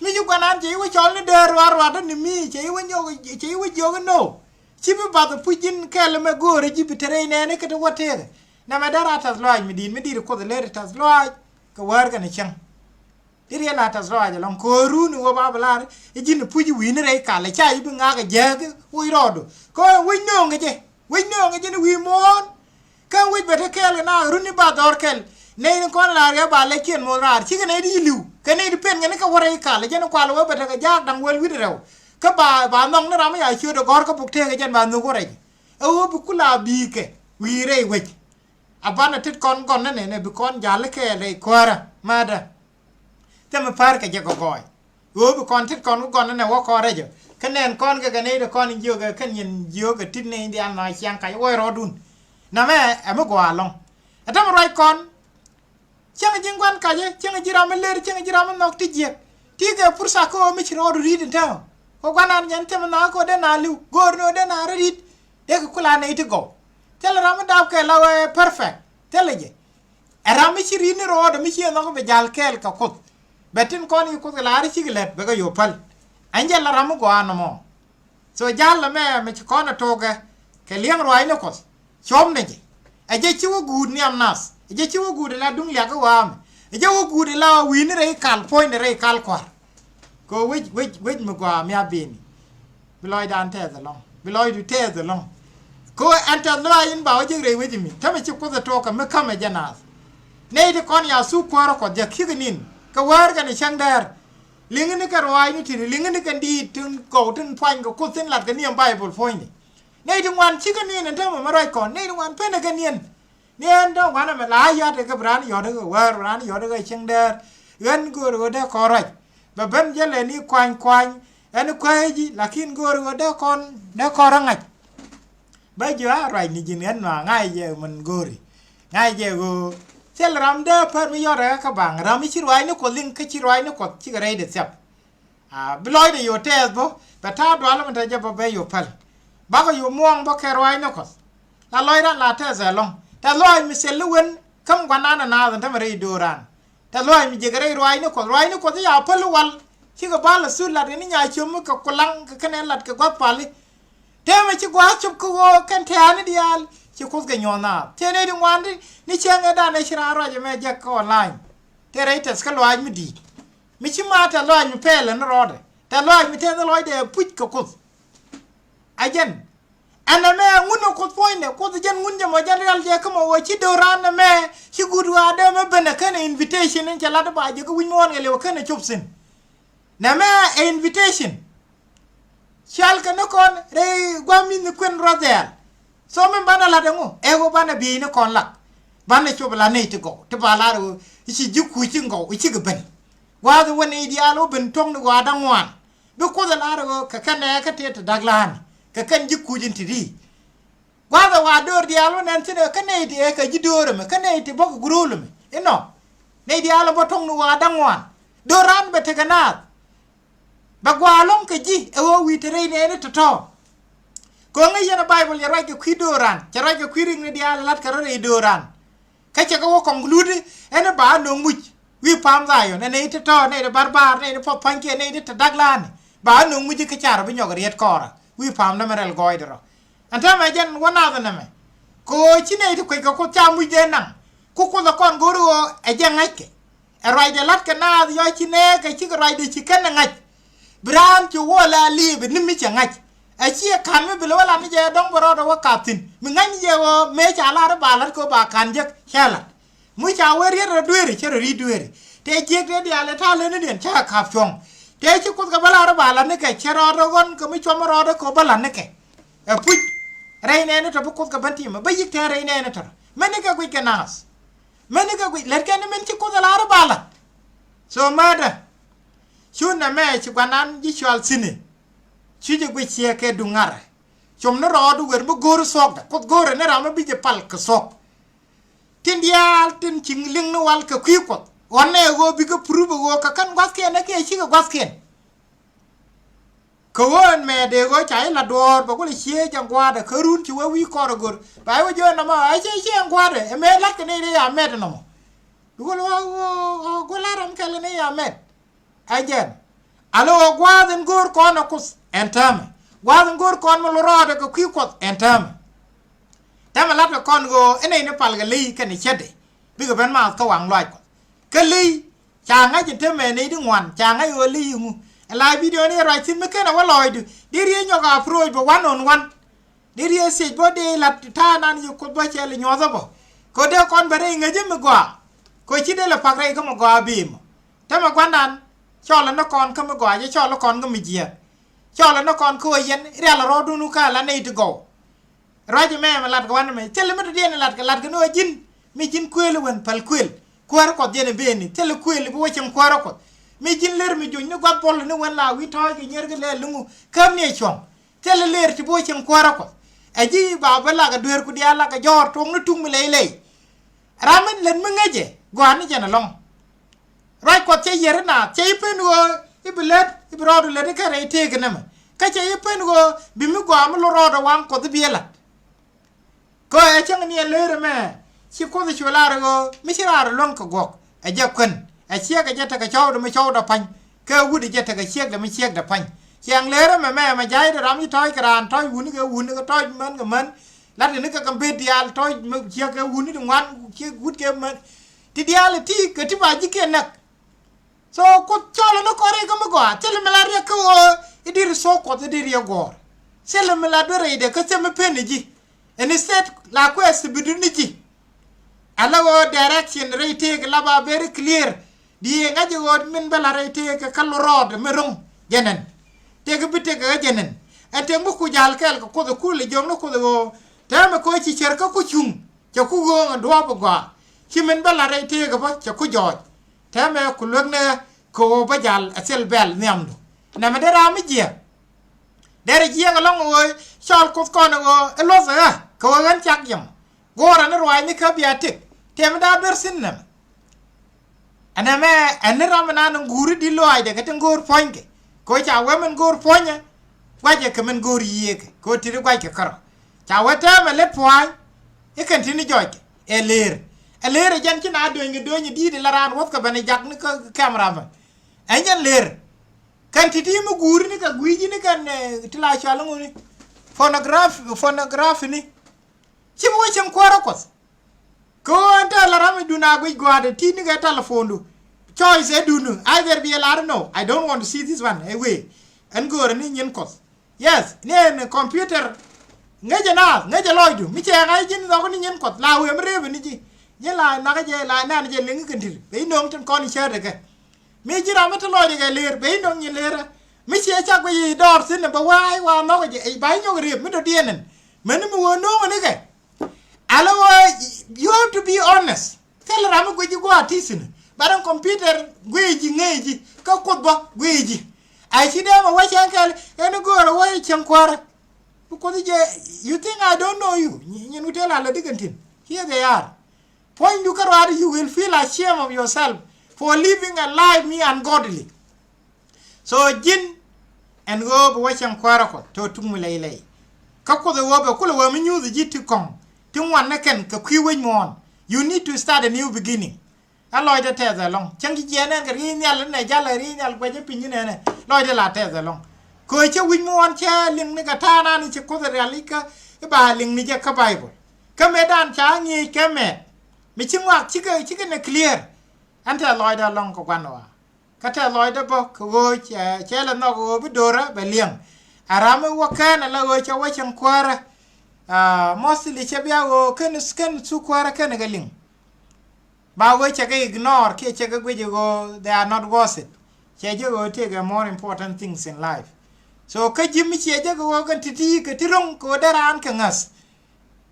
mi ju kwanan ji wi chol ni der war ni mi ji wi jogo no chi bi ba pu jin kel me gore ji bitere ne ke to wote na ma dara tas loaj mi dir ko le tas loaj ko war ga ne chang dir ya tas loaj long ko ru ni wo ba blar e jin pu ji wi ne re ka le cha bi nga ga je wi rodo ko wi no nge je ni wi mon kan wi bete kel na ru ni ba dor kel ne ko la ga ba le ken mo rar chi ne di liu ke ne di pen ne ka wore ka le je no kwa lo bete ga jak dang wel wi rew ka ba nong na ra ma ya chu do gor ko puk te ga jen ba nu ko re e wo bu kula bi ke wi re we abana tit kon ne bi kon jale ke le kwara mada te ma par ka je ko goy wo bu kon tit kon ne wo ko re je kenen kon ga ne de kon jo ga kan yin jo ga tit ne ndi an na chiang ka wo ro dun na me e mo gwa long ata mo roi kon chiang jing kwan ka je chiang jira me le chiang jira me nok ti je ti ga pursa ko mi chiro ri din ta ko gwanan nyen te na ko de na lu gor no de na rit e ko kula ne ti go tel ram da ke la perfect teleje ram mi chiri ni ro do mi chi no ko be jal kel ka ko betin ko ni ko la ri chi let be ga yo pal anje la ram go an mo so jal me ko na to ga ke liang roi no ko chom ne je e je chi wo gud ni am nas e je chi wo gud la dung ya ga wa e je wo gud la wi ni re kal point re kal kwar ko wit mo gwa mi abini biloy dan te za long biloy du te za long ko anta lo yin ba wajin re wiji mi tame ci ko za to ka me kama jana ne de kon ya su kwaro ko ja kiginin ka war ga ni changdar lingini ka roi ni ti lingini ka di tun ko tun fang ko tin lat ga ni bible point ne de wan ci ga ni ne tame ma roi kon ne de wan pe na ga nien nien do wan ma la ya de ka bran yo de war bran yo de ga changdar gan go ro de ko roi ba ben jele ni kwany en kwaji lakin gor de kon de korangach ba jwa rai ni jinen na ngai je man gori ngai je go sel ram de par mi yore ka bang ram chi roi ni ko lin ka chi roi ni ko chi gare de sep bloy de yo tes bo ba ta do ala man ta je ba be yo pal ba ko yo muang ba ke roi ni ko la loy ra la te za long ta loy mi sel wen kam gwana na ta mare doran ta loy mi je gare roi ni ko ya pal wal chi ga bala su la ni nya chum ka kulang ka ken lat ka gwa pali te me chi gwa chup ko kan te ani dial chi ko ga nyona te ne di wandi ni chenga da ne shira ro je me je ko online te re te ska loy mi di mi chi ma ta loy mi pele na rode ta loy mi te loy de puch ko ajen ana me nguno ko poine ko jen ngunje mo general je ko mo chi do ran na me chi gudwa de me bene kan invitation en chala da ba je ko win won ngele kan chup sin na me invitation chal ka no kon re gwami ni kwen rodel so me bana la de ngo e go bana bi ni kon lak bana chup la ne ti go te bala ro chi jiku chi ngo chi ga ben wa do woni dialo ben tong ni wa dangwan be ko da la ro ka kan ne ka te daglan ka kan jiku jin ti di wa da wa dor dialo nan ti ka ne ti e ka jidoro me ka ne ti bok gurulu me ino ne dialo bo tong ni wa dangwan doran be te ganat bagwa long ke ji e wo witere ne to ko ngi yana bible ya rage kwidoran ja rage kwiring ne dia lat karare doran ka che ko conclude ene ba no much wi pam da yo ne to ne de barbar ne po panke ne de daglan ba no much ka char bi nyogor yet kora wi pam na merel goidro anta ma jen wana da ne ko chi ne to ko cha mu de nan ko da kon goru e jangake e rage lat ka na yo chi ne ka chi rage chi kan ngach bram chu wala libe nimi changach achi kan me bilo wala ni je dong boro do wakatin mi ngani je wo me cha la ba la ko ba kan je chala mu cha weri ro dueri che ri dueri te je de dia le ta le ni den cha ka chong te chi ko ga bala ba la ne ke che ro ro gon ko mi chom ro do ko bala ne ke e pu re ne ne to ko ga banti ma ba yik te re ne ne to me ne ga ku ke nas me ne ga ku le ke ne men chi ko ga la ba la so mada chuna me chi kwanan ji chwal sini chi je gwe chia ke dungara chom no ro du wer bu gor sok ko gor ne ram bi je pal ka sok tin dial tin ching ling no wal ka kwi ko one go bi ka pru go ka kan gwas ke ne ke chi ga gwas ke Kawon me de go chai la dor ba ko le chie jang kwa de karun chi wi ko gor ba wo jo na ma a che kwa de me la ke ne ya met no mo go la ram ke le ne ya met ajen alo gwa den gor ko na kus entam gwa den gor ko mo lo ro de ko ki ko entam tama la ko kon go ene ne pal ga li ke ne chede bi go ben ma ko wang loi ko ke li cha nga je te me ne di ngwan cha nga yo li mu la video ni right sin me kana wa loy du diri nyoga approach bo one on one diri se bo de la ta nan yu ko ba chele nyoza bo ko de kon bare ngaje me gwa ko chi de la pakrai ko mo gwa bim tama gwandan chola no kon ko mo gwa je chola kon ko mi je chola no kon ko yen re la ro du nu ka la nei to go raje me lat ko wan me chele me de lat ko no jin mi jin kwel won pal kwel kwar ko de ne beni chele kwel bo chem kwar ko mi jin ler mi joñ ne gwa bol ne wan la wi to ge nyer ge le lungu kam ne chong tele ler ti bo chem kwara ko aji ba ba la ga dur ku dia la ga jor tong ne tung mi le ramen len mi ngaje gwa ni jena long rai ko che yer na che pen go iblet ibrodu le ka re te ge ne ma ka che pen go bi mi gwa mo lo ro wan ko de biela ko e chang ni le me chi ko de chola go mi sira long ko gok a ja kun a chiek ga jeta ga chaw de me chaw da pan ka wudi jeta ga chiek da me chiek da pan chiang lere me ma jai da ram yi toy kran toy wuni ga toy man ga man la de ka kambe dial toy me chiek ga wuni de wan chiek wud ke man ti dial ti ka ti ba ji ke nak so ko cholo no kore ga mo go tele me la re ko idir so ko de dir ya gor sele me la dore de ka se me peniji and instead la quest biduniji ala wo direction re te ga ba very clear di ngaji wod min bela rete ka kalorod merung jenen te ga bite ga jenen ate mu ku jal kel ko do kul jom no ko do tama ko ci cer ka ku chung ca ku go ndo ba ga ci min bela rete ga ba ca ku joj tama ku logne ko ba jal asel bel nyamdo na ma dara mi je dere je ga long wo chal ko ko no e lo za ko gan chak yam gora na roi ni ka biatik tem da bersin na ana me anira mana nguru di loy de kete ngor ponke ko cha wemen ngor ponya waje kemen ngor yeke ko tiri waje karo cha wata me le poy e kan tini joke eler jan kina do ngi do ni di de laran wof ka bane jak ni ko camera ba enyen ler kan titi mu guru ni ka guiji ni kan tila chala ngoni phonograph ni ci mo chem kwara ko ko anta laram duna gui gwade tini ga telephone choice edunu either be a no I don't want to see this one away and go ni nyen ko yes ne computer ngeje loidu mi che ngai jin do ni nyen ko la we mrebe ni ji je la na ga je la na je lingi kentir be no tan ko ni chere ke mi jira mata loidu ga ler be no ni ler mi che cha ko yi dor sin ba wai wa no ga je ba nyo rebe mi do dienen men mi wo no ni ke alo you have to be honest tell ram ko ji go atisin baran computer gweji ngeji ka kodba gweji ai shi da ma wace hankali yana gora wai can kwara ko je you think I don't know you you tell ala digantin here they are point you karwari you will feel ashamed of yourself for living a life me ungodly so jin and go bo wace kwara ko to tumu laylay ka ko de wo be ko wo mi nyuzi jitti kon tin wan naken ka kwiwe mon you need to start a new beginning aloy de teze long changi jene ga ri nyal ne jala ri nyal gwaje pinyi ne loy de la teze long ko che win mon che ling ni ga tana ni che ko de realika e ba ling ni je ka bible ka medan cha ngi ke me mi chingwa chike ne clear ante loy de long ko kwanwa ka te loy de bo ko che la no go bi dora be liang arame wakana la go che wa chen kwara mostly che bia go ken scan su kwara ken ga ling ba we che ignore ke che go they are not worth it che go take more important things in life so ka jimi che go kan titi ka tirong ko daran ka ngas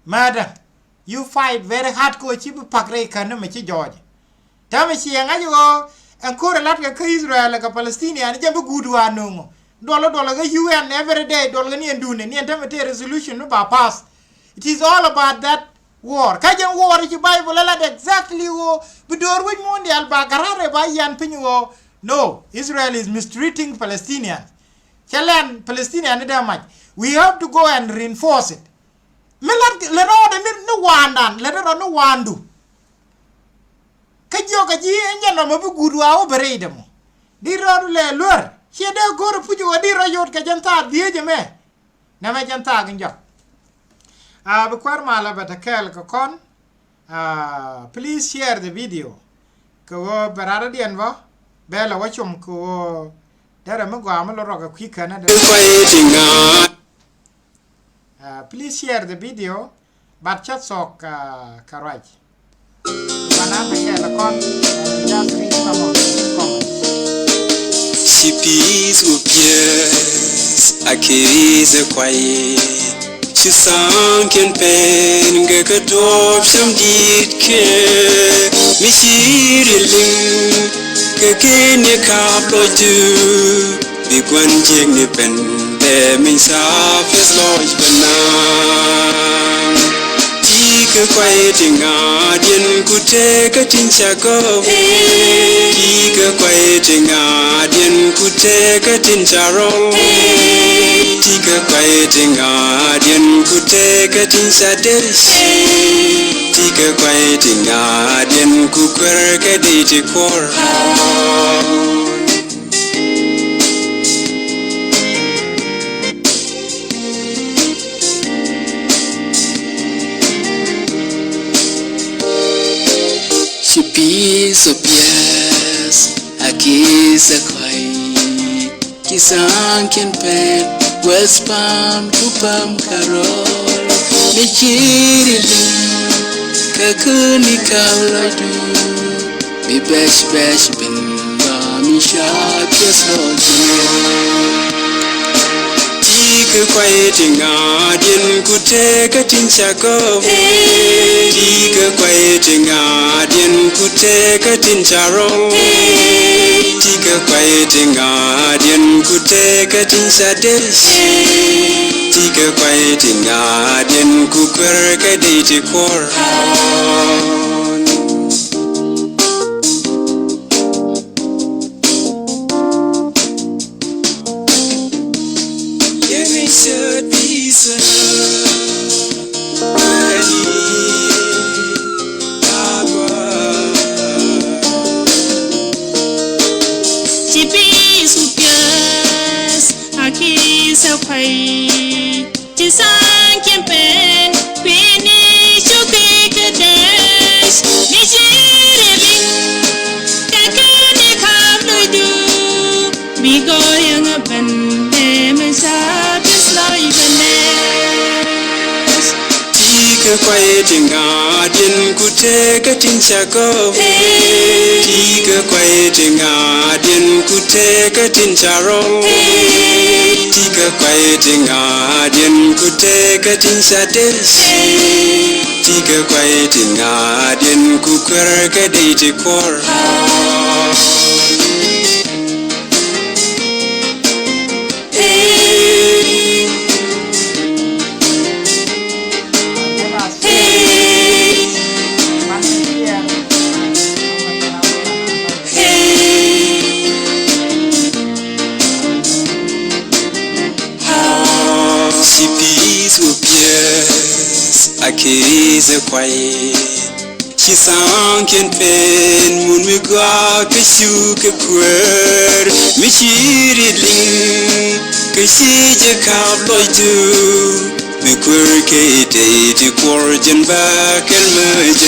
mada you fight very hard ko chi bu pakre kan me chi joje ta me chi nga go en ko lat ka Israel ka Palestinian je bu gudu anongo dolo ga UN every day dolo ni ndune ni ndamete resolution no ba pass it is all about that war kajen war ci bible la exactly wo bidor wi mondial ba garare ba yan pinyo no Israel is mistreating Palestinians Chalan Palestinian damage. We have to go and reinforce it. Let no wandan, let no wandu. Kajoka ji enjana mabu gudu a operate mo. Di rodu le lur. She de go to put you a dear yot kajanta die me. Nama janta ginja. Bequer mala but a kel con. Please share the video. Ko berada di anwa. Bella wachum ko dara mago amalo roga quick and please share the video. But chat sok karaj. Banana kel con just read some of the comments. She pees who peers, a kiss a quiet. She sunk in pain, get a dog, some did care. Michirilling, Kakini Caplo do, Big one jing the pen, there means half as large banana. Take a quieting guardian could take a tinchago. Take a quieting guardian could take a tincharo. Take a quieting guardian could take a tinsadis. Take a quieting guardian could work a day core. She pees of yes, a kiss a quiet. Kiss can pen, West Palm to Palm Carol. Michirilling, Kakuni Kauladu. Be bash bin, Bami sharp, yes, Lord. Take a quieting guardian could take a tinchago. Take a quieting guardian could take a tincharo. Take a quieting guardian could take a tinsadis. Take a quieting guardian could work a day core. Should be so Chipis upias, aquí se fue. Chisan kempen, pini chuki kadesh. Michirilling, kakani kabludu. Bigo yang abande mesap. Take a quieting guardian could take a tinchago. Take a quieting guardian could take a tincharo. Take a quieting guardian could take a tinsadis. Take a quieting guardian could work a day core. A kiss a quiet. She sunk in pain when we got a shook a queer. Michirilling, Kashija Kabloy do. We quirk a day to quargen back and merge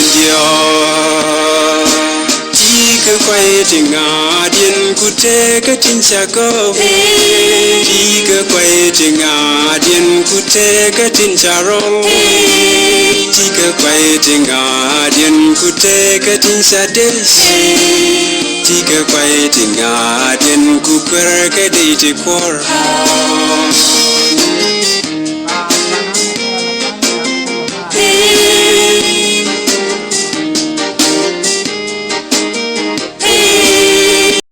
Take a quieting guardian could take a tinchago. Take a quieting guardian could take a tincharo. Take a quieting guardian could take a tinsadis. Take a quieting guardian could work a day core.